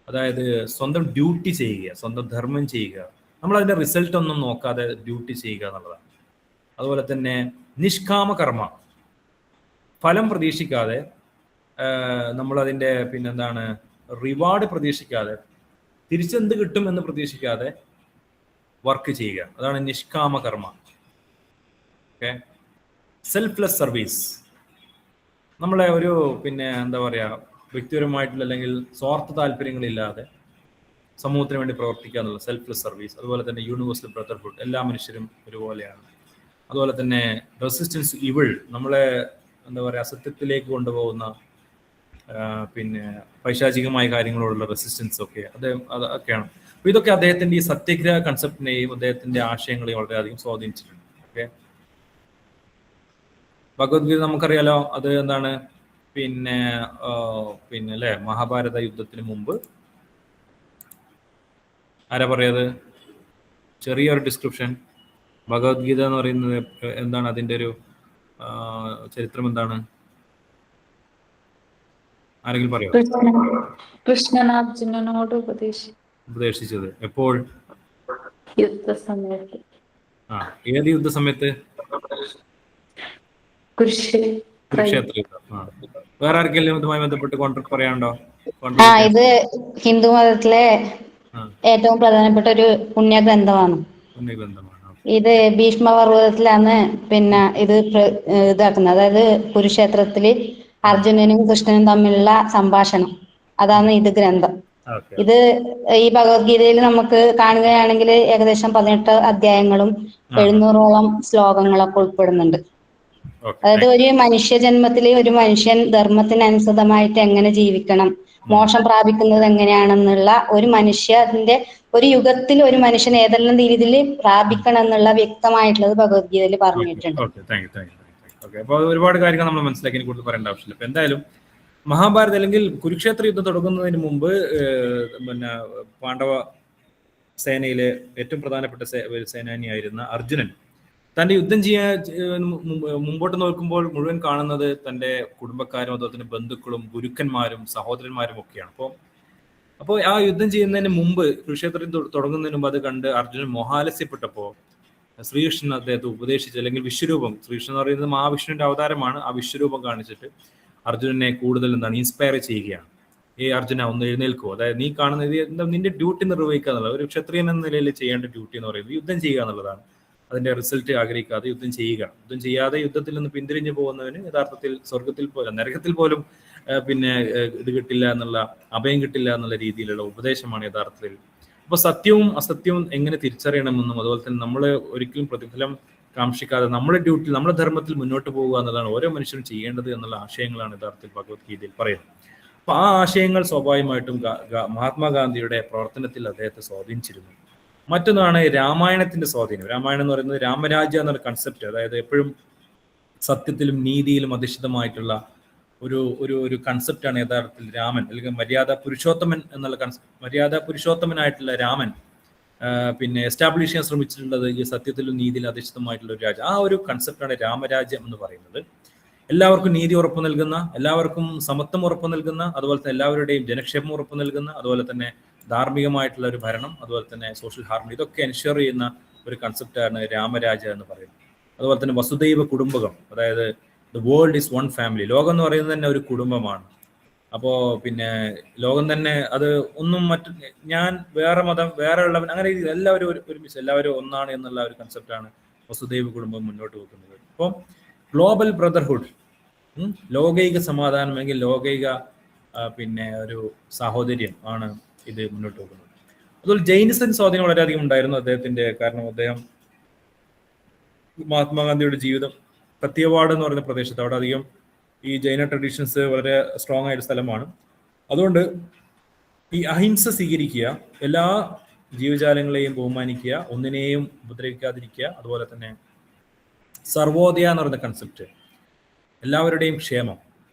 [SPEAKER 1] അതായത് സ്വന്തം ഡ്യൂട്ടി ചെയ്യുക, സ്വന്തം ധർമ്മം ചെയ്യുക, നമ്മൾ അതിന്റെ റിസൾട്ട് ഒന്നും നോക്കാതെ ഡ്യൂട്ടി ചെയ്യുക എന്നുള്ളതാണ്. അതുപോലെ തന്നെ നിഷ്കാമ കർമ്മ, ഫലം പ്രതീക്ഷിക്കാതെ, നമ്മൾ അതിന്റെ പിന്നെന്താണ് റിവാർഡ് പ്രതീക്ഷിക്കാതെ, തിരിച്ചെന്ത് കിട്ടും എന്ന് പ്രതീക്ഷിക്കാതെ വർക്ക് ചെയ്യുക, അതാണ് നിഷ്കാമ കർമ്മ. ഓക്കെ, സെൽഫ്ലെസ് സർവീസ്, നമ്മളെ ഒരു പിന്നെ എന്താ പറയാ, വ്യക്തിപരമായിട്ടുള്ള അല്ലെങ്കിൽ സ്വാർത്ഥ താല്പര്യങ്ങളില്ലാതെ സമൂഹത്തിന് വേണ്ടി പ്രവർത്തിക്കുക എന്നുള്ള സെൽഫ്ലെസ് സർവീസ്. അതുപോലെ തന്നെ യൂണിവേഴ്സൽ ബ്രദർഹുഡ്, എല്ലാ മനുഷ്യരും ഒരുപോലെയാണ്. അതുപോലെ തന്നെ റെസിസ്റ്റൻസ് ഇവിൾ, നമ്മളെ എന്താ പറയുക അസത്യത്തിലേക്ക് കൊണ്ടുപോകുന്ന പിന്നെ പൈശാചികമായ കാര്യങ്ങളോടുള്ള റെസിസ്റ്റൻസ് ഒക്കെ അതൊക്കെയാണ്. അപ്പൊ ഇതൊക്കെ അദ്ദേഹത്തിന്റെ ഈ സത്യഗ്രഹ കൺസെപ്റ്റിനെയും അദ്ദേഹത്തിന്റെ ആശയങ്ങളെയും വളരെയധികം സ്വാധീനിച്ചിട്ടുണ്ട്. ഓക്കെ, ഭഗവത്ഗീത നമുക്കറിയാലോ, അത് എന്താണ് പിന്നെ അല്ലെ, മഹാഭാരത യുദ്ധത്തിന് മുമ്പ് ആരാ പറയത്, ചെറിയൊരു ഡിസ്ക്രിപ്ഷൻ. ഭഗവത്ഗീത എന്ന് പറയുന്നത് എന്താണ്, അതിന്റെ ഒരു ചരിത്രം എന്താണ്, ആരെങ്കിലും പറയോ?
[SPEAKER 3] കൃഷ്ണൻ അർജുനനോട്
[SPEAKER 1] ഉപദേശിച്ചത് എപ്പോൾ?
[SPEAKER 3] യുദ്ധസമയത്ത്.
[SPEAKER 1] ഏത് യുദ്ധസമയത്ത്? കുരുക്ഷേത്ര യുദ്ധം. വേറെ ആർക്കെങ്കിലും ഇതുമായി ബന്ധപ്പെട്ട് കോൺട്രാക്ട് പറയാനുണ്ടോ?
[SPEAKER 4] ഇത് ഹിന്ദു മതത്തിലെ ഏറ്റവും പ്രധാനപ്പെട്ട ഒരു പുണ്യഗ്രന്ഥമാണ്. ഇത് ഭീഷ്മപർവ്വതത്തിലാണ് പിന്നെ ഇതാക്കുന്നത്. അതായത് കുരുക്ഷേത്രത്തില് അർജുനനും കൃഷ്ണനും തമ്മിലുള്ള സംഭാഷണം, അതാണ് ഇത് ഗ്രന്ഥം. ഇത് ഈ ഭഗവത്ഗീതയിൽ നമുക്ക് കാണുകയാണെങ്കിൽ ഏകദേശം 18 അധ്യായങ്ങളും 700ഓളം ശ്ലോകങ്ങളൊക്കെ ഉൾപ്പെടുന്നുണ്ട്. അതായത് ഒരു മനുഷ്യ ജന്മത്തില് ഒരു മനുഷ്യൻ ധർമ്മത്തിനനുസൃതമായിട്ട് എങ്ങനെ ജീവിക്കണം, മോക്ഷം പ്രാപിക്കുന്നത് എങ്ങനെയാണെന്നുള്ള, ഒരു മനുഷ്യന്റെ ഒരു യുഗത്തിൽ ഒരു മനുഷ്യൻ ഏതെല്ലാം രീതിയിൽ പ്രാപിക്കണം എന്നുള്ള വ്യക്തമായിട്ടുള്ളത് ഭഗവത്ഗീതയിൽ പറഞ്ഞിട്ടുണ്ട്.
[SPEAKER 1] അപ്പൊ ഒരുപാട് കാര്യങ്ങൾ നമ്മൾ മനസ്സിലാക്കി, കൂടുതൽ പറയേണ്ട ആവശ്യമില്ല. അപ്പൊ എന്തായാലും മഹാഭാരത അല്ലെങ്കിൽ കുരുക്ഷേത്ര യുദ്ധം തുടങ്ങുന്നതിന് മുമ്പ് പിന്നെ പാണ്ഡവ സേനയിലെ ഏറ്റവും പ്രധാനപ്പെട്ട സേനാനിയായിരുന്ന അർജുനൻ തന്റെ യുദ്ധം ചെയ്യാൻ മുമ്പോട്ട് നോക്കുമ്പോൾ മുഴുവൻ കാണുന്നത് തന്റെ കുടുംബക്കാരും അതുപോലെ തന്നെ ബന്ധുക്കളും ഗുരുക്കന്മാരും സഹോദരന്മാരും ഒക്കെയാണ്. അപ്പോൾ അപ്പോൾ ആ യുദ്ധം ചെയ്യുന്നതിന് മുമ്പ്, കുരുക്ഷേത്രത്തിൽ തുടങ്ങുന്നതിന് മുമ്പ് അത് കണ്ട് അർജുനൻ മോഹാലസ്യപ്പെട്ടപ്പോൾ ശ്രീകൃഷ്ണൻ അദ്ദേഹത്തെ ഉപദേശിച്ച്, അല്ലെങ്കിൽ വിശ്വരൂപം, ശ്രീകൃഷ്ണൻ എന്ന് പറയുന്നത് മഹാവിഷ്ണുവിന്റെ അവതാരമാണ്, ആ വിശ്വരൂപം കാണിച്ചിട്ട് അർജുനനെ കൂടുതൽ ഇൻസ്പയർ ചെയ്യുകയാണ്. അർജുന ഒന്ന് എഴുന്നേൽക്കുമോ, അതായത് നീ കാണുന്നത് എന്താ, നിന്റെ ഡ്യൂട്ടി നിർവഹിക്കുക എന്നുള്ളത്, ഒരു ക്ഷത്രിയൻ എന്ന നിലയിൽ ചെയ്യേണ്ട ഡ്യൂട്ടി എന്ന് പറയുന്നത് യുദ്ധം ചെയ്യുക എന്നുള്ളതാണ്. അതിന്റെ റിസൾട്ട് ആഗ്രഹിക്കാതെ യുദ്ധം ചെയ്യുക. യുദ്ധം ചെയ്യാതെ യുദ്ധത്തിൽ നിന്ന് പിന്തിരിഞ്ഞു പോകുന്നവന് യഥാർത്ഥത്തിൽ സ്വർഗത്തിൽ പോലും നരകത്തിൽ പോലും ഇത് കിട്ടില്ല എന്നുള്ള, അഭയം കിട്ടില്ല എന്നുള്ള രീതിയിലുള്ള ഉപദേശമാണ് യഥാർത്ഥത്തിൽ. അപ്പൊ സത്യവും അസത്യവും എങ്ങനെ തിരിച്ചറിയണമെന്നും, അതുപോലെ തന്നെ നമ്മൾ ഒരിക്കലും പ്രതിഫലം കാക്ഷിക്കാതെ നമ്മുടെ ഡ്യൂട്ടി, നമ്മുടെ ധർമ്മത്തിൽ മുന്നോട്ട് പോകുക എന്നുള്ളതാണ് ഓരോ മനുഷ്യരും ചെയ്യേണ്ടത് എന്നുള്ള ആശയങ്ങളാണ് യഥാർത്ഥത്തിൽ ഭഗവത്ഗീതയിൽ പറയുന്നത്. അപ്പൊ ആ ആശയങ്ങൾ സ്വാഭാവികമായിട്ടും മഹാത്മാഗാന്ധിയുടെ പ്രവർത്തനത്തിൽ അദ്ദേഹത്തെ സ്വാധീനിച്ചിരുന്നു. മറ്റൊന്നാണ് രാമായണത്തിന്റെ സ്വാധീനം. രാമായണം എന്ന് പറയുന്നത് രാമരാജ്യ എന്നുള്ള കൺസെപ്റ്റ്, അതായത് എപ്പോഴും സത്യത്തിലും നീതിയിലും അധിഷ്ഠിതമായിട്ടുള്ള ഒരു കൺസെപ്റ്റാണ് യഥാർത്ഥത്തിൽ രാമൻ, അല്ലെങ്കിൽ മര്യാദ പുരുഷോത്തമൻ എന്നുള്ള മര്യാദ പുരുഷോത്തമനായിട്ടുള്ള രാമൻ എസ്റ്റാബ്ലിഷ് ചെയ്യാൻ ശ്രമിച്ചിട്ടുള്ളത് ഈ സത്യത്തിലും നീതിയിലും അധിഷ്ഠിതമായിട്ടുള്ള ഒരു രാജ്യം. ആ ഒരു കൺസെപ്റ്റാണ് രാമരാജ്യം എന്ന് പറയുന്നത്. എല്ലാവർക്കും നീതി ഉറപ്പു നൽകുന്ന, എല്ലാവർക്കും സമത്വം ഉറപ്പു നൽകുന്ന, അതുപോലെ തന്നെ എല്ലാവരുടെയും ജനക്ഷേമം ഉറപ്പു നൽകുന്ന, അതുപോലെ തന്നെ ധാർമ്മികമായിട്ടുള്ള ഒരു ഭരണം, അതുപോലെ തന്നെ സോഷ്യൽ ഹാർമണി, ഇതൊക്കെ എൻഷുർ ചെയ്യുന്ന ഒരു കൺസെപ്റ്റാണ് രാമരാജ്യം എന്ന് പറയുന്നത്. അതുപോലെ തന്നെ വസുദൈവ കുടുംബകം, അതായത് the world is one family. ലോകം എന്ന് പറയുന്നത് തന്നെ ഒരു കുടുംബമാണ്. അപ്പോൾ ലോകം തന്നെ അത് ഒന്നും ഞാൻ വേറെ മതം, വേറെ ഉള്ളവൻ, അങ്ങനെ എല്ലാവരും ഒരുമിച്ച് എല്ലാവരും ഒന്നാണ് എന്നുള്ള ഒരു കൺസെപ്റ്റാണ് വസുദൈവ കുടുംബം മുന്നോട്ട് വെക്കുന്നത്. അപ്പോൾ ഗ്ലോബൽ ബ്രദർഹുഡ്, ലോകൈക സമാധാനം, അല്ലെങ്കിൽ ലോകൈക ഒരു സാഹോദര്യം ആണ് ഇത് മുന്നോട്ട് വെക്കുന്നത്. അതുപോലെ ജൈനിസൻ സ്വാധീനം വളരെയധികം ഉണ്ടായിരുന്നു അദ്ദേഹത്തിന്റെ. കാരണം അദ്ദേഹം മഹാത്മാഗാന്ധിയുടെ ജീവിതം കത്തിയവാട് എന്ന് പറയുന്ന പ്രദേശത്ത്, അവിടെ അധികം ഈ ജൈന ട്രഡീഷൻസ് വളരെ സ്ട്രോങ് ആയ ഒരു സ്ഥലമാണ്. അതുകൊണ്ട് ഈ അഹിംസ സ്വീകരിക്കുക, എല്ലാ ജീവജാലങ്ങളെയും ബഹുമാനിക്കുക, ഒന്നിനെയും ഉപദ്രവിക്കാതിരിക്കുക, അതുപോലെ തന്നെ സർവോദയ എന്ന് പറയുന്ന കൺസെപ്റ്റ്, എല്ലാവരുടെയും ക്ഷേമം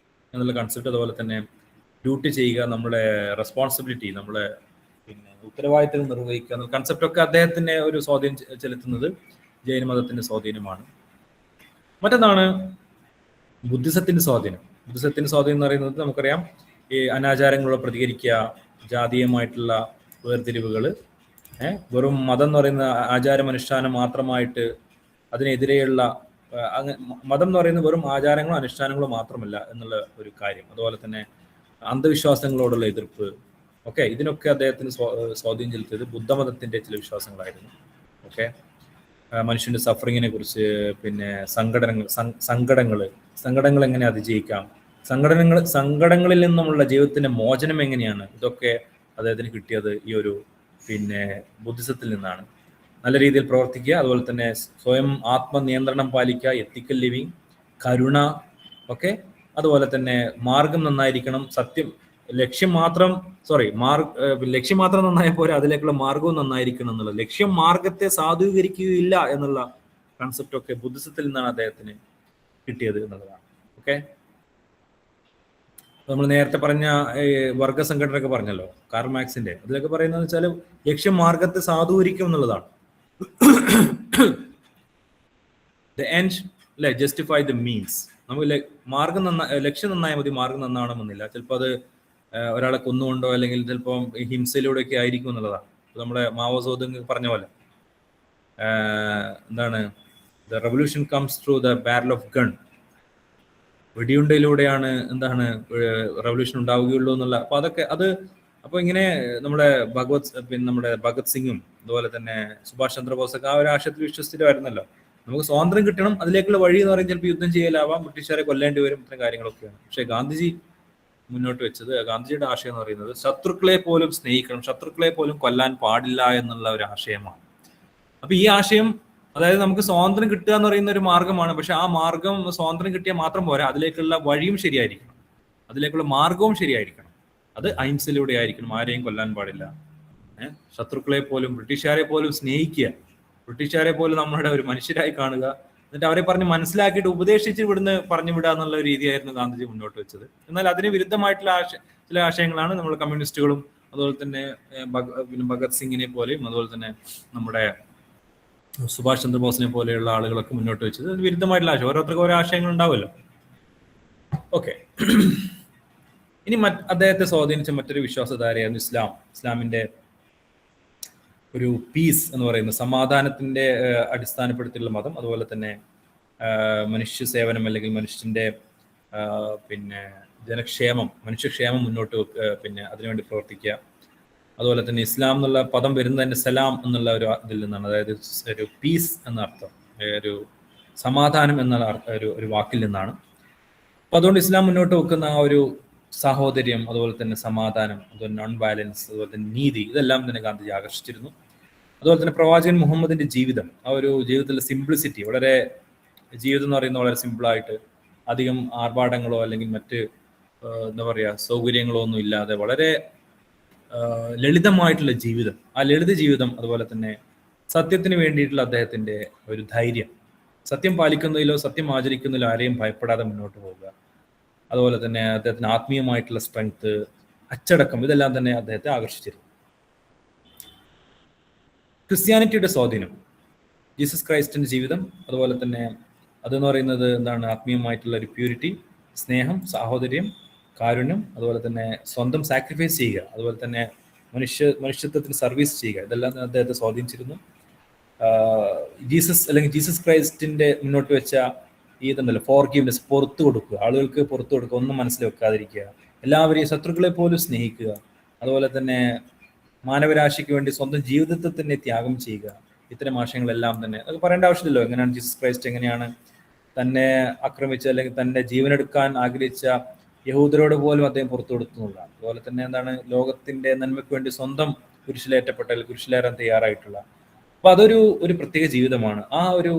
[SPEAKER 1] എന്നുള്ള കൺസെപ്റ്റ്, അതുപോലെ തന്നെ ഡ്യൂട്ടി ചെയ്യുക, നമ്മുടെ റെസ്പോൺസിബിലിറ്റി, നമ്മളെ ഉത്തരവാദിത്തം നിർവഹിക്കുക എന്നുള്ള കൺസെപ്റ്റൊക്കെ അദ്ദേഹത്തിന് ഒരു സ്വാധീനം ചെലുത്തുന്നത് ജൈനമതത്തിന്റെ സ്വാധീനമാണ്. മറ്റൊന്നാണ് ബുദ്ധിസത്തിന്റെ സ്വാധീനം. ബുദ്ധിസത്തിന്റെ സ്വാധീനം എന്ന് പറയുന്നത് നമുക്കറിയാം, ഈ അനാചാരങ്ങളോട് പ്രതികരിക്കുക, ജാതീയമായിട്ടുള്ള വേർതിരിവുകൾ, വെറും മതം എന്ന് പറയുന്ന ആചാരമനുഷ്ഠാനം മാത്രമായിട്ട് അതിനെതിരെയുള്ള, മതം എന്ന് പറയുന്നത് വെറും ആചാരങ്ങളോ അനുഷ്ഠാനങ്ങളോ മാത്രമല്ല എന്നുള്ള ഒരു കാര്യം. അതുപോലെ തന്നെ അന്ധവിശ്വാസങ്ങളോടുള്ള എതിർപ്പ്, ഇതിനൊക്കെ അദ്ദേഹത്തിന് സ്വാധീനം ചെലുത്തിയത് ബുദ്ധമതത്തിന്റെ ചില വിശ്വാസങ്ങളായിരുന്നു. മനുഷ്യന്റെ സഫറിങ്ങിനെ കുറിച്ച്, സങ്കടങ്ങൾ എങ്ങനെ അതിജയിക്കാം, സങ്കടങ്ങളിൽ നിന്നുമുള്ള ജീവിതത്തിന്റെ മോചനം എങ്ങനെയാണ്, ഇതൊക്കെ അദ്ദേഹത്തിന് കിട്ടിയത് ഈ ഒരു ബുദ്ധിസത്തിൽ നിന്നാണ്. നല്ല രീതിയിൽ പ്രവർത്തിക്കുക, അതുപോലെ തന്നെ സ്വയം ആത്മനിയന്ത്രണം പാലിക്കുക, എത്തിക്കൽ ലിവിങ്, കരുണ, അതുപോലെ തന്നെ മാർഗം നന്നായിരിക്കണം, ലക്ഷ്യം മാത്രം നന്നായ പോലെ അതിലേക്കുള്ള മാർഗവും നന്നായിരിക്കണം എന്നുള്ളത്, ലക്ഷ്യം മാർഗത്തെ സാധൂകരിക്കുകയില്ല എന്നുള്ള കൺസെപ്റ്റ് ഒക്കെ ബുദ്ധിസത്തിൽ നിന്നാണ് അദ്ദേഹത്തിന് കിട്ടിയത് എന്നുള്ളതാണ്. നമ്മൾ നേരത്തെ പറഞ്ഞ വർഗ സംഘടനയൊക്കെ പറഞ്ഞല്ലോ, കാർൽ മാർക്സിന്റെ, അതിലൊക്കെ പറയുന്നത് വെച്ചാൽ ലക്ഷ്യം മാർഗത്തെ സാധൂകരിക്കും എന്നുള്ളതാണ്. The end justify the means. നമുക്ക് ലക്ഷ്യം നന്നായാൽ മതി, മാർഗം നന്നാവണമെന്നില്ല. ചിലപ്പോൾ അത് ഒരാളെ കൊന്നുകൊണ്ടോ അല്ലെങ്കിൽ ചിലപ്പോൾ ഹിംസയിലൂടെയൊക്കെ ആയിരിക്കും എന്നുള്ളതാണ്. നമ്മുടെ മാവോ സേതുങ് പറഞ്ഞ പോലെ the revolution comes through the barrel of gun. വെടിയുണ്ടയിലൂടെയാണ് റെവല്യൂഷൻ ഉണ്ടാവുകയുള്ളൂ എന്നുള്ള. അപ്പൊ ഇങ്ങനെ നമ്മുടെ ഭഗത് സിംഗും അതുപോലെ തന്നെ സുഭാഷ് ചന്ദ്രബോസൊക്കെ ആ ഒരു ആശയത്തിൽ വിശ്വസിച്ചിട്ടായിരുന്നല്ലോ. നമുക്ക് സ്വാതന്ത്ര്യം കിട്ടണം, അതിലേക്കുള്ള വഴി എന്ന് പറയുന്നത് ചിലപ്പോൾ യുദ്ധം ചെയ്യലാവാം, ബ്രിട്ടീഷുകാരെ കൊല്ലേണ്ടി വരും, ഇത്തരം കാര്യങ്ങളൊക്കെയാണ്. പക്ഷെ ഗാന്ധിജി മുന്നോട്ട് വെച്ചത്, ഗാന്ധിജിയുടെ ആശയം എന്ന് പറയുന്നത് ശത്രുക്കളെ പോലും സ്നേഹിക്കണം, ശത്രുക്കളെ പോലും കൊല്ലാൻ പാടില്ല എന്നുള്ള ഒരു ആശയമാണ്. അപ്പൊ ഈ ആശയം, അതായത് നമുക്ക് സ്വാതന്ത്ര്യം കിട്ടുക എന്ന് പറയുന്ന ഒരു മാർഗമാണ്. പക്ഷെ ആ മാർഗം സ്വാതന്ത്ര്യം കിട്ടിയാൽ മാത്രം പോരാ, അതിലേക്കുള്ള വഴിയും ശരിയായിരിക്കണം, അതിലേക്കുള്ള മാർഗവും ശരിയായിരിക്കണം. അത് അഹിംസയിലൂടെ ആയിരിക്കണം. ആരെയും കൊല്ലാൻ പാടില്ല, ശത്രുക്കളെ പോലും ബ്രിട്ടീഷുകാരെ പോലും സ്നേഹിക്കുക, ബ്രിട്ടീഷുകാരെ പോലും നമ്മളുടെ ഒരു മനുഷ്യരായി കാണുക, എന്നിട്ട് അവരെ പറഞ്ഞ് മനസ്സിലാക്കിയിട്ട് ഉപദേശിച്ച് ഇവിടുന്ന് പറഞ്ഞു വിടുക എന്നുള്ള രീതിയായിരുന്നു ഗാന്ധിജി മുന്നോട്ട് വെച്ചത്. എന്നാൽ അതിന് വിരുദ്ധമായിട്ടുള്ള ചില ആശയങ്ങളാണ് നമ്മൾ കമ്മ്യൂണിസ്റ്റുകളും അതുപോലെ തന്നെ ഭഗത് സിംഗിനെ പോലെയും അതുപോലെ തന്നെ നമ്മുടെ സുഭാഷ് ചന്ദ്രബോസിനെ പോലെയുള്ള ആളുകളൊക്കെ മുന്നോട്ട് വെച്ചത്. അത് വിരുദ്ധമായിട്ടുള്ള ആശയം, ഓരോരുത്തർക്കും ഓരോ ആശയങ്ങൾ ഉണ്ടാവുമല്ലോ. ഇനി അദ്ദേഹത്തെ സ്വാധീനിച്ച മറ്റൊരു വിശ്വാസധാരയായിരുന്നു ഇസ്ലാമിന്റെ ഒരു പീസ് എന്ന് പറയുന്ന സമാധാനത്തിന്റെ അടിസ്ഥാനപ്പെടുത്തിയുള്ള മതം. അതുപോലെ തന്നെ മനുഷ്യ സേവനം അല്ലെങ്കിൽ മനുഷ്യന്റെ പിന്നെ മനുഷ്യക്ഷേമം മുന്നോട്ട് പിന്നെ അതിനുവേണ്ടി പ്രവർത്തിക്കുക. അതുപോലെ തന്നെ ഇസ്ലാം എന്നുള്ള പദം വരുന്നത് തന്നെ സലാം എന്നുള്ള ഒരു ഇതിൽ നിന്നാണ്, അതായത് ഒരു പീസ് എന്ന അർത്ഥം, ഒരു സമാധാനം എന്നുള്ള ഒരു വാക്കിൽ നിന്നാണ്. അപ്പൊ അതുകൊണ്ട് ഇസ്ലാം മുന്നോട്ട് വെക്കുന്ന ആ ഒരു സാഹോദര്യം, അതുപോലെ തന്നെ സമാധാനം, അതുപോലെ നോൺ വയലൻസ്, അതുപോലെ തന്നെ നീതി, ഇതെല്ലാം തന്നെ ഗാന്ധിജി ആകർഷിച്ചിരുന്നു. അതുപോലെ തന്നെ പ്രവാചകൻ മുഹമ്മദിന്റെ ജീവിതം, ആ ഒരു ജീവിതത്തിലെ സിംപ്ലിസിറ്റി, വളരെ ജീവിതം എന്ന് പറയുന്നത് വളരെ സിമ്പിളായിട്ട് അധികം ആർഭാടങ്ങളോ അല്ലെങ്കിൽ മറ്റ് എന്താ പറയുക സൗകര്യങ്ങളോ ഒന്നും ഇല്ലാതെ വളരെ ലളിതമായിട്ടുള്ള ജീവിതം, ആ ലളിത ജീവിതം, അതുപോലെ തന്നെ സത്യത്തിന് വേണ്ടിയിട്ടുള്ള അദ്ദേഹത്തിന്റെ ഒരു ധൈര്യം, സത്യം പാലിക്കുന്നതിലോ സത്യം ആചരിക്കുന്നതിലോ ആരെയും ഭയപ്പെടാതെ മുന്നോട്ട് പോവുക, അതുപോലെ തന്നെ അദ്ദേഹത്തിന് ആത്മീയമായിട്ടുള്ള സ്ട്രെങ്ത്, അച്ചടക്കം, ഇതെല്ലാം തന്നെ അദ്ദേഹത്തെ ആകർഷിച്ചിരുന്നു. ക്രിസ്ത്യാനിറ്റിയുടെ സ്വാധീനം, ജീസസ് ക്രൈസ്റ്റിന്റെ ജീവിതം, അതുപോലെ തന്നെ അതെന്ന് പറയുന്നത് എന്താണ്, ആത്മീയമായിട്ടുള്ള ഒരു പ്യൂരിറ്റി, സ്നേഹം, സാഹോദര്യം, കാരുണ്യം, അതുപോലെ തന്നെ സ്വന്തം സാക്രിഫൈസ് ചെയ്യുക, അതുപോലെ തന്നെ മനുഷ്യത്വത്തിന് സർവീസ് ചെയ്യുക, ഇതെല്ലാം അദ്ദേഹത്തെ സ്വാധീനിച്ചിരുന്നു. ജീസസ് ക്രൈസ്റ്റിന്റെ മുന്നോട്ട് വെച്ച ഇതുണ്ടല്ലോ ഫോർഗീവ്നെസ്, പുറത്തു കൊടുക്കുക, ആളുകൾക്ക് പുറത്തു കൊടുക്കുക, ഒന്നും മനസ്സിൽ വെക്കാതിരിക്കുക, എല്ലാവരെയും ശത്രുക്കളെ പോലും സ്നേഹിക്കുക, അതുപോലെ തന്നെ മാനവരാശിക്ക് വേണ്ടി സ്വന്തം ജീവിതത്തെ തന്നെ ത്യാഗം ചെയ്യുക, ഇത്തരം ആശയങ്ങളെല്ലാം തന്നെ അത് പറയേണ്ട ആവശ്യമില്ലല്ലോ. എങ്ങനെയാണ് ജീസസ് ക്രൈസ്റ്റ് എങ്ങനെയാണ് തന്നെ ആക്രമിച്ച അല്ലെങ്കിൽ തന്റെ ജീവനെടുക്കാൻ ആഗ്രഹിച്ച യഹൂദരോട് പോലും അദ്ദേഹം പുറത്തു കൊടുത്തുള്ളതാണ്. അതുപോലെ തന്നെ എന്താണ്, ലോകത്തിന്റെ നന്മയ്ക്ക് വേണ്ടി സ്വന്തം കുരിശിലേറ്റപ്പെട്ട കുരിശിലേറാൻ തയ്യാറായിട്ടുള്ള, അപ്പൊ അതൊരു പ്രത്യേക ജീവിതമാണ്. ആ ഒരു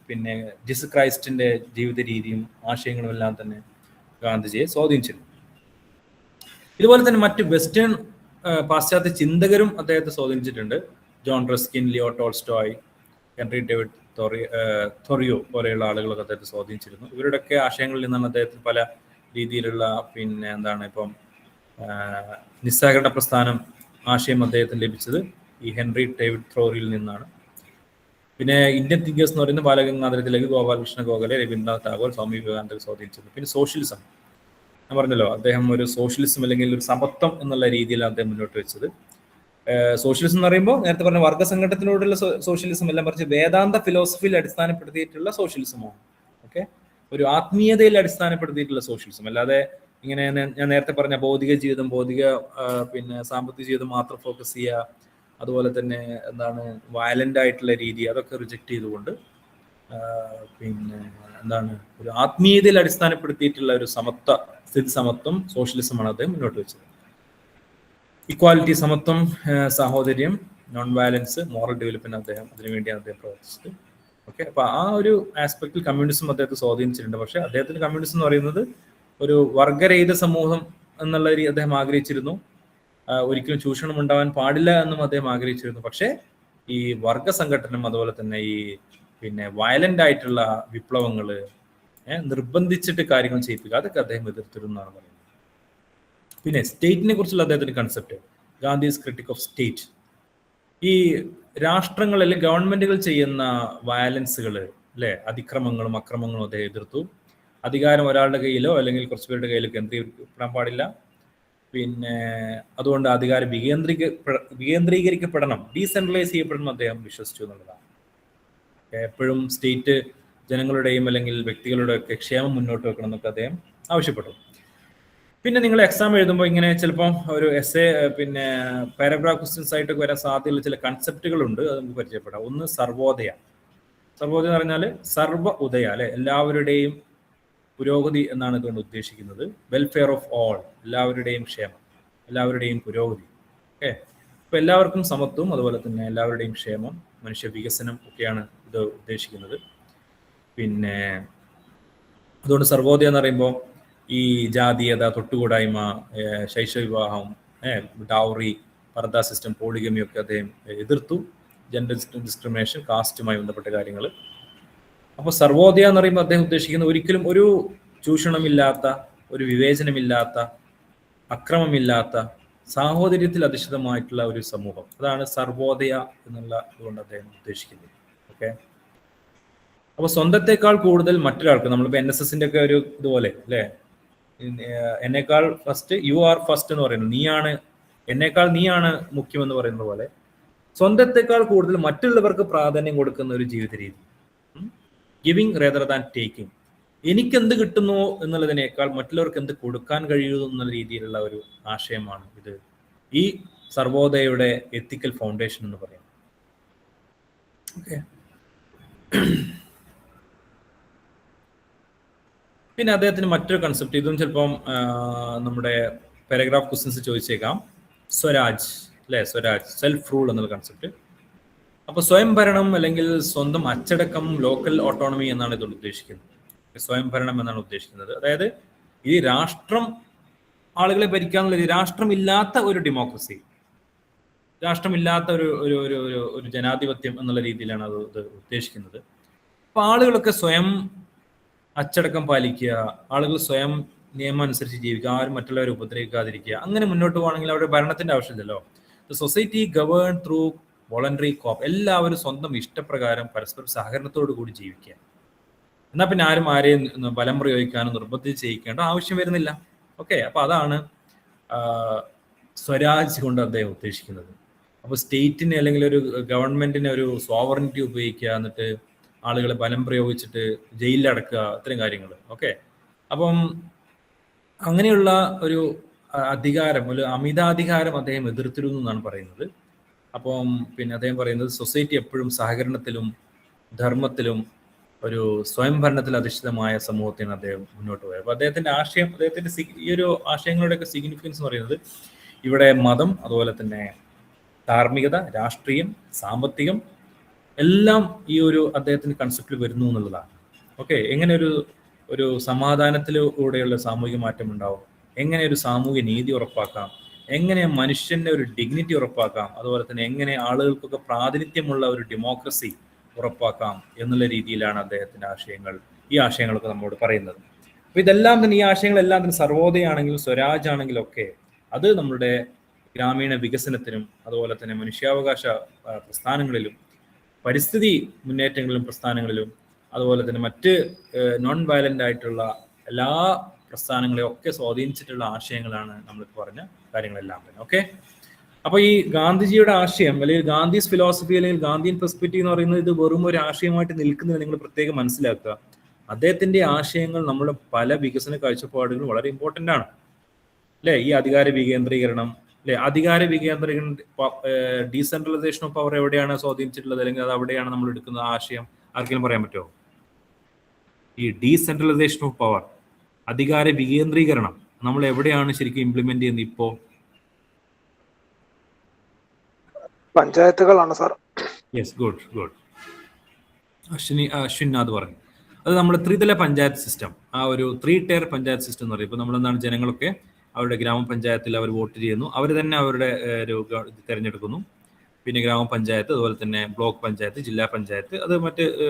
[SPEAKER 1] പിന്നെ ജീസസ് ക്രൈസ്റ്റിന്റെ ജീവിത രീതിയും ആശയങ്ങളും എല്ലാം തന്നെ ഗാന്ധിജിയെ സ്വാധീനിച്ചിരുന്നു. ഇതുപോലെ തന്നെ മറ്റ് വെസ്റ്റേൺ പാശ്ചാത്യ ചിന്തകരും അദ്ദേഹത്തെ സ്വാധീനിച്ചിട്ടുണ്ട്. John Ruskin, Leo Tolstoy, Henry David Thoreau പോലെയുള്ള ആളുകളൊക്കെ അദ്ദേഹത്തെ സ്വാധീനിച്ചിരുന്നു. ഇവരുടെയൊക്കെ ആശയങ്ങളിൽ നിന്നാണ് അദ്ദേഹത്തിന് പല രീതിയിലുള്ള പിന്നെ എന്താണ് ഇപ്പം നിസ്സഹകരണ പ്രസ്ഥാനം ആശയം അദ്ദേഹത്തിന് ലഭിച്ചത് ഈ ഹെൻറി ഡേവിഡ് തോറിയിൽ നിന്നാണ്. പിന്നെ ഇന്ത്യൻ തിങ്കേഴ്സ് എന്ന് പറയുന്നത് ബാലഗംഗാധര തിലക്, ഗോപാലകൃഷ്ണ ഗോഖലെ, രവീന്ദ്രനാഥ് ടാഗോർ, സ്വാമി വിവേകാനന്ദ സ്വാധീനിച്ചിരുന്നു. പിന്നെ സോഷ്യലിസം, ഞാൻ പറഞ്ഞല്ലോ അദ്ദേഹം ഒരു സോഷ്യലിസം അല്ലെങ്കിൽ ഒരു സമത്വം എന്നുള്ള രീതിയിലാണ് അദ്ദേഹം മുന്നോട്ട് വെച്ചത്. സോഷ്യലിസം എന്ന് പറയുമ്പോൾ നേരത്തെ പറഞ്ഞ വർഗസംഘടനത്തിനോടുള്ള സോഷ്യലിസം എല്ലാം മറിച്ച് വേദാന്ത ഫിലോസഫിയിൽ അടിസ്ഥാനപ്പെടുത്തിയിട്ടുള്ള സോഷ്യലിസമാണ്. ഓക്കെ, ഒരു ആത്മീയതയിൽ അടിസ്ഥാനപ്പെടുത്തിയിട്ടുള്ള സോഷ്യലിസം, അല്ലാതെ ഇങ്ങനെ ഞാൻ നേരത്തെ പറഞ്ഞ ഭൗതിക ജീവിതം, പിന്നെ സാമ്പത്തിക ജീവിതം മാത്രം ഫോക്കസ് ചെയ്യുക, അതുപോലെ തന്നെ എന്താണ് വയലന്റ് ആയിട്ടുള്ള രീതി, അതൊക്കെ റിജക്ട് ചെയ്തുകൊണ്ട് പിന്നെ എന്താണ് ഒരു ആത്മീയതയിൽ അടിസ്ഥാനപ്പെടുത്തിയിട്ടുള്ള ഒരു സ്ഥിതി സമത്വം, സോഷ്യലിസമാണ് അദ്ദേഹം മുന്നോട്ട് വെച്ചത്. ഇക്വാലിറ്റി, സമത്വം, സാഹോദര്യം, നോൺ വയലൻസ്, മോറൽ ഡെവലപ്മെന്റ്, അതിനുവേണ്ടിയാണ് അദ്ദേഹം പ്രവർത്തിച്ചത്. ഓക്കെ, അപ്പൊ ആ ഒരു ആസ്പെക്റ്റിൽ കമ്മ്യൂണിസം അദ്ദേഹത്തെ സ്വാധീനിച്ചിട്ടുണ്ട്. പക്ഷെ അദ്ദേഹത്തിന് കമ്മ്യൂണിസം എന്ന് പറയുന്നത് ഒരു വർഗരഹിത സമൂഹം എന്നുള്ള അദ്ദേഹം ആഗ്രഹിച്ചിരുന്നു. ഒരിക്കലും ചൂഷണം ഉണ്ടാവാൻ പാടില്ല എന്നും അദ്ദേഹം ആഗ്രഹിച്ചിരുന്നു. പക്ഷെ ഈ വർഗ സംഘടനം, അതുപോലെ തന്നെ ഈ പിന്നെ വയലന്റ് ആയിട്ടുള്ള വിപ്ലവങ്ങള്, നിർബന്ധിച്ചിട്ട് കാര്യങ്ങൾ ചെയ്യിപ്പിക്കുക, അതൊക്കെ അദ്ദേഹം എതിർത്തിരുന്നു എന്നാണ് പറയുന്നത്. പിന്നെ സ്റ്റേറ്റിനെ കുറിച്ചുള്ള അദ്ദേഹത്തിന്റെ concept, Gandhi's critique of state, ഈ രാഷ്ട്രങ്ങൾ അല്ലെങ്കിൽ ഗവൺമെന്റുകൾ ചെയ്യുന്ന വയലൻസുകൾ, അല്ലെ, അതിക്രമങ്ങളും അക്രമങ്ങളും അദ്ദേഹം എതിർത്തു. അധികാരം ഒരാളുടെ കയ്യിലോ അല്ലെങ്കിൽ കുറച്ചു പേരുടെ കയ്യിലോ കേന്ദ്രീകരിക്കപ്പെടാൻ പാടില്ല. പിന്നെ അതുകൊണ്ട് അധികാരം വികേന്ദ്രീകരിക്കപ്പെടണം, ഡീസെൻട്രലൈസ് ചെയ്യപ്പെടണം അദ്ദേഹം വിശ്വസിച്ചു എന്നുള്ളതാണ്. എപ്പോഴും സ്റ്റേറ്റ് ജനങ്ങളുടെയും അല്ലെങ്കിൽ വ്യക്തികളുടെ ഒക്കെ ക്ഷേമം മുന്നോട്ട് വെക്കണം എന്നൊക്കെ അദ്ദേഹം ആവശ്യപ്പെട്ടു. പിന്നെ നിങ്ങൾ എക്സാം എഴുതുമ്പോൾ ഇങ്ങനെ ചിലപ്പോൾ ഒരു എസ്സേ പിന്നെ പാരഗ്രാഫ് ക്വസ്റ്റ്യൻസ് ആയിട്ടൊക്കെ വരാൻ സാധ്യതയുള്ള ചില കൺസെപ്റ്റുകളുണ്ട്, അത് നമുക്ക് പരിചയപ്പെടാം. ഒന്ന് സർവോദയ. സർവോദയ എന്ന് പറഞ്ഞാൽ സർവ ഉദയ, അല്ലെ, എല്ലാവരുടെയും പുരോഗതി എന്നാണ് ഇതുകൊണ്ട് ഉദ്ദേശിക്കുന്നത്. വെൽഫെയർ ഓഫ് ഓൾ, എല്ലാവരുടെയും ക്ഷേമം, എല്ലാവരുടെയും പുരോഗതി. ഓക്കെ, അപ്പൊ എല്ലാവർക്കും സമത്വം, അതുപോലെ തന്നെ എല്ലാവരുടെയും ക്ഷേമം, മനുഷ്യ വികസനം ഒക്കെയാണ് ഇത് ഉദ്ദേശിക്കുന്നത്. പിന്നെ അതുകൊണ്ട് സർവോദയ എന്ന് പറയുമ്പോൾ ഈ ജാതീയത, തൊട്ടുകൂടായ്മ, ശൈശവവിവാഹം, ഡൗറി, പർദ സിസ്റ്റം, പോളിഗമി ഒക്കെ അദ്ദേഹം എതിർത്തു. ജെൻഡർ ഡിസ്ക്രിമിനേഷൻ, കാസ്റ്റുമായി ബന്ധപ്പെട്ട കാര്യങ്ങൾ. അപ്പോൾ സർവോദയ എന്ന് പറയുമ്പോൾ അദ്ദേഹം ഉദ്ദേശിക്കുന്ന ഒരിക്കലും ഒരു ചൂഷണമില്ലാത്ത, ഒരു വിവേചനമില്ലാത്ത, അക്രമമില്ലാത്ത, സാഹോദര്യത്തിൽ അധിഷ്ഠിതമായിട്ടുള്ള ഒരു സമൂഹം, അതാണ് സർവോദയ എന്നുള്ള ഇതുകൊണ്ട് അദ്ദേഹം ഉദ്ദേശിക്കുന്നത്. ഓക്കെ, അപ്പോൾ സ്വന്തത്തെക്കാൾ കൂടുതൽ മറ്റൊരാൾക്ക്, നമ്മളിപ്പോൾ NSSന്റെ ഒക്കെ ഒരു ഇതുപോലെ അല്ലേ, എന്നേക്കാൾ ഫസ്റ്റ് യു ആർ ഫസ്റ്റ് എന്ന് പറയുന്നത്, എന്നേക്കാൾ നീയാണ് മുഖ്യം എന്ന് പറയുന്നത് പോലെ സ്വന്തത്തെക്കാൾ കൂടുതൽ മറ്റുള്ളവർക്ക് പ്രാധാന്യം കൊടുക്കുന്ന ഒരു ജീവിത രീതി, ഗിവിങ് റേദർ ദാൻ ടേക്കിംഗ്. എനിക്കെന്ത് കിട്ടുന്നു എന്നുള്ളതിനേക്കാൾ മറ്റുള്ളവർക്ക് എന്ത് കൊടുക്കാൻ കഴിയുന്നു എന്നുള്ള രീതിയിലുള്ള ഒരു ആശയമാണ് ഇത് ഈ സർവോദയയുടെ എത്തിക്കൽ ഫൗണ്ടേഷൻ എന്ന് പറയുന്നത്. ഓക്കെ, പിന്നെ അദ്ദേഹത്തിന് മറ്റൊരു കൺസെപ്റ്റ്, ഇതും ചിലപ്പം നമ്മുടെ പാരഗ്രാഫ് ക്വസ്റ്റ്യൻസ് ചോദിച്ചേക്കാം. സ്വരാജ് അല്ലെ, സ്വരാജ്, സെൽഫ് റൂൾ എന്നുള്ള കൺസെപ്റ്റ്. അപ്പൊ സ്വയം ഭരണം അല്ലെങ്കിൽ സ്വന്തം അച്ചടക്കം, ലോക്കൽ ഓട്ടോണമി എന്നാണ് ഇതുകൊണ്ട് ഉദ്ദേശിക്കുന്നത്. സ്വയം ഭരണം എന്നാണ് ഉദ്ദേശിക്കുന്നത്. അതായത് ഈ രാഷ്ട്രം ആളുകളെ ഭരിക്കാന്നുള്ള രാഷ്ട്രമില്ലാത്ത ഒരു ഡെമോക്രസി, രാഷ്ട്രമില്ലാത്ത ഒരു ജനാധിപത്യം എന്നുള്ള രീതിയിലാണ് അത് ഉദ്ദേശിക്കുന്നത്. അപ്പൊ ആളുകളൊക്കെ സ്വയം അച്ചടക്കം പാലിക്കുക, ആളുകൾ സ്വയം നിയമം അനുസരിച്ച് ജീവിക്കുക, ആരും മറ്റുള്ളവരെ ഉപദ്രവിക്കാതിരിക്കുക, അങ്ങനെ മുന്നോട്ട് പോകണമെങ്കിൽ അവരുടെ ഭരണത്തിന്റെ ആവശ്യമില്ലല്ലോ. സൊസൈറ്റി ഗവേൺ ത്രൂ വോളണ്ടറി കോപ്പ്, എല്ലാവരും സ്വന്തം ഇഷ്ടപ്രകാരം പരസ്പരം സഹകരണത്തോടു കൂടി ജീവിക്കുക. എന്നാൽ പിന്നെ ആരെയും ബലം പ്രയോഗിക്കാനോ നിർബന്ധിച്ച് ചെയ്യിക്കേണ്ട ആവശ്യം വരുന്നില്ല. ഓക്കെ, അപ്പൊ അതാണ് സ്വരാജ് കൊണ്ട് അദ്ദേഹം ഉദ്ദേശിക്കുന്നത്. അപ്പൊ സ്റ്റേറ്റിന് അല്ലെങ്കിൽ ഒരു ഗവൺമെന്റിന് ഒരു സോവറിനിറ്റി ഉപയോഗിക്കുക, എന്നിട്ട് ആളുകളെ ബലം പ്രയോഗിച്ചിട്ട് ജയിലിലടക്കുക, ഇത്തരം കാര്യങ്ങൾ. ഓക്കെ, അപ്പം അങ്ങനെയുള്ള ഒരു അധികാരം, ഒരു അമിതാധികാരം അദ്ദേഹം എതിർത്തിരുന്നു എന്നാണ് പറയുന്നത്. അപ്പം പിന്നെ അദ്ദേഹം പറയുന്നത് സൊസൈറ്റി എപ്പോഴും സഹകരണത്തിലും ധർമ്മത്തിലും ഒരു സ്വയംഭരണത്തിൽ അധിഷ്ഠിതമായ സമൂഹത്തിന് അദ്ദേഹം മുന്നോട്ട് പോയത്. അപ്പൊ അദ്ദേഹത്തിന്റെ ആശയം, അദ്ദേഹത്തിന്റെ ഈ ഒരു ആശയങ്ങളുടെയൊക്കെ സിഗ്നിഫിക്കൻസ് എന്ന് പറയുന്നത് ഇവിടെ മതം, അതുപോലെ തന്നെ ധാർമ്മികത, രാഷ്ട്രീയം, സാമ്പത്തികം എല്ലാം ഈ ഒരു അദ്ദേഹത്തിന്റെ കൺസെപ്റ്റിൽ വരുന്നു എന്നുള്ളതാണ്. ഓക്കെ, എങ്ങനെ ഒരു സമാധാനത്തിലൂടെയുള്ള സാമൂഹിക മാറ്റം ഉണ്ടാവും, എങ്ങനെ ഒരു സാമൂഹിക നീതി ഉറപ്പാക്കാം, എങ്ങനെ മനുഷ്യന്റെ ഒരു ഡിഗ്നിറ്റി ഉറപ്പാക്കാം, അതുപോലെ തന്നെ എങ്ങനെ ആളുകൾക്കൊക്കെ പ്രാതിനിധ്യമുള്ള ഒരു ഡെമോക്രസി ഉറപ്പാക്കാം എന്നുള്ള രീതിയിലാണ് അദ്ദേഹത്തിന്റെ ഈ ആശയങ്ങളൊക്കെ നമ്മോട് പറയുന്നത്. അപ്പൊ ഇതെല്ലാം തന്നെ, ഈ ആശയങ്ങളെല്ലാം തന്നെ സർവോദയാണെങ്കിലും സ്വരാജ് ആണെങ്കിലും ഒക്കെ അത് നമ്മുടെ ഗ്രാമീണ വികസനത്തിനും അതുപോലെ തന്നെ മനുഷ്യാവകാശ പ്രസ്ഥാനങ്ങളിലും പരിസ്ഥിതി മുന്നേറ്റങ്ങളിലും പ്രസ്ഥാനങ്ങളിലും അതുപോലെ തന്നെ മറ്റ് നോൺ വയലന്റ് ആയിട്ടുള്ള എല്ലാ പ്രസ്ഥാനങ്ങളെയും ഒക്കെ സ്വാധീനിച്ചിട്ടുള്ള ആശയങ്ങളാണ് നമ്മൾ പറഞ്ഞ കാര്യങ്ങളെല്ലാം തന്നെ. ഓക്കെ, അപ്പൊ ഈ ഗാന്ധിജിയുടെ ആശയം അല്ലെങ്കിൽ ഗാന്ധീസ് ഫിലോസഫി അല്ലെങ്കിൽ ഗാന്ധിയൻ പെർസ്പെക്റ്റീവ് എന്ന് പറയുന്നത് ഇത് വെറും ഒരു ആശയമായിട്ട് നിൽക്കുന്നത് നിങ്ങൾ പ്രത്യേകം മനസ്സിലാക്കുക. അദ്ദേഹത്തിന്റെ ആശയങ്ങൾ നമ്മുടെ പല വികസന കാഴ്ചപ്പാടുകളും വളരെ ഇമ്പോർട്ടന്റ് ആണ് അല്ലെ. ഈ അധികാര വികേന്ദ്രീകരണം അല്ലെ, അധികാര വികേന്ദ്രീകരണം, ഡീസെൻട്രലൈസേഷൻ ഓഫ് പവർ എവിടെയാണ് സ്വാധീനിച്ചിട്ടുള്ളത്, അല്ലെങ്കിൽ അത് അവിടെയാണ് നമ്മൾ എടുക്കുന്ന ആശയം, ആർക്കെങ്കിലും പറയാൻ പറ്റുമോ? ഈ ഡീസെൻട്രലൈസേഷൻ ഓഫ് പവർ, അധികാര വികേന്ദ്രീകരണം നമ്മൾ എവിടെയാണ് ശരിക്കും ഇംപ്ലിമെന്റ് ചെയ്യുന്നത്? ഇപ്പോ
[SPEAKER 5] പഞ്ചായത്തുകളാണ് സാർ.
[SPEAKER 1] Yes, good. അശ്വിൻ അത് പറഞ്ഞു. അത് നമ്മൾ ത്രിതല പഞ്ചായത്ത് സിസ്റ്റം, ആ ഒരു 3 ടയർ പഞ്ചായത്ത് സിസ്റ്റം എന്ന് പറയും. ഇപ്പൊ നമ്മളെന്താണ്, ജനങ്ങളൊക്കെ അവരുടെ ഗ്രാമപഞ്ചായത്തിൽ അവർ വോട്ട് ചെയ്യുന്നു, അവർ തന്നെ അവരുടെ ഒരു തിരഞ്ഞെടുക്കുന്നു. പിന്നെ ഗ്രാമപഞ്ചായത്ത്, അതുപോലെ തന്നെ ബ്ലോക്ക് പഞ്ചായത്ത്, ജില്ലാ പഞ്ചായത്ത്,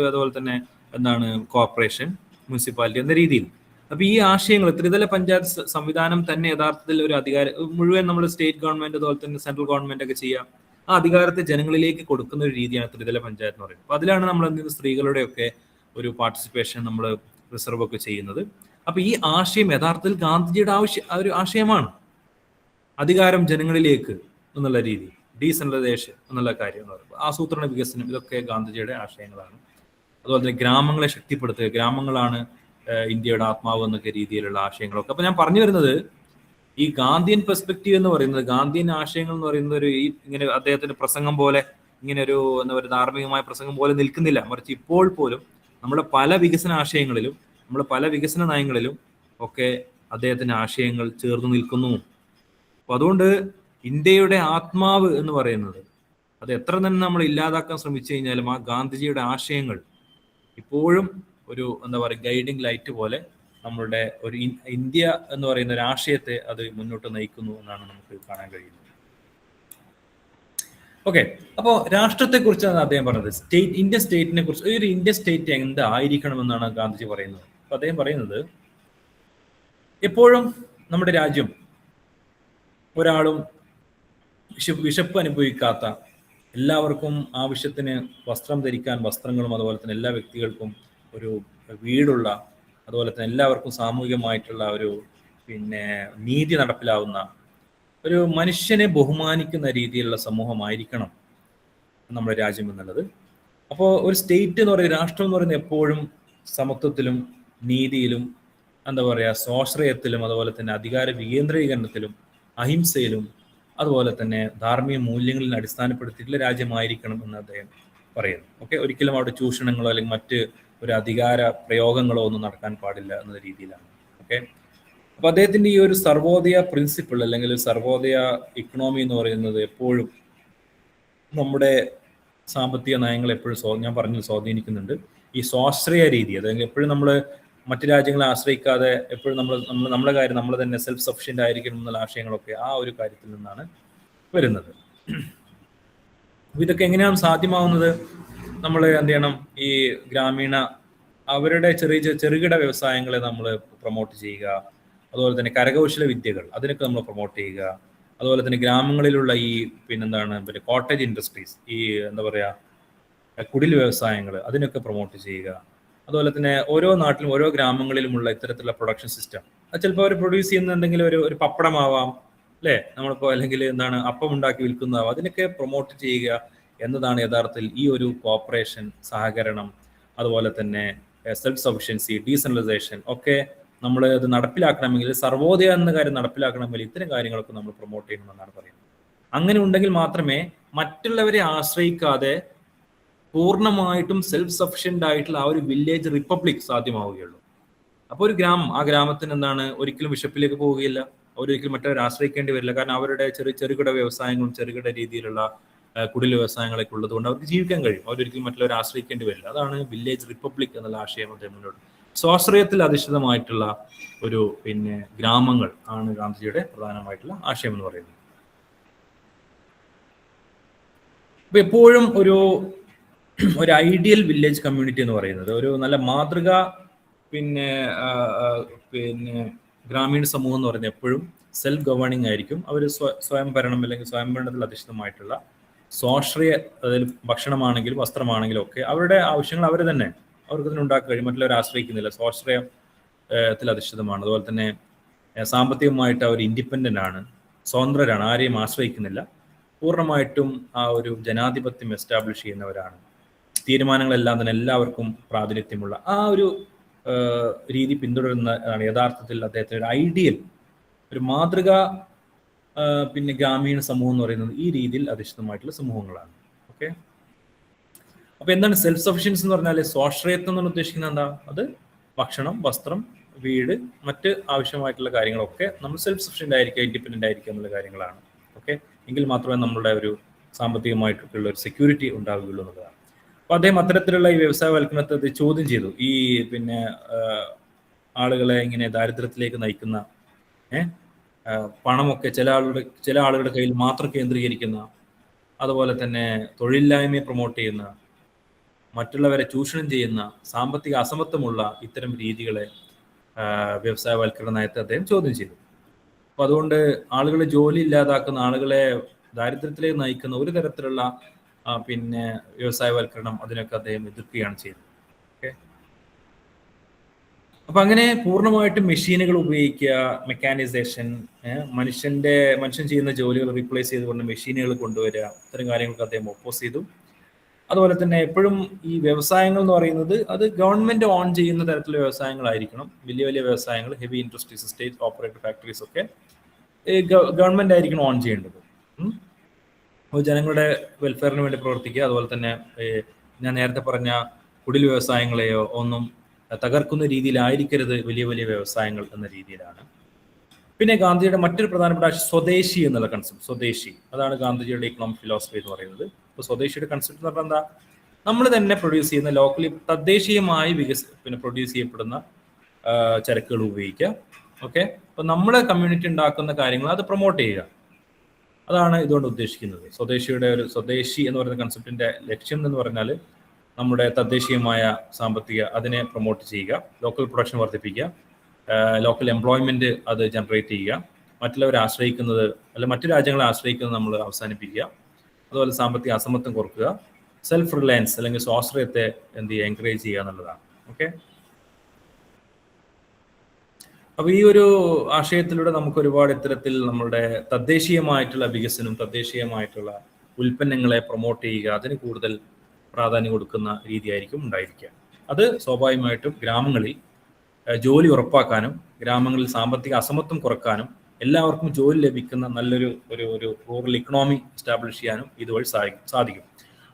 [SPEAKER 1] അതുപോലെ തന്നെ എന്താണ് കോർപ്പറേഷൻ, മുനിസിപ്പാലിറ്റി എന്ന രീതിയിൽ. അപ്പൊ ഈ ആശയങ്ങൾ ത്രിതല പഞ്ചായത്ത് സംവിധാനം തന്നെ യഥാർത്ഥത്തിൽ ഒരു അധികാരം മുഴുവൻ നമ്മൾ സ്റ്റേറ്റ് ഗവൺമെന്റ് അതുപോലെ തന്നെ സെൻട്രൽ ഗവൺമെന്റ് ഒക്കെ ചെയ്യാം, ആ അധികാരത്തെ ജനങ്ങളിലേക്ക് കൊടുക്കുന്ന ഒരു രീതിയാണ് ത്രിതല പഞ്ചായത്ത് എന്ന് പറയുന്നത്. അപ്പൊ അതിലാണ് നമ്മൾ സ്ത്രീകളുടെ ഒക്കെ ഒരു പാർട്ടിസിപ്പേഷൻ നമ്മൾ റിസർവ് ഒക്കെ ചെയ്യുന്നത്. അപ്പൊ ഈ ആശയം യഥാർത്ഥത്തിൽ ഗാന്ധിജിയുടെ ഒരു ആശയമാണ്, അധികാരം ജനങ്ങളിലേക്ക് എന്നുള്ള രീതി, ഡീസെൻട്രലൈസേഷൻ എന്നുള്ള കാര്യം എന്ന് പറയുന്നത്, ആസൂത്രണ വികസനം, ഇതൊക്കെ ഗാന്ധിജിയുടെ ആശയങ്ങളാണ്. അതുപോലെ തന്നെ ഗ്രാമങ്ങളെ ശക്തിപ്പെടുത്തുക, ഗ്രാമങ്ങളാണ് ഇന്ത്യയുടെ ആത്മാവ് എന്നൊക്കെ രീതിയിലുള്ള ആശയങ്ങളൊക്കെ. അപ്പൊ ഞാൻ പറഞ്ഞു വരുന്നത് ഈ ഗാന്ധിയൻ പെർസ്പെക്റ്റീവ് എന്ന് പറയുന്നത്, ഗാന്ധിയൻ ആശയങ്ങൾ എന്ന് പറയുന്നത് ഒരു ഇങ്ങനെ അദ്ദേഹത്തിന്റെ പ്രസംഗം പോലെ ഇങ്ങനെ ഒരു എന്താ പറയുക ധാർമ്മികമായ പ്രസംഗം പോലെ നിൽക്കുന്നില്ല. മറിച്ച് ഇപ്പോൾ പോലും നമ്മുടെ പല വികസന ആശയങ്ങളിലും നമ്മുടെ പല വികസന നയങ്ങളിലും ഒക്കെ അദ്ദേഹത്തിന്റെ ആശയങ്ങൾ ചേർന്ന് നിൽക്കുന്നു. അപ്പൊ അതുകൊണ്ട് ഇന്ത്യയുടെ ആത്മാവ് എന്ന് പറയുന്നത് അത് എത്ര തന്നെ നമ്മൾ ഇല്ലാതാക്കാൻ ശ്രമിച്ചു കഴിഞ്ഞാലും ആ ഗാന്ധിജിയുടെ ആശയങ്ങൾ ഇപ്പോഴും ഒരു എന്താ പറയുക ഗൈഡിങ് ലൈറ്റ് പോലെ നമ്മളുടെ ഒരു ഇന്ത്യ എന്ന് പറയുന്ന ഒരു ആശയത്തെ അത് മുന്നോട്ട് നയിക്കുന്നു എന്നാണ് നമുക്ക് കാണാൻ കഴിയുന്നത്. ഓക്കെ, അപ്പോൾ രാഷ്ട്രത്തെ കുറിച്ചാണ് അദ്ദേഹം പറഞ്ഞത്. ഇന്ത്യൻ സ്റ്റേറ്റിനെ കുറിച്ച്, ഒരു ഇന്ത്യൻ സ്റ്റേറ്റ് എന്തായിരിക്കണമെന്നാണ് ഗാന്ധിജി പറയുന്നത്. അപ്പൊ അദ്ദേഹം പറയുന്നത് എപ്പോഴും നമ്മുടെ രാജ്യം ഒരാളും വിശപ്പ് അനുഭവിക്കാത്ത, എല്ലാവർക്കും ആവശ്യത്തിന് വസ്ത്രം ധരിക്കാൻ വസ്ത്രങ്ങളും, അതുപോലെ തന്നെ എല്ലാ വ്യക്തികൾക്കും ഒരു വീടുള്ള, അതുപോലെ തന്നെ എല്ലാവർക്കും സാമൂഹികമായിട്ടുള്ള ഒരു പിന്നെ നീതി നടപ്പിലാവുന്ന ഒരു മനുഷ്യനെ ബഹുമാനിക്കുന്ന രീതിയിലുള്ള സമൂഹമായിരിക്കണം നമ്മുടെ രാജ്യം എന്നുള്ളത്. അപ്പോൾ ഒരു സ്റ്റേറ്റ് എന്ന് പറയുന്നത്, രാഷ്ട്രം എന്ന് പറയുന്നത് എപ്പോഴും സമത്വത്തിലും നീതിയിലും എന്താ പറയുക സ്വാശ്രയത്തിലും അതുപോലെ തന്നെ അധികാര വികേന്ദ്രീകരണത്തിലും അഹിംസയിലും അതുപോലെ തന്നെ ധാർമ്മിക മൂല്യങ്ങളിൽ അടിസ്ഥാനപ്പെടുത്തിയിട്ടുള്ള രാജ്യമായിരിക്കണം എന്ന് അദ്ദേഹം പറയുന്നു. ഓക്കെ, ഒരിക്കലും അവിടെ ചൂഷണങ്ങളോ അല്ലെങ്കിൽ മറ്റ് ഒരു അധികാര പ്രയോഗങ്ങളോ ഒന്നും നടക്കാൻ പാടില്ല എന്ന രീതിയിലാണ്. ഓക്കെ, അപ്പൊ അദ്ദേഹത്തിന്റെ ഈ ഒരു സർവോദയ പ്രിൻസിപ്പിൾ അല്ലെങ്കിൽ സർവോദയ ഇക്കണോമി എന്ന് പറയുന്നത് എപ്പോഴും നമ്മുടെ സാമ്പത്തിക നയങ്ങൾ എപ്പോഴും ഞാൻ പറഞ്ഞു സ്വാധീനിക്കുന്നുണ്ട്. ഈ സ്വാശ്രയ രീതി, അതായത് എപ്പോഴും നമ്മൾ മറ്റു രാജ്യങ്ങളെ ആശ്രയിക്കാതെ എപ്പോഴും നമ്മുടെ കാര്യം നമ്മൾ തന്നെ സെൽഫ് സഫിഷ്യന്റ് ആയിരിക്കണം എന്നുള്ള ആശയങ്ങളൊക്കെ ആ ഒരു കാര്യത്തിൽ നിന്നാണ് വരുന്നത്. ഇതൊക്കെ എങ്ങനെയാണ് സാധ്യമാവുന്നത്? നമ്മൾ എന്ത് ചെയ്യണം, ഈ ഗ്രാമീണ അവരുടെ ചെറുകിട വ്യവസായങ്ങളെ നമ്മൾ പ്രൊമോട്ട് ചെയ്യുക, അതുപോലെ തന്നെ കരകൗശല വിദ്യകൾ അതിനൊക്കെ നമ്മൾ പ്രൊമോട്ട് ചെയ്യുക, അതുപോലെ തന്നെ ഗ്രാമങ്ങളിലുള്ള ഈ പിന്നെ കോട്ടേജ് ഇൻഡസ്ട്രീസ്, ഈ എന്താ പറയുക കുടിൽ വ്യവസായങ്ങൾ അതിനൊക്കെ പ്രൊമോട്ട് ചെയ്യുക. അതുപോലെ തന്നെ ഓരോ നാട്ടിലും ഓരോ ഗ്രാമങ്ങളിലുമുള്ള ഇത്തരത്തിലുള്ള പ്രൊഡക്ഷൻ സിസ്റ്റം, അത് ചിലപ്പോൾ അവർ പ്രൊഡ്യൂസ് ചെയ്യുന്ന എന്തെങ്കിലും ഒരു പപ്പടമാവാം അല്ലേ, നമ്മളിപ്പോൾ അല്ലെങ്കിൽ അപ്പം ഉണ്ടാക്കി വിൽക്കുന്നതാവാം, അതിനൊക്കെ പ്രൊമോട്ട് ചെയ്യുക എന്നതാണ് യഥാർത്ഥത്തിൽ ഈ ഒരു കോപ്പറേഷൻ, സഹകരണം, അതുപോലെ തന്നെ സെൽഫ് സഫിഷ്യൻസി, ഡീസെൻട്രലൈസേഷൻ ഒക്കെ നമ്മൾ അത് നടപ്പിലാക്കണമെങ്കിൽ, സർവോദയ എന്ന കാര്യം നടപ്പിലാക്കണമെങ്കിൽ ഇത്തരം കാര്യങ്ങളൊക്കെ നമ്മൾ പ്രൊമോട്ട് ചെയ്യണമെന്നാണ് പറയുന്നത്. അങ്ങനെ ഉണ്ടെങ്കിൽ മാത്രമേ മറ്റുള്ളവരെ ആശ്രയിക്കാതെ പൂർണ്ണമായിട്ടും സെൽഫ് സഫിഷ്യന്റ് ആയിട്ടുള്ള ആ ഒരു വില്ലേജ് റിപ്പബ്ലിക് സാധ്യമാവുകയുള്ളൂ. അപ്പോൾ ഒരു ഗ്രാമം, ആ ഗ്രാമത്തിന് ഒരിക്കലും വിശപ്പിലേക്ക് പോവുകയില്ല, അവരൊരിക്കലും മറ്റവരെ ആശ്രയിക്കേണ്ടി വരില്ല. കാരണം അവരുടെ ചെറുകിട വ്യവസായങ്ങളും ചെറുകിട രീതിയിലുള്ള കുടിൽ വ്യവസായങ്ങളൊക്കെ ഉള്ളത് കൊണ്ട് അവർക്ക് ജീവിക്കാൻ കഴിയും. അവരൊരിക്കലും മറ്റുള്ളവരെ ആശ്രയിക്കേണ്ടി വരില്ല. അതാണ് വില്ലേജ് റിപ്പബ്ലിക് എന്നുള്ള ആശയം അദ്ദേഹം മുന്നോട്ട്. സ്വാശ്രയത്തിൽ അധിഷ്ഠിതമായിട്ടുള്ള ഒരു ഗ്രാമങ്ങൾ ആണ് ഗാന്ധിജിയുടെ പ്രധാനമായിട്ടുള്ള ആശയം എന്ന് പറയുന്നത്. അപ്പൊ എപ്പോഴും ഒരു ഐഡിയൽ വില്ലേജ് കമ്മ്യൂണിറ്റി എന്ന് പറയുന്നത് ഒരു നല്ല മാതൃക ഗ്രാമീണ സമൂഹം എന്ന് പറയുന്നത് എപ്പോഴും സെൽഫ് ഗവേണിംഗ് ആയിരിക്കും. അവർ സ്വയംഭരണം അല്ലെങ്കിൽ സ്വയംഭരണത്തിൽ അധിഷ്ഠിതമായിട്ടുള്ള സ്വാശ്രയ, അതായത് ഭക്ഷണമാണെങ്കിലും വസ്ത്രമാണെങ്കിലും ഒക്കെ അവരുടെ ആവശ്യങ്ങൾ അവർ തന്നെ അവർക്ക് ഉണ്ടാക്കി കഴിയും, മറ്റുള്ളവരെ ആശ്രയിക്കുന്നില്ല, സ്വാശ്രയത്തിൽ അധിഷ്ഠിതമാണ്. അതുപോലെ തന്നെ സാമ്പത്തികമായിട്ട് അവർ ഇൻഡിപെൻഡൻ്റ് ആണ്, സ്വതന്ത്രരാണ്, ആരെയും ആശ്രയിക്കുന്നില്ല, പൂർണ്ണമായിട്ടും ആ ഒരു ജനാധിപത്യം എസ്റ്റാബ്ലിഷ് ചെയ്യുന്നവരാണ്, തീരുമാനങ്ങളെല്ലാം തന്നെ എല്ലാവർക്കും പ്രാതിനിധ്യമുള്ള ആ ഒരു രീതി പിന്തുടരുന്നതാണ് യഥാർത്ഥത്തിൽ അദ്ദേഹത്തിന് ഒരു ഐഡിയൽ, ഒരു മാതൃക ഗ്രാമീണ സമൂഹം എന്ന് പറയുന്നത് ഈ രീതിയിൽ അധിഷ്ഠിതമായിട്ടുള്ള സമൂഹങ്ങളാണ്. ഓക്കെ, അപ്പൊ എന്താണ് സെൽഫ് സഫിഷ്യൻസി എന്ന് പറഞ്ഞാൽ? സ്വാശ്രയത്വം എന്ന് ഉദ്ദേശിക്കുന്നത് എന്താ? അത് ഭക്ഷണം, വസ്ത്രം, വീട്, മറ്റ് ആവശ്യമായിട്ടുള്ള കാര്യങ്ങളൊക്കെ നമ്മൾ സെൽഫ് സഫിഷ്യന്റ് ആയിരിക്കുക, ഇൻഡിപെൻഡന്റ് ആയിരിക്കുക എന്നുള്ള കാര്യങ്ങളാണ്. ഓക്കെ, എങ്കിൽ മാത്രമേ നമ്മളുടെ ഒരു സാമ്പത്തികമായിട്ടുള്ള ഒരു സെക്യൂരിറ്റി ഉണ്ടാവുകയുള്ളൂ എന്നുള്ളതാണ്. അപ്പൊ അദ്ദേഹം അത്തരത്തിലുള്ള ഈ വ്യവസായവൽക്കരണത്തെ ചോദ്യം ചെയ്തു. ഈ ആളുകളെ ഇങ്ങനെ ദാരിദ്ര്യത്തിലേക്ക് നയിക്കുന്ന പണമൊക്കെ ചില ആളുകളുടെ കയ്യിൽ മാത്രം കേന്ദ്രീകരിക്കുന്ന, അതുപോലെ തന്നെ തൊഴിലില്ലായ്മയെ പ്രൊമോട്ട് ചെയ്യുന്ന, മറ്റുള്ളവരെ ചൂഷണം ചെയ്യുന്ന, സാമ്പത്തിക അസമത്വമുള്ള ഇത്തരം രീതികളെ വ്യവസായവൽക്കരണ നയത്തെ അദ്ദേഹം ചോദ്യം ചെയ്തു. അപ്പൊ അതുകൊണ്ട് ആളുകളെ ജോലി ഇല്ലാതാക്കുന്ന, ആളുകളെ ദാരിദ്ര്യത്തിലേക്ക് നയിക്കുന്ന ഒരു തരത്തിലുള്ള വ്യവസായവൽക്കരണം അതിനൊക്കെ അദ്ദേഹം എതിർക്കുകയാണ് ചെയ്തത്. ഓക്കെ, അപ്പൊ അങ്ങനെ പൂർണ്ണമായിട്ടും മെഷീനുകൾ ഉപയോഗിക്കുക, മെക്കാനൈസേഷൻ, മനുഷ്യൻ ചെയ്യുന്ന ജോലികൾ റീപ്ലേസ് ചെയ്തുകൊണ്ട് മെഷീനുകൾ കൊണ്ടുവരിക, ഇത്തരം കാര്യങ്ങൾക്ക് അദ്ദേഹം ഒപ്പോസ് ചെയ്തു. അതുപോലെ തന്നെ എപ്പോഴും ഈ വ്യവസായങ്ങൾ എന്ന് പറയുന്നത് അത് ഗവൺമെന്റ് ഓൺ ചെയ്യുന്ന തരത്തിലുള്ള വ്യവസായങ്ങളായിരിക്കണം. വലിയ വലിയ വ്യവസായങ്ങൾ, heavy industries, state operated factories ഒക്കെ ഗവൺമെന്റ് ആയിരിക്കണം ഓൺ ചെയ്യേണ്ടത്. അപ്പോൾ ജനങ്ങളുടെ വെൽഫെയറിന് വേണ്ടി പ്രവർത്തിക്കുക. അതുപോലെ തന്നെ ഞാൻ നേരത്തെ പറഞ്ഞ കുടിൽ വ്യവസായങ്ങളെയോ ഒന്നും തകർക്കുന്ന രീതിയിലായിരിക്കരുത് വലിയ വലിയ വ്യവസായങ്ങൾ എന്ന രീതിയിലാണ്. പിന്നെ ഗാന്ധിജിയുടെ മറ്റൊരു പ്രധാനപ്പെട്ട സ്വദേശി എന്നുള്ള കൺസെപ്റ്റ്, സ്വദേശി, അതാണ് ഗാന്ധിജിയുടെ ഇക്കണോമിക് ഫിലോസഫി എന്ന് പറയുന്നത്. ഇപ്പോൾ സ്വദേശിയുടെ കൺസെപ്റ്റ് എന്ന് പറഞ്ഞാൽ എന്താ? നമ്മൾ തന്നെ പ്രൊഡ്യൂസ് ചെയ്യുന്ന ലോക്കലി തദ്ദേശീയമായി പ്രൊഡ്യൂസ് ചെയ്യപ്പെടുന്ന ചരക്കുകൾ ഉപയോഗിക്കുക. ഓക്കെ, അപ്പോൾ നമ്മുടെ കമ്മ്യൂണിറ്റി ഉണ്ടാക്കുന്ന കാര്യങ്ങൾ അത് പ്രൊമോട്ട് ചെയ്യുക, അതാണ് ഇതുകൊണ്ട് ഉദ്ദേശിക്കുന്നത്. സ്വദേശി എന്ന് പറയുന്ന കൺസെപ്റ്റിന്റെ ലക്ഷ്യം എന്ന് പറഞ്ഞാൽ നമ്മുടെ തദ്ദേശീയമായ സാമ്പത്തിക അതിനെ പ്രൊമോട്ട് ചെയ്യുക, ലോക്കൽ പ്രൊഡക്ഷൻ വർദ്ധിപ്പിക്കുക, ലോക്കൽ എംപ്ലോയ്മെന്റ് അത് ജനറേറ്റ് ചെയ്യുക, മറ്റുള്ളവരെ ആശ്രയിക്കുന്നത് അല്ല മറ്റു രാജ്യങ്ങളെ ആശ്രയിക്കുന്നത് നമ്മൾ അവസാനിപ്പിക്കുക, അതുപോലെ സാമ്പത്തിക അസമത്വം കുറക്കുക, സെൽഫ് റിലയൻസ് അല്ലെങ്കിൽ സ്വാശ്രയത്തെ എന്ത് ചെയ്യുക, എൻകറേജ് ചെയ്യുക എന്നുള്ളതാണ്. ഓക്കെ, അപ്പോൾ ഈ ഒരു ആശയത്തിലൂടെ നമുക്ക് ഒരുപാട് ഇത്തരത്തിൽ നമ്മുടെ തദ്ദേശീയമായിട്ടുള്ള വികസനം, തദ്ദേശീയമായിട്ടുള്ള ഉൽപ്പന്നങ്ങളെ പ്രൊമോട്ട് ചെയ്യുക, അതിന് കൂടുതൽ പ്രാധാന്യം കൊടുക്കുന്ന രീതിയായിരിക്കും ഉണ്ടായിരിക്കുക. അത് സ്വാഭാവികമായിട്ടും ഗ്രാമങ്ങളിൽ ജോലി ഉറപ്പാക്കാനും ഗ്രാമങ്ങളിൽ സാമ്പത്തിക അസമത്വം കുറക്കാനും എല്ലാവർക്കും ജോലി ലഭിക്കുന്ന നല്ലൊരു ഒരു റൂറൽ ഇക്കണോമി എസ്റ്റാബ്ലിഷ് ചെയ്യാനും ഇതുവഴി സാധിക്കും.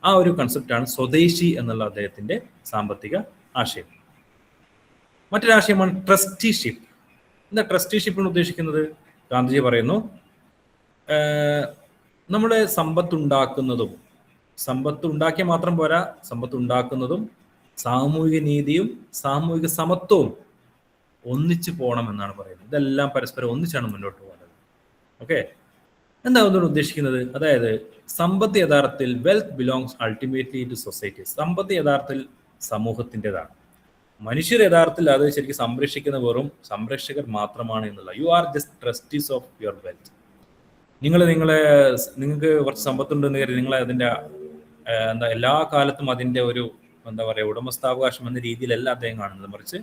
[SPEAKER 1] ആ ഒരു കൺസെപ്റ്റാണ് സ്വദേശി എന്നുള്ള അദ്ദേഹത്തിന്റെ സാമ്പത്തിക ആശയം. മറ്റൊരാശയമാണ് ട്രസ്റ്റിഷിപ്പ്. എന്താ ട്രസ്റ്റിഷിപ്പിന് ഉദ്ദേശിക്കുന്നത്? ഗാന്ധിജി പറയുന്നു, നമ്മുടെ സമ്പത്ത് ഉണ്ടാക്കിയാൽ മാത്രം പോരാ, സമ്പത്ത് ഉണ്ടാക്കുന്നതും സാമൂഹിക നീതിയും സാമൂഹിക സമത്വവും ഒന്നിച്ചു പോകണം എന്നാണ് പറയുന്നത്. ഇതെല്ലാം പരസ്പരം ഒന്നിച്ചാണ് മുന്നോട്ട് പോകുന്നത്. ഓക്കെ, എന്താ അതുകൊണ്ട് ഉദ്ദേശിക്കുന്നത്? അതായത് സമ്പത്ത് യഥാർത്ഥത്തിൽ wealth belongs ultimately to society. സമ്പത്ത് യഥാർത്ഥത്തിൽ സമൂഹത്തിൻ്റെതാണ്. മനുഷ്യർ യഥാർത്ഥത്തിൽ അത് ശരിക്കും സംരക്ഷിക്കുന്ന വെറും സംരക്ഷകർ മാത്രമാണ് എന്നുള്ള. You are just trustees of your wealth. നിങ്ങൾക്ക് കുറച്ച് സമ്പത്തുണ്ടെന്ന് കരുതി നിങ്ങൾ അതിൻ്റെ എല്ലാ കാലത്തും അതിൻ്റെ ഒരു ഉടമസ്ഥാവകാശം എന്ന രീതിയിലല്ല അദ്ദേഹം കാണുന്നത്. മറിച്ച്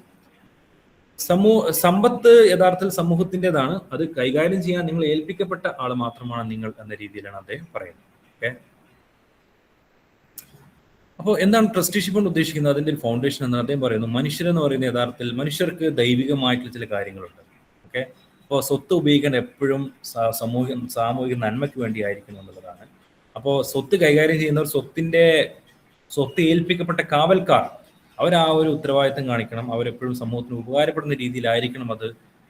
[SPEAKER 1] സമ്പത്ത് യഥാർത്ഥത്തിൽ സമൂഹത്തിൻ്റെതാണ്. അത് കൈകാര്യം ചെയ്യാൻ നിങ്ങൾ ഏൽപ്പിക്കപ്പെട്ട ആൾ മാത്രമാണ് നിങ്ങൾ എന്ന രീതിയിലാണ് അദ്ദേഹം പറയുന്നത്. ഓക്കെ, അപ്പോൾ എന്താണ് ട്രസ്റ്റിഷിപ്പ് കൊണ്ട് ഉദ്ദേശിക്കുന്നത്? അതിൻ്റെ ഒരു ഫൗണ്ടേഷൻ എന്ന് അദ്ദേഹം പറയുന്നു, മനുഷ്യരെന്ന് പറയുന്ന യഥാർത്ഥത്തിൽ മനുഷ്യർക്ക് ദൈവികമായിട്ടുള്ള ചില കാര്യങ്ങളുണ്ട്. ഓക്കെ, അപ്പോൾ സ്വത്ത് ഉപയോഗിക്കാൻ എപ്പോഴും സാമൂഹിക നന്മയ്ക്ക് വേണ്ടിയായിരിക്കണം എന്നുള്ളതാണ്. അപ്പോൾ സ്വത്ത് കൈകാര്യം ചെയ്യുന്നവർ സ്വത്ത് ഏൽപ്പിക്കപ്പെട്ട കാവൽക്കാർ, അവർ ആ ഒരു ഉത്തരവാദിത്തം കാണിക്കണം. അവരെപ്പോഴും സമൂഹത്തിന് ഉപകാരപ്പെടുന്ന രീതിയിലായിരിക്കണം അത്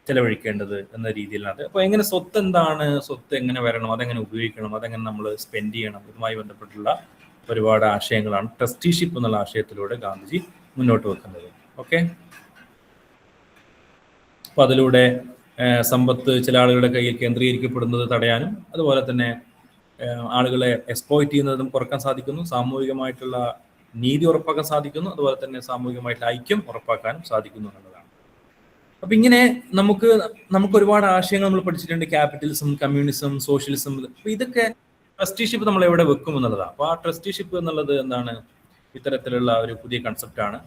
[SPEAKER 1] ചെലവഴിക്കേണ്ടത് എന്ന രീതിയിലാണ്. അപ്പോൾ എങ്ങനെ സ്വത്ത് എന്താണ്, സ്വത്ത് എങ്ങനെ വരണം, അതെങ്ങനെ ഉപയോഗിക്കണം, അതെങ്ങനെ നമ്മൾ സ്പെൻഡ് ചെയ്യണം, ഇതുമായി ബന്ധപ്പെട്ടുള്ള ഒരുപാട് ആശയങ്ങളാണ് ട്രസ്റ്റിഷിപ്പ് എന്നുള്ള ആശയത്തിലൂടെ ഗാന്ധിജി മുന്നോട്ട് വെക്കുന്നത്. ഓക്കെ, അപ്പോൾ അതിലൂടെ സമ്പത്ത് ചില ആളുകളുടെ കയ്യിൽ കേന്ദ്രീകരിക്കപ്പെടുന്നത് തടയാനും അതുപോലെ തന്നെ ആളുകളെ എക്സ്പ്ലോയിറ്റ് ചെയ്യുന്നതും കുറക്കാൻ സാധിക്കുന്നു, സാമൂഹികമായിട്ടുള്ള നീതി ഉറപ്പാക്കാൻ സാധിക്കുന്നു, അതുപോലെ തന്നെ സാമൂഹികമായിട്ടുള്ള ഐക്യം ഉറപ്പാക്കാനും സാധിക്കുന്നു എന്നുള്ളതാണ്. അപ്പം ഇങ്ങനെ നമുക്ക് ഒരുപാട് ആശയങ്ങൾ നമ്മൾ പഠിച്ചിട്ടുണ്ട്. Capitalism, communism, socialism. അപ്പോൾ ഇതൊക്കെ ട്രസ്റ്റിഷിപ്പ് നമ്മൾ എവിടെ വെക്കും എന്നുള്ളതാണ്. അപ്പോൾ ആ ട്രസ്റ്റിഷിപ്പ് എന്നുള്ളത് എന്താണ്? ഇത്തരത്തിലുള്ള ഒരു പുതിയ കൺസെപ്റ്റാണ്.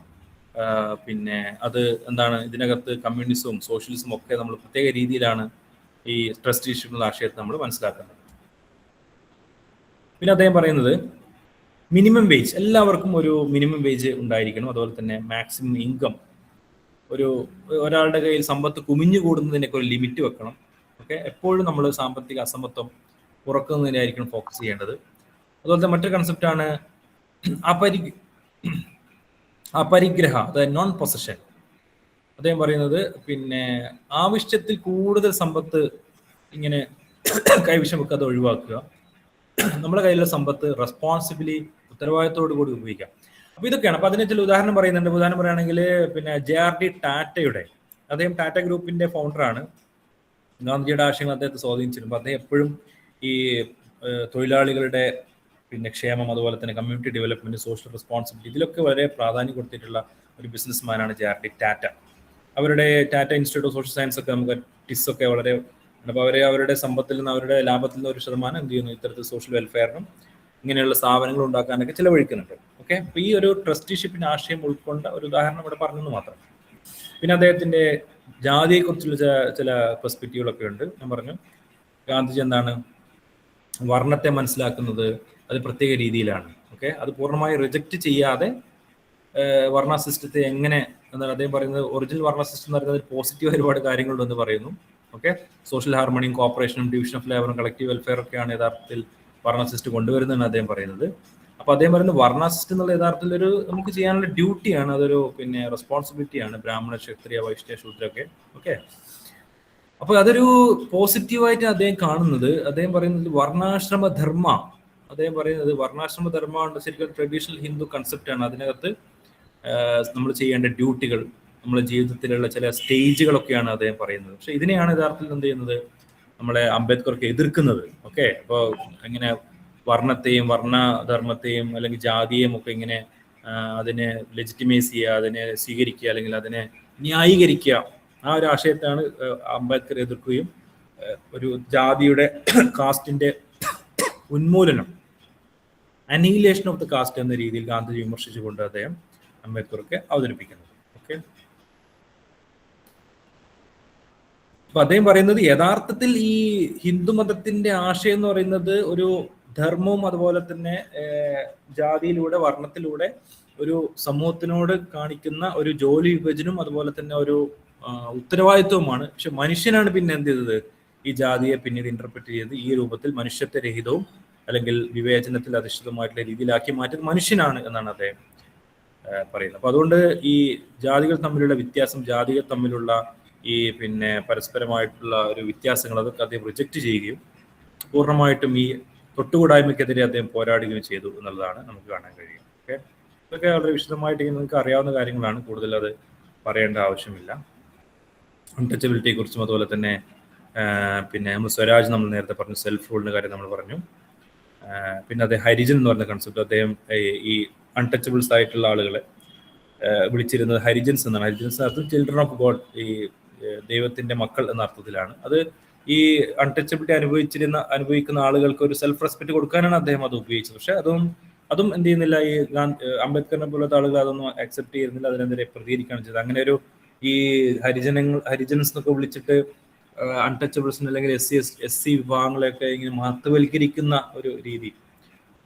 [SPEAKER 1] പിന്നെ അത് എന്താണ്? ഇതിനകത്ത് കമ്മ്യൂണിസവും സോഷ്യലിസവും ഒക്കെ നമ്മൾ പ്രത്യേക രീതിയിലാണ് ഈ ട്രസ്റ്റിഷിപ്പ് എന്നുള്ള ആശയത്തെ നമ്മൾ മനസ്സിലാക്കുന്നത്. പിന്നെ അദ്ദേഹം പറയുന്നത് മിനിമം വേജ്, എല്ലാവർക്കും ഒരു മിനിമം വേജ് ഉണ്ടായിരിക്കണം. അതുപോലെ തന്നെ മാക്സിമം ഇൻകം, ഒരാളുടെ കയ്യിൽ സമ്പത്ത് കുമിഞ്ഞു കൂടുന്നതിനൊക്കെ ഒരു ലിമിറ്റ് വെക്കണം. ഓക്കെ, എപ്പോഴും നമ്മൾ സാമ്പത്തിക അസമത്വം കുറക്കുന്നതിനായിരിക്കണം ഫോക്കസ് ചെയ്യേണ്ടത്. അതുപോലെ തന്നെ മറ്റൊരു കൺസെപ്റ്റാണ് അപരിഗ്രഹ, അതായത് നോൺ പൊസഷൻ. അദ്ദേഹം പറയുന്നത് പിന്നെ ആവശ്യത്തിൽ കൂടുതൽ സമ്പത്ത് ഇങ്ങനെ കൈവശം വെക്കാതെ ഒഴിവാക്കുക. നമ്മുടെ കയ്യിലുള്ള സമ്പത്ത് റെസ്പോൺസിബിലി ഉത്തരവാദിത്തോടു കൂടി ഉപയോഗിക്കാം. അപ്പോൾ ഇതൊക്കെയാണ്. അപ്പോൾ അതിന് ചില ഉദാഹരണം പറയുന്നുണ്ട്. ഉദാഹരണം പറയുകയാണെങ്കിൽ പിന്നെ JRD ടാറ്റയുടെ, അദ്ദേഹം ടാറ്റ ഗ്രൂപ്പിന്റെ ഫൗണ്ടറാണ്. ഗാന്ധിജിയുടെ ആശയങ്ങൾ അദ്ദേഹത്തെ സ്വാധീനിച്ചിരുന്നു. അദ്ദേഹം എപ്പോഴും ഈ തൊഴിലാളികളുടെ പിന്നെ ക്ഷേമം, അതുപോലെ തന്നെ കമ്മ്യൂണിറ്റി ഡെവലപ്മെന്റ്, സോഷ്യൽ റെസ്പോൺസിബിലിറ്റി, ഇതിലൊക്കെ വളരെ പ്രാധാന്യം കൊടുത്തിട്ടുള്ള ഒരു ബിസിനസ്മാനാണ് JRD ടാറ്റ. അവരുടെ Tata institute of social science ഒക്കെ നമുക്ക് ടിസ് ഒക്കെ വളരെ, അപ്പോൾ അവരുടെ സമ്പത്തിൽ നിന്ന് അവരുടെ ലാഭത്തിൽ നിന്ന് ഒരു ശതമാനം എന്ത് ചെയ്യുന്നു ഇത്തരത്തിൽ സോഷ്യൽ വെൽഫെയറിനും ഇങ്ങനെയുള്ള സ്ഥാപനങ്ങൾ ഉണ്ടാക്കാനൊക്കെ ചിലവഴിക്കുന്നുണ്ട്. ഓക്കെ, അപ്പോൾ ഈ ഒരു ട്രസ്റ്റിഷിപ്പിന്റെ ആശയം ഉൾക്കൊണ്ട ഒരു ഉദാഹരണം ഇവിടെ പറഞ്ഞെന്ന് മാത്രം. പിന്നെ അദ്ദേഹത്തിന്റെ ജാതിയെക്കുറിച്ചുള്ള ചില പെർസ്പെക്റ്റീവുകളൊക്കെ ഉണ്ട്. ഞാൻ പറഞ്ഞു ഗാന്ധിജി എന്താണ് വർണ്ണത്തെ മനസ്സിലാക്കുന്നത് അത് പ്രത്യേക രീതിയിലാണ്. ഓക്കെ, അത് പൂർണ്ണമായി റിജക്റ്റ് ചെയ്യാതെ വർണ്ണ സിസ്റ്റത്തെ എങ്ങനെ എന്താണ് അദ്ദേഹം പറയുന്നത്, ഒറിജിനൽ വർണ്ണ സിസ്റ്റം എന്ന് പറയുന്നത് പോസിറ്റീവ് ഒരുപാട് കാര്യങ്ങളുണ്ടെന്ന് പറയുന്നു. ഓക്കെ, സോഷ്യൽ ഹാർമണിയും കോപ്പറേഷനും ഡിവിഷൻ ഓഫ് ലേബറും കളക്റ്റീവ് വെൽഫെയർ ഒക്കെയാണ് യഥാർത്ഥത്തിൽ വർണ്ണ സിസ്റ്റം കൊണ്ടുവരുന്നതെന്ന് അദ്ദേഹം പറയുന്നത്. അപ്പോൾ അദ്ദേഹം പറയുന്നത് വർണ്ണ സിസ്റ്റം എന്നുള്ള യഥാർത്ഥത്തിൽ ഒരു നമുക്ക് ചെയ്യാനുള്ള ഡ്യൂട്ടിയാണ്, അതൊരു പിന്നെ റെസ്പോൺസിബിലിറ്റിയാണ്. ബ്രാഹ്മണ, ക്ഷത്രിയ, വൈശ്യ, ശൂദ്രൊക്കെ. ഓക്കെ, അപ്പോൾ അതൊരു പോസിറ്റീവായിട്ട് അദ്ദേഹം കാണുന്നത്. അദ്ദേഹം പറയുന്നത് വർണ്ണാശ്രമ ധർമ്മ, അദ്ദേഹം പറയുന്നത് വർണ്ണാശ്രമ ധർമ്മ ഉണ്ട് ശരിക്കും ട്രഡീഷണൽ ഹിന്ദു കൺസെപ്റ്റാണ്. അതിനകത്ത് നമ്മൾ ചെയ്യേണ്ട ഡ്യൂട്ടികൾ, നമ്മുടെ ജീവിതത്തിലുള്ള ചില സ്റ്റേജുകളൊക്കെയാണ് അദ്ദേഹം പറയുന്നത്. പക്ഷെ ഇതിനെയാണ് യഥാർത്ഥത്തിൽ എന്ത് ചെയ്യുന്നത് നമ്മളെ അംബേദ്കർക്ക് എതിർക്കുന്നത്. ഓക്കെ, അപ്പോൾ ഇങ്ങനെ വർണ്ണത്തെയും വർണ്ണധർമ്മത്തെയും അല്ലെങ്കിൽ ജാതിയെയും ഒക്കെ ഇങ്ങനെ അതിനെ ലെജിറ്റിമൈസ് ചെയ്യുക, അതിനെ സ്വീകരിക്കുക, അല്ലെങ്കിൽ അതിനെ ന്യായീകരിക്കുക, ആ ഒരു ആശയത്താണ് അംബേദ്കർ എതിർക്കുകയും ഒരു ജാതിയുടെ കാസ്റ്റിന്റെ ഉന്മൂലനം, അനീലേഷൻ ഓഫ് ദ കാസ്റ്റ് എന്ന രീതിയിൽ ഗാന്ധിജി വിമർശിച്ചുകൊണ്ട് അദ്ദേഹം അംബേദ്കർക്ക് അവതരിപ്പിക്കുന്നത്. ഓക്കെ, അപ്പൊ അദ്ദേഹം പറയുന്നത് യഥാർത്ഥത്തിൽ ഈ ഹിന്ദു മതത്തിന്റെ ആശയം എന്ന് പറയുന്നത് ഒരു ധർമ്മവും അതുപോലെ തന്നെ ജാതിയിലൂടെ വർണ്ണത്തിലൂടെ ഒരു സമൂഹത്തിനോട് കാണിക്കുന്ന ഒരു ജോലി വിഭജനവും അതുപോലെ തന്നെ ഒരു ഉത്തരവാദിത്വവുമാണ്. പക്ഷെ മനുഷ്യനാണ് പിന്നെ എന്ത് ചെയ്തത്, ഈ ജാതിയെ പിന്നീട് ഇന്റർപ്രറ്റ് ചെയ്ത് ഈ രൂപത്തിൽ മനുഷ്യത്വ രഹിതവും അല്ലെങ്കിൽ വിവേചനത്തിൽ അധിഷ്ഠിതമായിട്ടുള്ള രീതിയിലാക്കി മാറ്റിയത് മനുഷ്യനാണ് എന്നാണ് അദ്ദേഹം പറയുന്നത്. അപ്പൊ അതുകൊണ്ട് ഈ ജാതികൾ തമ്മിലുള്ള വ്യത്യാസം, ജാതികൾ തമ്മിലുള്ള ഈ പിന്നെ പരസ്പരമായിട്ടുള്ള ഒരു വ്യത്യാസങ്ങൾ അതൊക്കെ അദ്ദേഹം റിജക്റ്റ് ചെയ്യുകയും പൂർണ്ണമായിട്ടും ഈ തൊട്ടുകൂടായ്മയ്ക്കെതിരെ അദ്ദേഹം പോരാടുകയും ചെയ്തു എന്നുള്ളതാണ് നമുക്ക് കാണാൻ കഴിയും. ഓക്കെ, ഇതൊക്കെ വളരെ വിശദമായിട്ട് നിങ്ങൾക്ക് അറിയാവുന്ന കാര്യങ്ങളാണ്, കൂടുതൽ അത് പറയേണ്ട ആവശ്യമില്ല. അൺടച്ചബിലിറ്റിയെ കുറിച്ചും അതുപോലെ തന്നെ പിന്നെ നമ്മൾ സ്വരാജ് നമ്മൾ നേരത്തെ പറഞ്ഞു, സെൽഫ് റൂളിന്റെ കാര്യം നമ്മൾ പറഞ്ഞു. പിന്നെ അദ്ദേഹം ഹരിജൻ എന്ന് പറഞ്ഞ കൺസെപ്റ്റ്, അദ്ദേഹം ഈ അൺടച്ചബിൾസ് ആയിട്ടുള്ള ആളുകളെ വിളിച്ചിരുന്നത് ഹരിജൻസ് എന്നാണ്. ഹരിജൻസ് അർത്ഥം ചിൽഡ്രൻ ഓഫ് ഗോഡ്, ഈ ദൈവത്തിന്റെ മക്കൾ എന്ന അർത്ഥത്തിലാണ്. അത് ഈ അൺടച്ചബിലിറ്റി അനുഭവിക്കുന്ന ആളുകൾക്ക് ഒരു സെൽഫ് റെസ്പെക്ട് കൊടുക്കാനാണ് അദ്ദേഹം അത് ഉപയോഗിച്ചത്. പക്ഷെ അതും എന്ത് ചെയ്യുന്നില്ല, ഈ അംബേദ്കറിനെ പോലത്തെ ആളുകൾ അതൊന്നും അക്സെപ്റ്റ് ചെയ്യുന്നില്ല, അതിനെതിരെ പ്രതികരിക്കുകയാണ് ചെയ്തത്. അങ്ങനെ ഒരു ഈ ഹരിജൻസ് എന്നൊക്കെ വിളിച്ചിട്ട് അൺടച്ചബിൾസിന് അല്ലെങ്കിൽ എസ് സി വിഭാഗങ്ങളെയൊക്കെ ഇങ്ങനെ മഹത്വവൽക്കരിക്കുന്ന ഒരു രീതി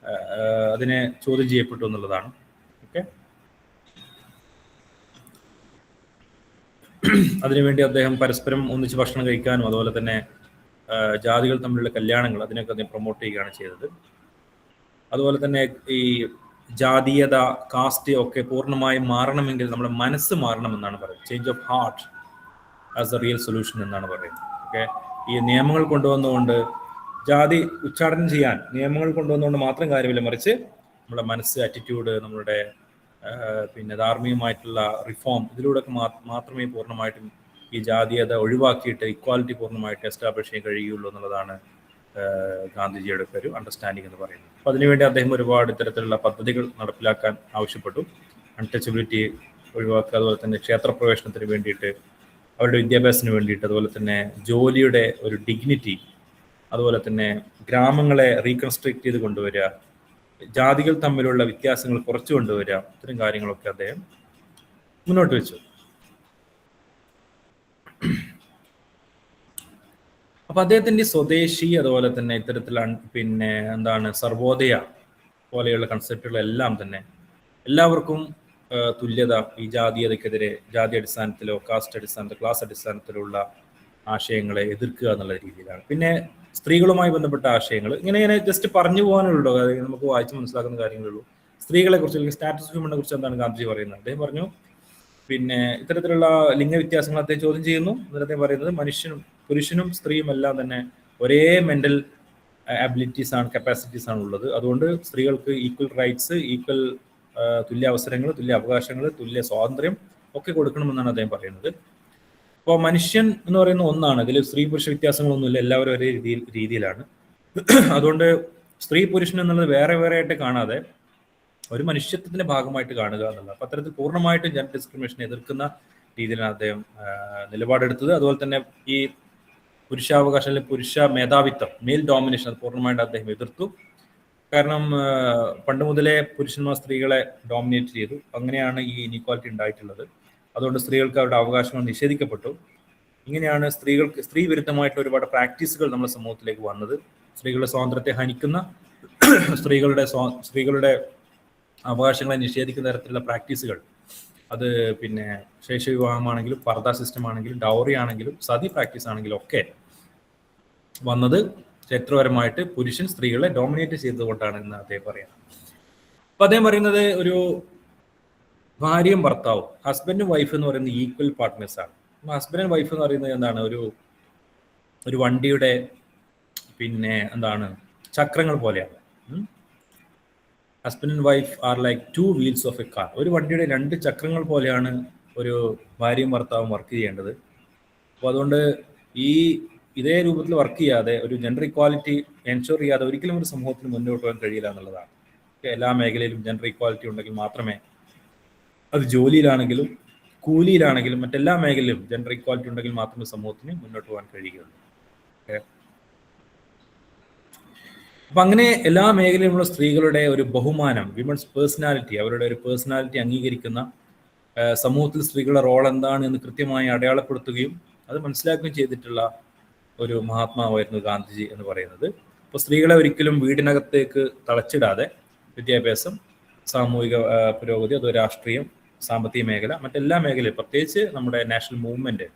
[SPEAKER 1] അതിനെ ചോദ്യം ചെയ്യപ്പെട്ടു എന്നുള്ളതാണ്. ഓക്കെ, അതിനുവേണ്ടി അദ്ദേഹം പരസ്പരം ഒന്നിച്ച് ഭക്ഷണം കഴിക്കാനും അതുപോലെ തന്നെ ജാതികൾ തമ്മിലുള്ള കല്യാണങ്ങൾ അതിനൊക്കെ അദ്ദേഹം പ്രൊമോട്ട് ചെയ്യുകയാണ് ചെയ്തത്. അതുപോലെ തന്നെ ഈ ജാതീയത, കാസ്റ്റ് ഒക്കെ പൂർണ്ണമായും മാറണമെങ്കിൽ നമ്മുടെ മനസ്സ് മാറണമെന്നാണ് പറയുന്നത്. Change of heart as A real solution എന്നാണ് പറയുന്നത്. ഓക്കെ, ഈ നിയമങ്ങൾ കൊണ്ടുവന്നുകൊണ്ട് ജാതി ഉച്ചാടനം ചെയ്യാൻ നിയമങ്ങൾ കൊണ്ടുവന്നുകൊണ്ട് മാത്രം കാര്യമില്ല, മറിച്ച് നമ്മുടെ മനസ്സ്, ആറ്റിറ്റ്യൂഡ്, നമ്മുടെ പിന്നെ ധാർമ്മികമായിട്ടുള്ള റിഫോം, ഇതിലൂടെയൊക്കെ മാത്രമേ പൂർണ്ണമായിട്ടും ഈ ജാതീയത ഒഴിവാക്കിയിട്ട് ഇക്വാലിറ്റി പൂർണ്ണമായിട്ട് എസ്റ്റാബ്ലിഷ് ചെയ്യാൻ കഴിയുള്ളൂ എന്നുള്ളതാണ് ഗാന്ധിജിയുടെ ഒരു അണ്ടർസ്റ്റാൻഡിങ് എന്ന് പറയുന്നത്. അപ്പോൾ അതിനുവേണ്ടി അദ്ദേഹം ഒരുപാട് ഇത്തരത്തിലുള്ള പദ്ധതികൾ നടപ്പിലാക്കാൻ ആവശ്യപ്പെട്ടു. അൺടച്ചബിലിറ്റി ഒഴിവാക്കുക, അതുപോലെ തന്നെ ക്ഷേത്രപ്രവേശനത്തിന് വേണ്ടിയിട്ട്, അവരുടെ വിദ്യാഭ്യാസത്തിന് വേണ്ടിയിട്ട്, അതുപോലെ തന്നെ ജോലിയുടെ ഒരു ഡിഗ്നിറ്റി, അതുപോലെ തന്നെ ഗ്രാമങ്ങളെ റീകൺസ്ട്രക്ട് ചെയ്ത് കൊണ്ടുവരിക, ജാതികൾ തമ്മിലുള്ള വ്യത്യാസങ്ങൾ കുറച്ചു കൊണ്ടുവരിക, ഇത്തരം കാര്യങ്ങളൊക്കെ അദ്ദേഹം മുന്നോട്ട് വെച്ചു. അപ്പൊ അദ്ദേഹത്തിന്റെ സ്വദേശി അതുപോലെ തന്നെ ഇത്തരത്തിലാണ് പിന്നെ എന്താണ് സർവോദയ പോലെയുള്ള കൺസെപ്റ്റുകളെല്ലാം തന്നെ എല്ലാവർക്കും തുല്യത, ഈ ജാതീയതക്കെതിരെ ജാതി അടിസ്ഥാനത്തിലോ കാസ്റ്റ് അടിസ്ഥാനത്തിലോ ക്ലാസ് അടിസ്ഥാനത്തിലുള്ള ആശയങ്ങളെ എതിർക്കുക എന്നുള്ള രീതിയിലാണ്. പിന്നെ സ്ത്രീകളുമായി ബന്ധപ്പെട്ട ആശയങ്ങൾ ഇങ്ങനെ ജസ്റ്റ് പറഞ്ഞു പോകാനുള്ളൂ, അതായത് നമുക്ക് വായിച്ച് മനസ്സിലാക്കുന്ന കാര്യങ്ങളുള്ളൂ. സ്ത്രീകളെ കുറിച്ച് അല്ലെങ്കിൽ സ്റ്റാറ്റസ് ഓഫ് വിമനെ കുറിച്ച് എന്താണ് ഗാന്ധിജി പറയുന്നത്? അദ്ദേഹം പറഞ്ഞു പിന്നെ ഇത്തരത്തിലുള്ള ലിംഗവ്യത്യാസങ്ങൾ അദ്ദേഹം ചോദ്യം ചെയ്യുന്നു. അദ്ദേഹം പറയുന്നത് പുരുഷനും സ്ത്രീയും എല്ലാം തന്നെ ഒരേ മെന്റൽ അബിലിറ്റീസ് ആണ്, കപ്പാസിറ്റീസ് ആണ് ഉള്ളത്. അതുകൊണ്ട് സ്ത്രീകൾക്ക് ഈക്വൽ റൈറ്റ്സ്, ഈക്വൽ തുല്യ അവസരങ്ങൾ, തുല്യ അവകാശങ്ങൾ, തുല്യ സ്വാതന്ത്ര്യം ഒക്കെ കൊടുക്കണമെന്നാണ് അദ്ദേഹം പറയുന്നത്. അപ്പോൾ മനുഷ്യൻ എന്ന് പറയുന്ന ഒന്നാണ്, ഇതിൽ സ്ത്രീ പുരുഷ വ്യത്യാസങ്ങളൊന്നുമില്ല, എല്ലാവരും ഒരേ രീതിയിലാണ്. അതുകൊണ്ട് സ്ത്രീ പുരുഷൻ എന്നുള്ളത് വേറെ വേറെ ആയിട്ട് കാണാതെ ഒരു മനുഷ്യത്വത്തിന്റെ ഭാഗമായിട്ട് കാണുക എന്നുള്ളത്. അപ്പൊ അത്തരത്തിൽ പൂർണ്ണമായിട്ടും ജെൻഡർ ഡിസ്ക്രിമിനേഷനെ എതിർക്കുന്ന രീതിയിലാണ് അദ്ദേഹം നിലപാടെടുത്തത്. അതുപോലെ തന്നെ ഈ പുരുഷാവകാശം അല്ലെങ്കിൽ പുരുഷ മേധാവിത്വം, മെയിൽ ഡോമിനേഷൻ, അത് പൂർണ്ണമായിട്ട് അദ്ദേഹം എതിർത്തു. കാരണം പണ്ട് മുതലേ പുരുഷന്മാർ സ്ത്രീകളെ ഡോമിനേറ്റ് ചെയ്തു, അങ്ങനെയാണ് ഈ ഇനീക്വാലിറ്റി ഉണ്ടായിട്ടുള്ളത്. അതുകൊണ്ട് സ്ത്രീകൾക്ക് അവരുടെ അവകാശങ്ങൾ നിഷേധിക്കപ്പെട്ടു. ഇങ്ങനെയാണ് സ്ത്രീ വിരുദ്ധമായിട്ടുള്ള ഒരുപാട് പ്രാക്ടീസുകൾ നമ്മുടെ സമൂഹത്തിലേക്ക് വന്നത്. സ്ത്രീകളുടെ സ്വാതന്ത്ര്യത്തെ ഹനിക്കുന്ന, സ്ത്രീകളുടെ അവകാശങ്ങളെ നിഷേധിക്കുന്ന തരത്തിലുള്ള പ്രാക്ടീസുകൾ, അത് പിന്നെ ശൈശവിവാഹമാണെങ്കിലും പർദ സിസ്റ്റം ആണെങ്കിലും ഡൗറി ആണെങ്കിലും സതി പ്രാക്ടീസ് ആണെങ്കിലും ഒക്കെ വന്നത് ചരിത്രപരമായിട്ട് പുരുഷൻ സ്ത്രീകളെ ഡോമിനേറ്റ് ചെയ്തുകൊണ്ടാണ് എന്ന് അദ്ദേഹം പറയാം. അപ്പൊ അദ്ദേഹം പറയുന്നത് ഒരു ഭാര്യയും ഭർത്താവും, ഹസ്ബൻഡും വൈഫ് എന്ന് പറയുന്നത് ഈക്വൽ പാർട്ട്നേഴ്സ് ആണ്. ഹസ്ബൻഡ് ആൻഡ് വൈഫ് എന്ന് പറയുന്നത് എന്താണ്, ഒരു വണ്ടിയുടെ പിന്നെ എന്താണ് ചക്രങ്ങൾ പോലെയാണ്. Husband and wife are like 2 wheels of A car. ഒരു വണ്ടിയുടെ 2 ചക്രങ്ങൾ പോലെയാണ് ഒരു ഭാര്യയും ഭർത്താവും വർക്ക് ചെയ്യേണ്ടത്. അപ്പോൾ അതുകൊണ്ട് ഇതേ രൂപത്തിൽ വർക്ക് ചെയ്യാതെ, ഒരു ജെൻഡർ ഇക്വാലിറ്റി എൻഷുർ ചെയ്യാതെ ഒരിക്കലും ഒരു സമൂഹത്തിന് മുന്നോട്ട് പോകാൻ കഴിയില്ല എന്നുള്ളതാണ്. എല്ലാ മേഖലയിലും ജെൻഡർ ഇക്വാലിറ്റി ഉണ്ടെങ്കിൽ മാത്രമേ, അത് ജോലിയിലാണെങ്കിലും കൂലിയിലാണെങ്കിലും മറ്റെല്ലാ മേഖലയിലും ജെൻഡർ ഇക്വാലിറ്റി ഉണ്ടെങ്കിൽ മാത്രമേ സമൂഹത്തിന് മുന്നോട്ട് പോകാൻ കഴിയുകയുള്ളൂ. അപ്പൊ അങ്ങനെ എല്ലാ മേഖലയിലുമുള്ള സ്ത്രീകളുടെ ഒരു ബഹുമാനം, വിമൻസ് പേഴ്സണാലിറ്റി, അവരുടെ ഒരു പേഴ്സണാലിറ്റി അംഗീകരിക്കുന്ന സമൂഹത്തിൽ സ്ത്രീകളുടെ റോൾ എന്താണ് എന്ന് കൃത്യമായി അടയാളപ്പെടുത്തുകയും അത് മനസ്സിലാക്കുകയും ചെയ്തിട്ടുള്ള ഒരു മഹാത്മാവായിരുന്നു ഗാന്ധിജി എന്ന് പറയുന്നത്. അപ്പോൾ സ്ത്രീകളെ ഒരിക്കലും വീടിനകത്തേക്ക് തളച്ചിടാതെ വിദ്യാഭ്യാസം, സാമൂഹിക പുരോഗതി, അത് രാഷ്ട്രീയം, സാമ്പത്തിക മേഖല, മറ്റെല്ലാ മേഖലയും, പ്രത്യേകിച്ച് നമ്മുടെ നാഷണൽ മൂവ്മെന്റ്,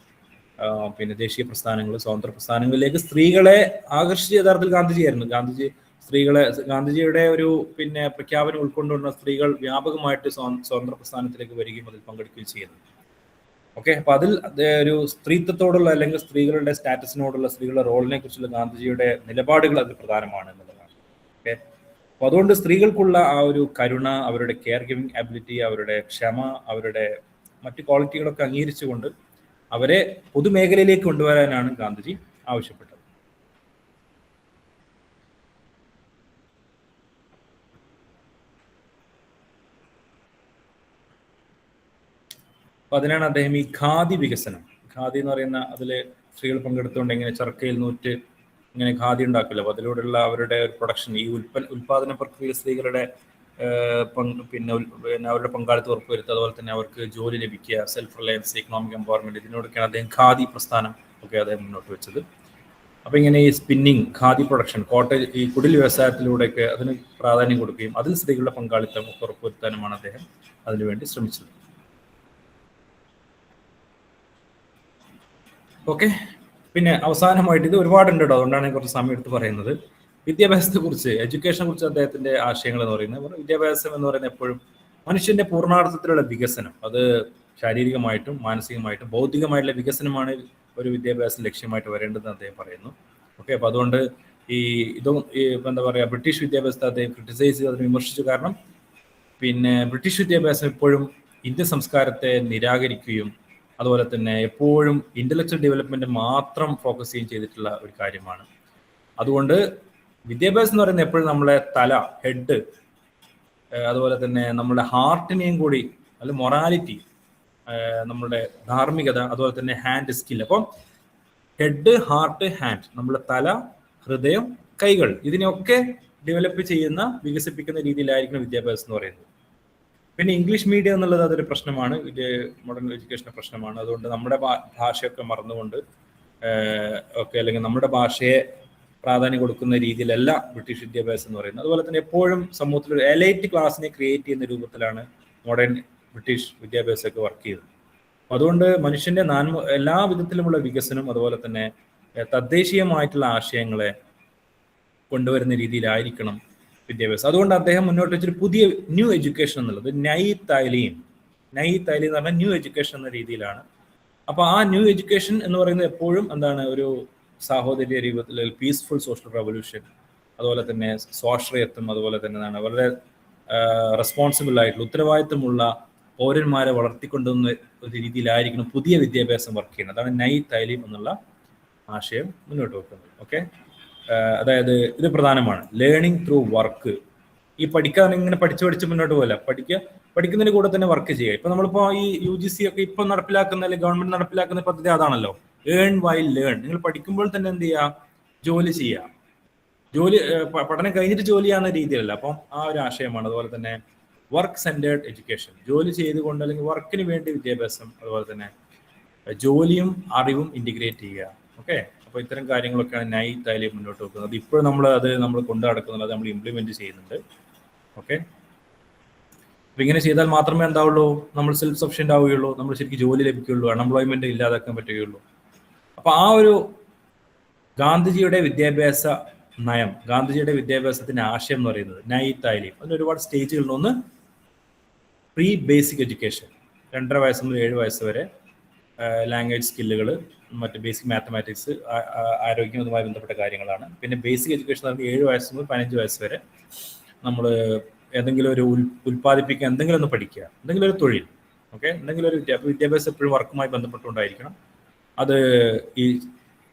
[SPEAKER 1] പിന്നെ ദേശീയ പ്രസ്ഥാനങ്ങൾ, സ്വതന്ത്ര പ്രസ്ഥാനങ്ങളിലേക്ക് സ്ത്രീകളെ ആകർഷിച്ച യഥാർത്ഥത്തിൽ ഗാന്ധിജിയായിരുന്നു. ഗാന്ധിജിയുടെ ഒരു പിന്നെ പ്രഖ്യാപനം ഉൾക്കൊണ്ടുകൊണ്ട സ്ത്രീകൾ വ്യാപകമായിട്ട് സ്വതന്ത്ര പ്രസ്ഥാനത്തിലേക്ക് വരികയും അതിൽ പങ്കെടുക്കുകയും ചെയ്യുന്നു. ഓക്കെ, അപ്പൊ അതിൽ ഒരു സ്ത്രീത്വത്തോടുള്ള അല്ലെങ്കിൽ സ്ത്രീകളുടെ സ്റ്റാറ്റസിനോടുള്ള, സ്ത്രീകളുടെ റോളിനെ കുറിച്ചുള്ള ഗാന്ധിജിയുടെ നിലപാടുകൾ അതിൽ പ്രധാനമാണ് എന്നുള്ളതാണ്. ഓക്കെ, അപ്പൊ അതുകൊണ്ട് സ്ത്രീകൾക്കുള്ള ആ ഒരു കരുണ, അവരുടെ കെയർ ഗിവിംഗ് അബിലിറ്റി, അവരുടെ ക്ഷമ, അവരുടെ മറ്റു ക്വാളിറ്റികളൊക്കെ അംഗീകരിച്ചുകൊണ്ട് അവരെ പൊതുമേഖലയിലേക്ക് കൊണ്ടുവരാനാണ് ഗാന്ധിജി ആവശ്യപ്പെട്ടത്. അപ്പൊ അതിനാണ് അദ്ദേഹം ഈ ഖാദി വികസനം, ഖാദി എന്ന് പറയുന്ന അതില് സ്ത്രീകൾ പങ്കെടുത്തുകൊണ്ട് ഇങ്ങനെ ചർക്കയിൽ നൂറ്റ് ഇങ്ങനെ ഖാദി ഉണ്ടാക്കില്ല, അപ്പൊ അതിലൂടെയുള്ള അവരുടെ പ്രൊഡക്ഷൻ, ഈ ഉൽപാദന പ്രക്രിയയിൽ സ്ത്രീകളുടെ പിന്നെ അവരുടെ പങ്കാളിത്തം ഉറപ്പുവരുത്തുക, അതുപോലെ തന്നെ അവർക്ക് ജോലി ലഭിക്കുക, സെൽഫ് റിലയൻസ്, ഇക്കണോമിക് എംപവർമെന്റ്, ഇതിനോടൊക്കെയാണ് അദ്ദേഹം ഖാദി പ്രസ്ഥാനം ഒക്കെ അദ്ദേഹം മുന്നോട്ട് വെച്ചത്. അപ്പൊ ഇങ്ങനെ ഈ സ്പിന്നിങ്, ഖാദി പ്രൊഡക്ഷൻ, കോട്ടേജ്, ഈ കുടിൽ വ്യവസായത്തിലൂടെയൊക്കെ അതിന് പ്രാധാന്യം കൊടുക്കുകയും അതിൽ സ്ത്രീകളുടെ പങ്കാളിത്തം ഒക്കെ ഉറപ്പുവരുത്താനുമാണ് അദ്ദേഹം അതിനുവേണ്ടി ശ്രമിച്ചത്. ഓക്കെ, പിന്നെ അവസാനമായിട്ട്, ഇത് ഒരുപാടുണ്ട് കേട്ടോ, അതുകൊണ്ടാണ് കുറച്ച് സമയം എടുത്ത് പറയുന്നത്, വിദ്യാഭ്യാസത്തെ കുറിച്ച്, എഡ്യൂക്കേഷനെ കുറിച്ച് അദ്ദേഹത്തിന്റെ ആശയങ്ങൾ എന്ന് പറയുന്നത്, വിദ്യാഭ്യാസം എന്ന് പറയുന്നത് എപ്പോഴും മനുഷ്യന്റെ പൂർണ്ണാർത്ഥത്തിലുള്ള വികസനം, അത് ശാരീരികമായിട്ടും മാനസികമായിട്ടും ബൗദ്ധികമായിട്ടുള്ള വികസനമാണ് ഒരു വിദ്യാഭ്യാസം ലക്ഷ്യമായിട്ട് വരേണ്ടതെന്ന് അദ്ദേഹം പറയുന്നു. ഓക്കെ, അപ്പൊ അതുകൊണ്ട് ഇതും എന്താ പറയുക, ബ്രിട്ടീഷ് വിദ്യാഭ്യാസത്തെ അദ്ദേഹം ക്രിട്ടിസൈസ് ചെയ്ത് അതിനെ വിമർശിച്ചു. കാരണം പിന്നെ ബ്രിട്ടീഷ് വിദ്യാഭ്യാസം എപ്പോഴും ഇന്ത്യൻ സംസ്കാരത്തെ നിരാകരിക്കുകയും അതുപോലെ തന്നെ എപ്പോഴും ഇന്റലക്ച്വൽ ഡെവലപ്മെന്റ് മാത്രം ഫോക്കസ് ചെയ്യുകയും ചെയ്തിട്ടുള്ള ഒരു കാര്യമാണ്. അതുകൊണ്ട് വിദ്യാഭ്യാസം എന്ന് പറയുന്നത് എപ്പോഴും നമ്മളെ തല, ഹെഡ്, അതുപോലെ തന്നെ നമ്മുടെ ഹാർട്ടിനെയും കൂടി, അല്ല മൊറാലിറ്റി, നമ്മുടെ ധാർമ്മികത, അതുപോലെ തന്നെ ഹാൻഡ് സ്കിൽ. അപ്പം ഹെഡ്, ഹാർട്ട്, ഹാൻഡ്, നമ്മുടെ തല, ഹൃദയം, കൈകൾ, ഇതിനെയൊക്കെ ഡെവലപ്പ് ചെയ്യുന്ന, വികസിപ്പിക്കുന്ന രീതിയിലായിരിക്കണം വിദ്യാഭ്യാസം എന്ന് പറയുന്നത്. പിന്നെ ഇംഗ്ലീഷ് മീഡിയം എന്നുള്ളത് അതൊരു പ്രശ്നമാണ്, ഇത് മോഡേൺ എഡ്യൂക്കേഷൻ്റെ പ്രശ്നമാണ്. അതുകൊണ്ട് നമ്മുടെ ഭാഷയൊക്കെ മറന്നുകൊണ്ട് ഒക്കെ, അല്ലെങ്കിൽ നമ്മുടെ ഭാഷയെ പ്രാധാന്യം കൊടുക്കുന്ന രീതിയിലല്ല ബ്രിട്ടീഷ് വിദ്യാഭ്യാസം എന്ന് പറയുന്നത്. അതുപോലെ തന്നെ എപ്പോഴും സമൂഹത്തിൽ ഒരു എലൈറ്റ് ക്ലാസ്സിനെ ക്രിയേറ്റ് ചെയ്യുന്ന രൂപത്തിലാണ് മോഡേൺ ബ്രിട്ടീഷ് വിദ്യാഭ്യാസമൊക്കെ വർക്ക് ചെയ്തത്. അതുകൊണ്ട് മനുഷ്യന്റെ എല്ലാ വിധത്തിലുമുള്ള വികസനം, അതുപോലെ തന്നെ തദ്ദേശീയമായിട്ടുള്ള ആശയങ്ങളെ കൊണ്ടുവരുന്ന രീതിയിലായിരിക്കണം വിദ്യാഭ്യാസം. അതുകൊണ്ട് അദ്ദേഹം മുന്നോട്ട് വെച്ചൊരു പുതിയ ന്യൂ എഡ്യൂക്കേഷൻ എന്നുള്ളത് നൈ താലീം എന്ന് പറഞ്ഞാൽ ന്യൂ എഡ്യൂക്കേഷൻ എന്ന രീതിയിലാണ്. അപ്പൊ ആ ന്യൂ എഡ്യൂക്കേഷൻ എന്ന് പറയുന്നത് എപ്പോഴും എന്താണ്, ഒരു സാഹോദര്യ രൂപത്തിൽ പീസ്ഫുൾ സോഷ്യൽ റെവല്യൂഷൻ, അതുപോലെ തന്നെ സ്വാശ്രയത്വം, അതുപോലെ തന്നെ വളരെ റെസ്പോൺസിബിൾ ആയിട്ടുള്ള, ഉത്തരവാദിത്വമുള്ള പൗരന്മാരെ വളർത്തിക്കൊണ്ടുവന്ന ഒരു രീതിയിലായിരിക്കണം പുതിയ വിദ്യാഭ്യാസം വർക്ക് ചെയ്യുന്നത്. അതാണ് നൈ താലീം എന്നുള്ള ആശയം മുന്നോട്ട് വെക്കുന്നത്. ഓക്കെ, അതായത് ഇത് പ്രധാനമാണ്, ലേണിംഗ് ത്രൂ വർക്ക്. ഈ പഠിക്കാൻ ഇങ്ങനെ പഠിച്ച് മുന്നോട്ട് പോകില്ല, പഠിക്കുന്നതിന് കൂടെ തന്നെ വർക്ക് ചെയ്യുക. ഇപ്പൊ നമ്മളിപ്പോ ഈ UGC ഒക്കെ ഇപ്പൊ നടപ്പിലാക്കുന്ന, അല്ലെങ്കിൽ ഗവൺമെന്റ് നടപ്പിലാക്കുന്ന പദ്ധതി അതാണല്ലോ, ഏൺ വൈൽ ലേൺ. നിങ്ങൾ പഠിക്കുമ്പോൾ തന്നെ എന്ത് ചെയ്യുക, ജോലി ചെയ്യുക. പഠനം കഴിഞ്ഞിട്ട് ജോലി ചെയ്യാവുന്ന രീതിയിലല്ല. അപ്പം ആ ഒരു ആശയമാണ്. അതുപോലെ തന്നെ വർക്ക് സെന്റേർഡ് എഡ്യൂക്കേഷൻ, ജോലി ചെയ്തുകൊണ്ട് അല്ലെങ്കിൽ വർക്കിന് വേണ്ടി വിദ്യാഭ്യാസം, അതുപോലെ തന്നെ ജോലിയും അറിവും ഇന്റഗ്രേറ്റ് ചെയ്യുക. ഓക്കെ, അപ്പോൾ ഇത്തരം കാര്യങ്ങളൊക്കെയാണ് നൈ താലീം മുന്നോട്ട് വെക്കുന്നത്. ഇപ്പോൾ നമ്മൾ കൊണ്ടു നടക്കുന്നുണ്ട്, അത് നമ്മൾ ഇംപ്ലിമെന്റ് ചെയ്യുന്നുണ്ട്. ഓക്കെ, അപ്പൊ ഇങ്ങനെ ചെയ്താൽ മാത്രമേ എന്താവുള്ളൂ, നമ്മൾ സെൽഫ് സഫിഷ്യന്റ് ആവുകയുള്ളൂ, നമ്മൾ ശരിക്കും ജോലി ലഭിക്കുകയുള്ളൂ, അൺഎംപ്ലോയ്മെന്റ് ഇല്ലാതാക്കാൻ പറ്റുകയുള്ളൂ. അപ്പൊ ആ ഒരു ഗാന്ധിജിയുടെ വിദ്യാഭ്യാസ നയം, ഗാന്ധിജിയുടെ വിദ്യാഭ്യാസത്തിന്റെ ആശയം എന്ന് പറയുന്നത് നൈ താലീം. അതിന് ഒരുപാട് സ്റ്റേജുകളുണ്ട്. ഒന്ന് പ്രീ ബേസിക് എഡ്യൂക്കേഷൻ, 2.5 വയസ്സ് മുതൽ 7 വയസ്സ് വരെ ലാംഗ്വേജ് സ്കില്ലുകൾ, മറ്റ് ബേസിക് മാത്തമാറ്റിക്സ്, ആരോഗ്യവുമായി ബന്ധപ്പെട്ട കാര്യങ്ങളാണ്. പിന്നെ ബേസിക് എഡ്യൂക്കേഷൻ എന്ന് പറഞ്ഞാൽ 7 വയസ്സ് മുതൽ 15 വയസ്സ് വരെ നമ്മൾ ഏതെങ്കിലും ഒരു ഉൽപ്പാദിപ്പിക്കുക, എന്തെങ്കിലും ഒന്ന് പഠിക്കുക, എന്തെങ്കിലും ഒരു തൊഴിൽ. ഓക്കെ, എന്തെങ്കിലും ഒരു വിദ്യാഭ്യാസം എപ്പോഴും വർക്കുമായി ബന്ധപ്പെട്ടുകൊണ്ടായിരിക്കണം. അത് ഈ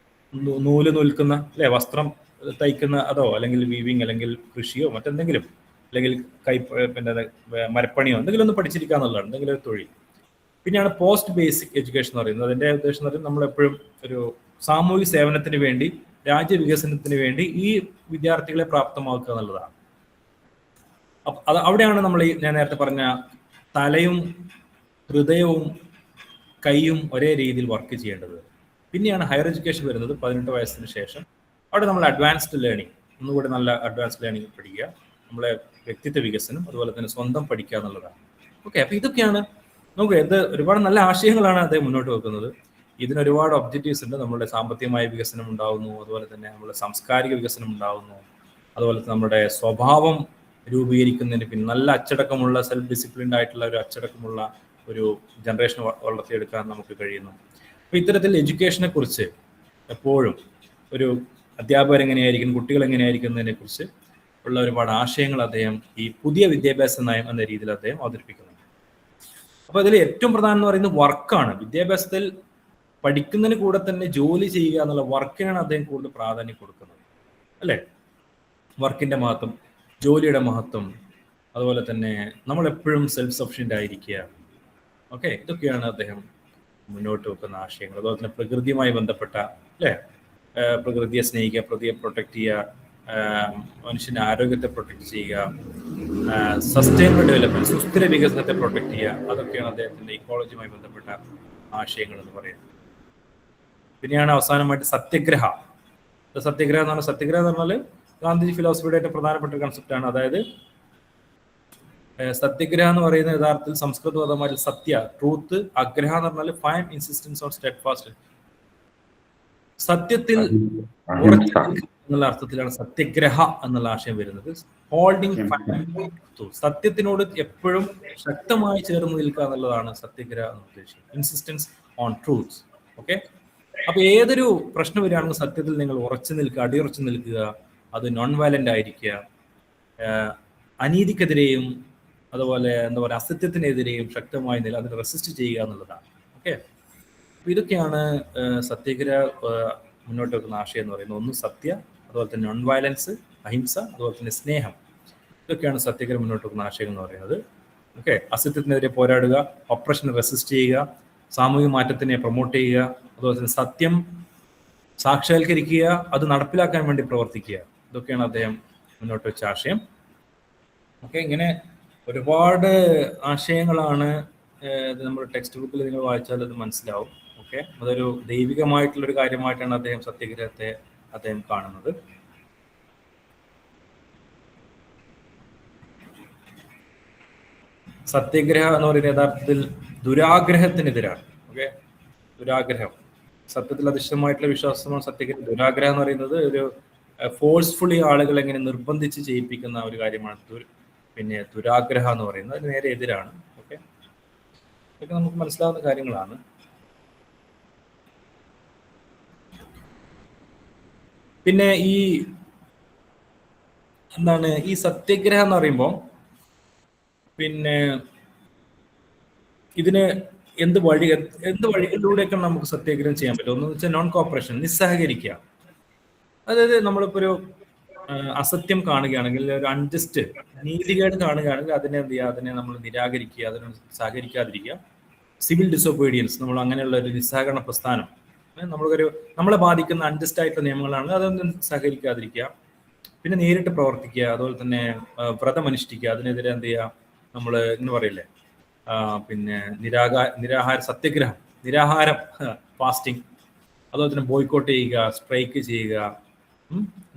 [SPEAKER 1] നൂല് നൂൽക്കുന്ന, അല്ലെ, വസ്ത്രം തയ്ക്കുന്ന അതോ, അല്ലെങ്കിൽ വീവിങ്, അല്ലെങ്കിൽ കൃഷിയോ മറ്റെന്തെങ്കിലും, അല്ലെങ്കിൽ പിന്നെ മരപ്പണിയോ എന്തെങ്കിലും ഒന്ന് പഠിച്ചിരിക്കുക എന്നുള്ളതാണ്, എന്തെങ്കിലും ഒരു തൊഴിൽ. പിന്നെയാണ് പോസ്റ്റ് ബേസിക് എഡ്യൂക്കേഷൻ എന്ന് പറയുന്നത്. അതിന്റെ ഉദ്ദേശം എന്ന് പറയുന്നത് നമ്മളെപ്പോഴും ഒരു സാമൂഹിക സേവനത്തിന് വേണ്ടി, രാജ്യ വികസനത്തിന് വേണ്ടി ഈ വിദ്യാർത്ഥികളെ പ്രാപ്തമാക്കുക എന്നുള്ളതാണ്. അവിടെയാണ് ഞാൻ നേരത്തെ പറഞ്ഞ തലയും ഹൃദയവും കൈയും ഒരേ രീതിയിൽ വർക്ക് ചെയ്യേണ്ടത്. പിന്നെയാണ് ഹയർ എഡ്യൂക്കേഷൻ വരുന്നത് 18 വയസ്സിന് ശേഷം. അവിടെ നമ്മൾ അഡ്വാൻസ്ഡ് ലേണിംഗ്, ഒന്നുകൂടി നല്ല അഡ്വാൻസ്ഡ് ലേണിംഗ് പഠിക്കുക, നമ്മളെ വ്യക്തിത്വ വികസനം, അതുപോലെ തന്നെ സ്വന്തം പഠിക്കുക എന്നുള്ളതാണ്. ഓക്കെ, അപ്പൊ ഇതൊക്കെയാണ് നമുക്ക് ഇത് ഒരുപാട് നല്ല ആശയങ്ങളാണ് അദ്ദേഹം മുന്നോട്ട് വെക്കുന്നത്. ഇതിന് ഒരുപാട് ഒബ്ജക്റ്റീവ്സ് ഉണ്ട്. നമ്മുടെ സാമ്പത്തികമായ വികസനം ഉണ്ടാവുന്നു, അതുപോലെ തന്നെ നമ്മുടെ സാംസ്കാരിക വികസനം ഉണ്ടാവുന്നു, അതുപോലെ തന്നെ നമ്മുടെ സ്വഭാവം രൂപീകരിക്കുന്നതിന് പിന്നെ നല്ല അച്ചടക്കമുള്ള സെൽഫ് ഡിസിപ്ലിൻഡ് ആയിട്ടുള്ള ഒരു അച്ചടക്കമുള്ള ഒരു ജനറേഷൻ വളർത്തിയെടുക്കാൻ നമുക്ക് കഴിയുന്നു. അപ്പോൾ ഇത്തരത്തിൽ എഡ്യൂക്കേഷനെ കുറിച്ച് എപ്പോഴും ഒരു അധ്യാപകർ എങ്ങനെയായിരിക്കും, കുട്ടികൾ എങ്ങനെയായിരിക്കും എന്നതിനെ കുറിച്ച് ഉള്ള ഒരുപാട് ആശയങ്ങൾ അദ്ദേഹം ഈ പുതിയ വിദ്യാഭ്യാസ നയം എന്ന രീതിയിൽ അദ്ദേഹം അവതരിപ്പിക്കുന്നുണ്ട്. അപ്പോൾ അതിൽ ഏറ്റവും പ്രധാനം എന്ന് പറയുന്നത് വർക്കാണ്. വിദ്യാഭ്യാസത്തിൽ പഠിക്കുന്നതിന് കൂടെ തന്നെ ജോലി ചെയ്യുക എന്നുള്ള വർക്കിനാണ് അദ്ദേഹം കൂടുതൽ പ്രാധാന്യം കൊടുക്കുന്നത്, അല്ലേ? വർക്കിന്റെ മഹത്വം, ജോലിയുടെ മഹത്വം, അതുപോലെ തന്നെ നമ്മൾ എപ്പോഴും സെൽഫ് സഫിഷ്യൻ്റ് ആയിരിക്കുക. ഓക്കെ, ഇതൊക്കെയാണ് അദ്ദേഹം മുന്നോട്ട് വെക്കുന്ന ആശയങ്ങൾ. അതുപോലെ തന്നെ പ്രകൃതിയുമായി ബന്ധപ്പെട്ട, അല്ലേ, പ്രകൃതിയെ സ്നേഹിക്കുക, പ്രകൃതിയെ പ്രൊട്ടക്ട് ചെയ്യുക, മനുഷ്യന്റെ ആരോഗ്യത്തെ പ്രൊട്ടക്ട് ചെയ്യുക, സസ്റ്റൈനബിൾ ഡെവലപ്മെന്റ്, സുസ്ഥിര വികസനത്തെ പ്രൊട്ടക്ട് ചെയ്യുക, അതൊക്കെയാണ് അദ്ദേഹത്തിന്റെ ഇക്കോളജിയുമായി ബന്ധപ്പെട്ട ആശയങ്ങൾ എന്ന് പറയുന്നത്. പിന്നെയാണ് അവസാനമായിട്ട് സത്യഗ്രഹ. സത്യഗ്രഹം എന്ന് പറഞ്ഞാൽ, സത്യഗ്രഹം എന്ന് പറഞ്ഞാൽ ഗാന്ധിജി ഫിലോസഫിയുടെ ഏറ്റവും പ്രധാനപ്പെട്ട ഒരു കൺസെപ്റ്റാണ്. അതായത് സത്യഗ്രഹം എന്ന് പറയുന്ന യഥാർത്ഥത്തിൽ സംസ്കൃത പദമായ സത്യ, ട്രൂത്ത്, അഗ്രഹം എന്ന് പറഞ്ഞാൽ ഫൈം ഇൻസിസ്റ്റൻസ് ഓൺ സ്റ്റെഡ് ഫാസ്റ്റ്, സത്യത്തിൽ എന്നുള്ള അർത്ഥത്തിലാണ് സത്യഗ്രഹ എന്നുള്ള ആശയം വരുന്നത്. ഹോൾഡിംഗ് സത്യത്തിനോട് എപ്പോഴും ശക്തമായി ചേർന്ന് നിൽക്കുക എന്നുള്ളതാണ് സത്യഗ്രഹ എന്ന് ഉദ്ദേശിക്കുന്നത്. Insistence on truth. ഓക്കെ, അപ്പൊ ഏതൊരു പ്രശ്നം വരികയാണെങ്കിൽ സത്യത്തിൽ നിങ്ങൾ ഉറച്ചു നിൽക്കുക, അടിയുറച്ചു നിൽക്കുക, അത് നോൺ വയലന്റ് ആയിരിക്കുക, അനീതിക്കെതിരെയും അതുപോലെ എന്താ പറയുക അസത്യത്തിനെതിരെയും ശക്തമായി അതിനെ റെസിസ്റ്റ് ചെയ്യുക എന്നുള്ളതാണ്. ഓക്കെ, അപ്പൊ ഇതൊക്കെയാണ് സത്യഗ്രഹ മുന്നോട്ട് വെക്കുന്ന ആശയം എന്ന് പറയുന്നത്. ഒന്ന് സത്യ, അതുപോലെ തന്നെ നോൺ വയലൻസ്, അഹിംസ, അതുപോലെ തന്നെ സ്നേഹം, ഇതൊക്കെയാണ് സത്യഗ്രഹം മുന്നോട്ട് വെക്കുന്ന ആശയം എന്ന് പറയുന്നത്. ഓക്കെ, അസത്യത്തിനെതിരെ പോരാടുക, ഓപ്പറേഷനെ റെസിസ്റ്റ് ചെയ്യുക, സാമൂഹിക മാറ്റത്തിനെ പ്രൊമോട്ട് ചെയ്യുക, അതുപോലെ തന്നെ സത്യം സാക്ഷാത്കരിക്കുക, അത് നടപ്പിലാക്കാൻ വേണ്ടി പ്രവർത്തിക്കുക, ഇതൊക്കെയാണ് അദ്ദേഹം മുന്നോട്ട് വെച്ച ആശയം. ഓക്കെ, ഇങ്ങനെ ഒരുപാട് ആശയങ്ങളാണ് നമ്മുടെ ടെക്സ്റ്റ് ബുക്കിൽ നിങ്ങൾ വായിച്ചാൽ അത് മനസ്സിലാവും. ഓക്കെ, അതൊരു ദൈവികമായിട്ടുള്ളൊരു കാര്യമായിട്ടാണ് അദ്ദേഹം സത്യഗ്രഹത്തെ അദ്ദേഹം കാണുന്നത്. സത്യഗ്രഹം എന്ന് പറയുന്നത് യഥാർത്ഥത്തിൽ ദുരാഗ്രഹത്തിനെതിരാണ്. ഓക്കെ, ദുരാഗ്രഹം, സത്യത്തിൽ അധിഷ്ഠിതമായിട്ടുള്ള വിശ്വാസമാണ് സത്യഗ്രഹം. ദുരാഗ്രഹം എന്ന് പറയുന്നത് ഒരു ഫോഴ്സ്ഫുള്ളി ആളുകൾ എങ്ങനെ നിർബന്ധിച്ച് ചെയ്യിപ്പിക്കുന്ന ഒരു കാര്യമാണ് പിന്നെ ദുരാഗ്രഹം എന്ന് പറയുന്നത്. അതിന് നേരെ എതിരാണ്. ഓക്കെ, ഇതൊക്കെ നമുക്ക് മനസ്സിലാവുന്ന കാര്യങ്ങളാണ്. പിന്നെ ഈ എന്താണ് ഈ സത്യഗ്രഹം എന്ന് പറയുമ്പോൾ പിന്നെ ഇതിന് എന്ത് വഴികളിലൂടെയൊക്കെ നമുക്ക് സത്യാഗ്രഹം ചെയ്യാൻ പറ്റും? ഒന്ന് വെച്ചാൽ നോൺ കോപ്പറേഷൻ, നിസ്സഹകരിക്കുക. അതായത് നമ്മളിപ്പോ ഒരു അസത്യം കാണുകയാണെങ്കിൽ, ഒരു അൺജസ്റ്റ് നീതികേട് കാണുകയാണെങ്കിൽ അതിനെ എന്ത് ചെയ്യുക, അതിനെ നമ്മൾ നിരാകരിക്കുക, അതിനോട് സഹകരിക്കാതിരിക്കുക. സിവിൽ ഡിസൊബീഡിയൻസ്, നമ്മൾ അങ്ങനെയുള്ള ഒരു നിസ്സഹകരണ പ്രസ്ഥാനം, നമ്മളെ ബാധിക്കുന്ന അൺജസ്റ്റ് ആയിട്ടുള്ള നിയമങ്ങളാണെങ്കിൽ അതൊന്നും സഹകരിക്കാതിരിക്കുക. പിന്നെ നേരിട്ട് പ്രവർത്തിക്കുക, അതുപോലെ തന്നെ വ്രതമനുഷ്ഠിക്കുക, അതിനെതിരെ എന്ത് ചെയ്യുക, നമ്മൾ ഇങ്ങനെ പറയില്ലേ, പിന്നെ നിരാഹാര സത്യഗ്രഹം, നിരാഹാരം, ഫാസ്റ്റിംഗ്, അതുപോലെ തന്നെ ബോയ്ക്കോട്ട് ചെയ്യുക, സ്ട്രൈക്ക് ചെയ്യുക,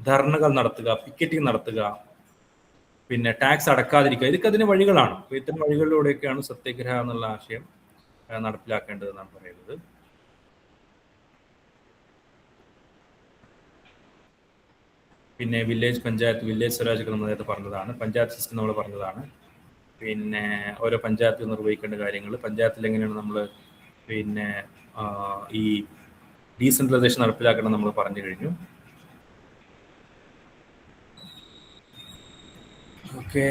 [SPEAKER 1] ധർണകൾ നടത്തുക, പിക്കറ്റിംഗ് നടത്തുക, പിന്നെ ടാക്സ് അടക്കാതിരിക്കുക, ഇതൊക്കെ അതിന് വഴികളാണ്. അപ്പോൾ ഇത്തരം വഴികളിലൂടെയൊക്കെയാണ് സത്യഗ്രഹം എന്നുള്ള ആശയം നടപ്പിലാക്കേണ്ടതെന്നാണ് പറയുന്നത്. പിന്നെ വില്ലേജ് പഞ്ചായത്ത്, വില്ലേജ് സ്വരാജ് നമ്മൾ നേരത്തെ പറഞ്ഞതാണ്. പഞ്ചായത്ത് സിസ്റ്റം നമ്മൾ പറഞ്ഞതാണ്. പിന്നെ ഓരോ പഞ്ചായത്തിൽ നിർവഹിക്കേണ്ട കാര്യങ്ങൾ, പഞ്ചായത്തിൽ എങ്ങനെയാണ് നമ്മൾ പിന്നെ ഈ ഡീസെൻട്രലൈസേഷൻ നടപ്പിലാക്കണം നമ്മൾ പറഞ്ഞു കഴിഞ്ഞു. ഓക്കെ,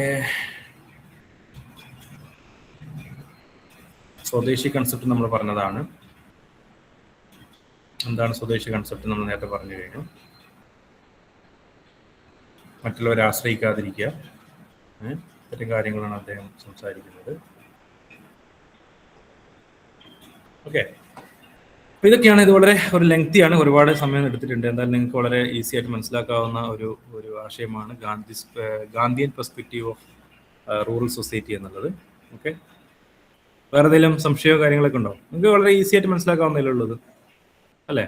[SPEAKER 1] സ്വദേശി കൺസെപ്റ്റ് നമ്മൾ പറഞ്ഞതാണ്. എന്താണ് സ്വദേശി കൺസെപ്റ്റ് നമ്മൾ നേരത്തെ പറഞ്ഞു കഴിഞ്ഞു. മറ്റുള്ളവരെ ആശ്രയിക്കാതിരിക്കുക, ഇത്തരം കാര്യങ്ങളാണ് അദ്ദേഹം സംസാരിക്കുന്നത്. ഓക്കെ, അപ്പോൾ ഇതൊക്കെയാണ്. ഇത് വളരെ ഒരു ലെങ്തിയാണ്, ഒരുപാട് സമയം എടുത്തിട്ടുണ്ട്. എന്തായാലും നിങ്ങൾക്ക് വളരെ ഈസി ആയിട്ട് മനസ്സിലാക്കാവുന്ന ഒരു ആശയമാണ് Gandhian perspective of rural society എന്നുള്ളത്. ഓക്കെ, വേറെ എന്തെങ്കിലും സംശയമോ കാര്യങ്ങളൊക്കെ ഉണ്ടോ? നിങ്ങൾക്ക് വളരെ ഈസി ആയിട്ട് മനസ്സിലാക്കാവുന്നതിലുള്ളത്. അല്ലെ?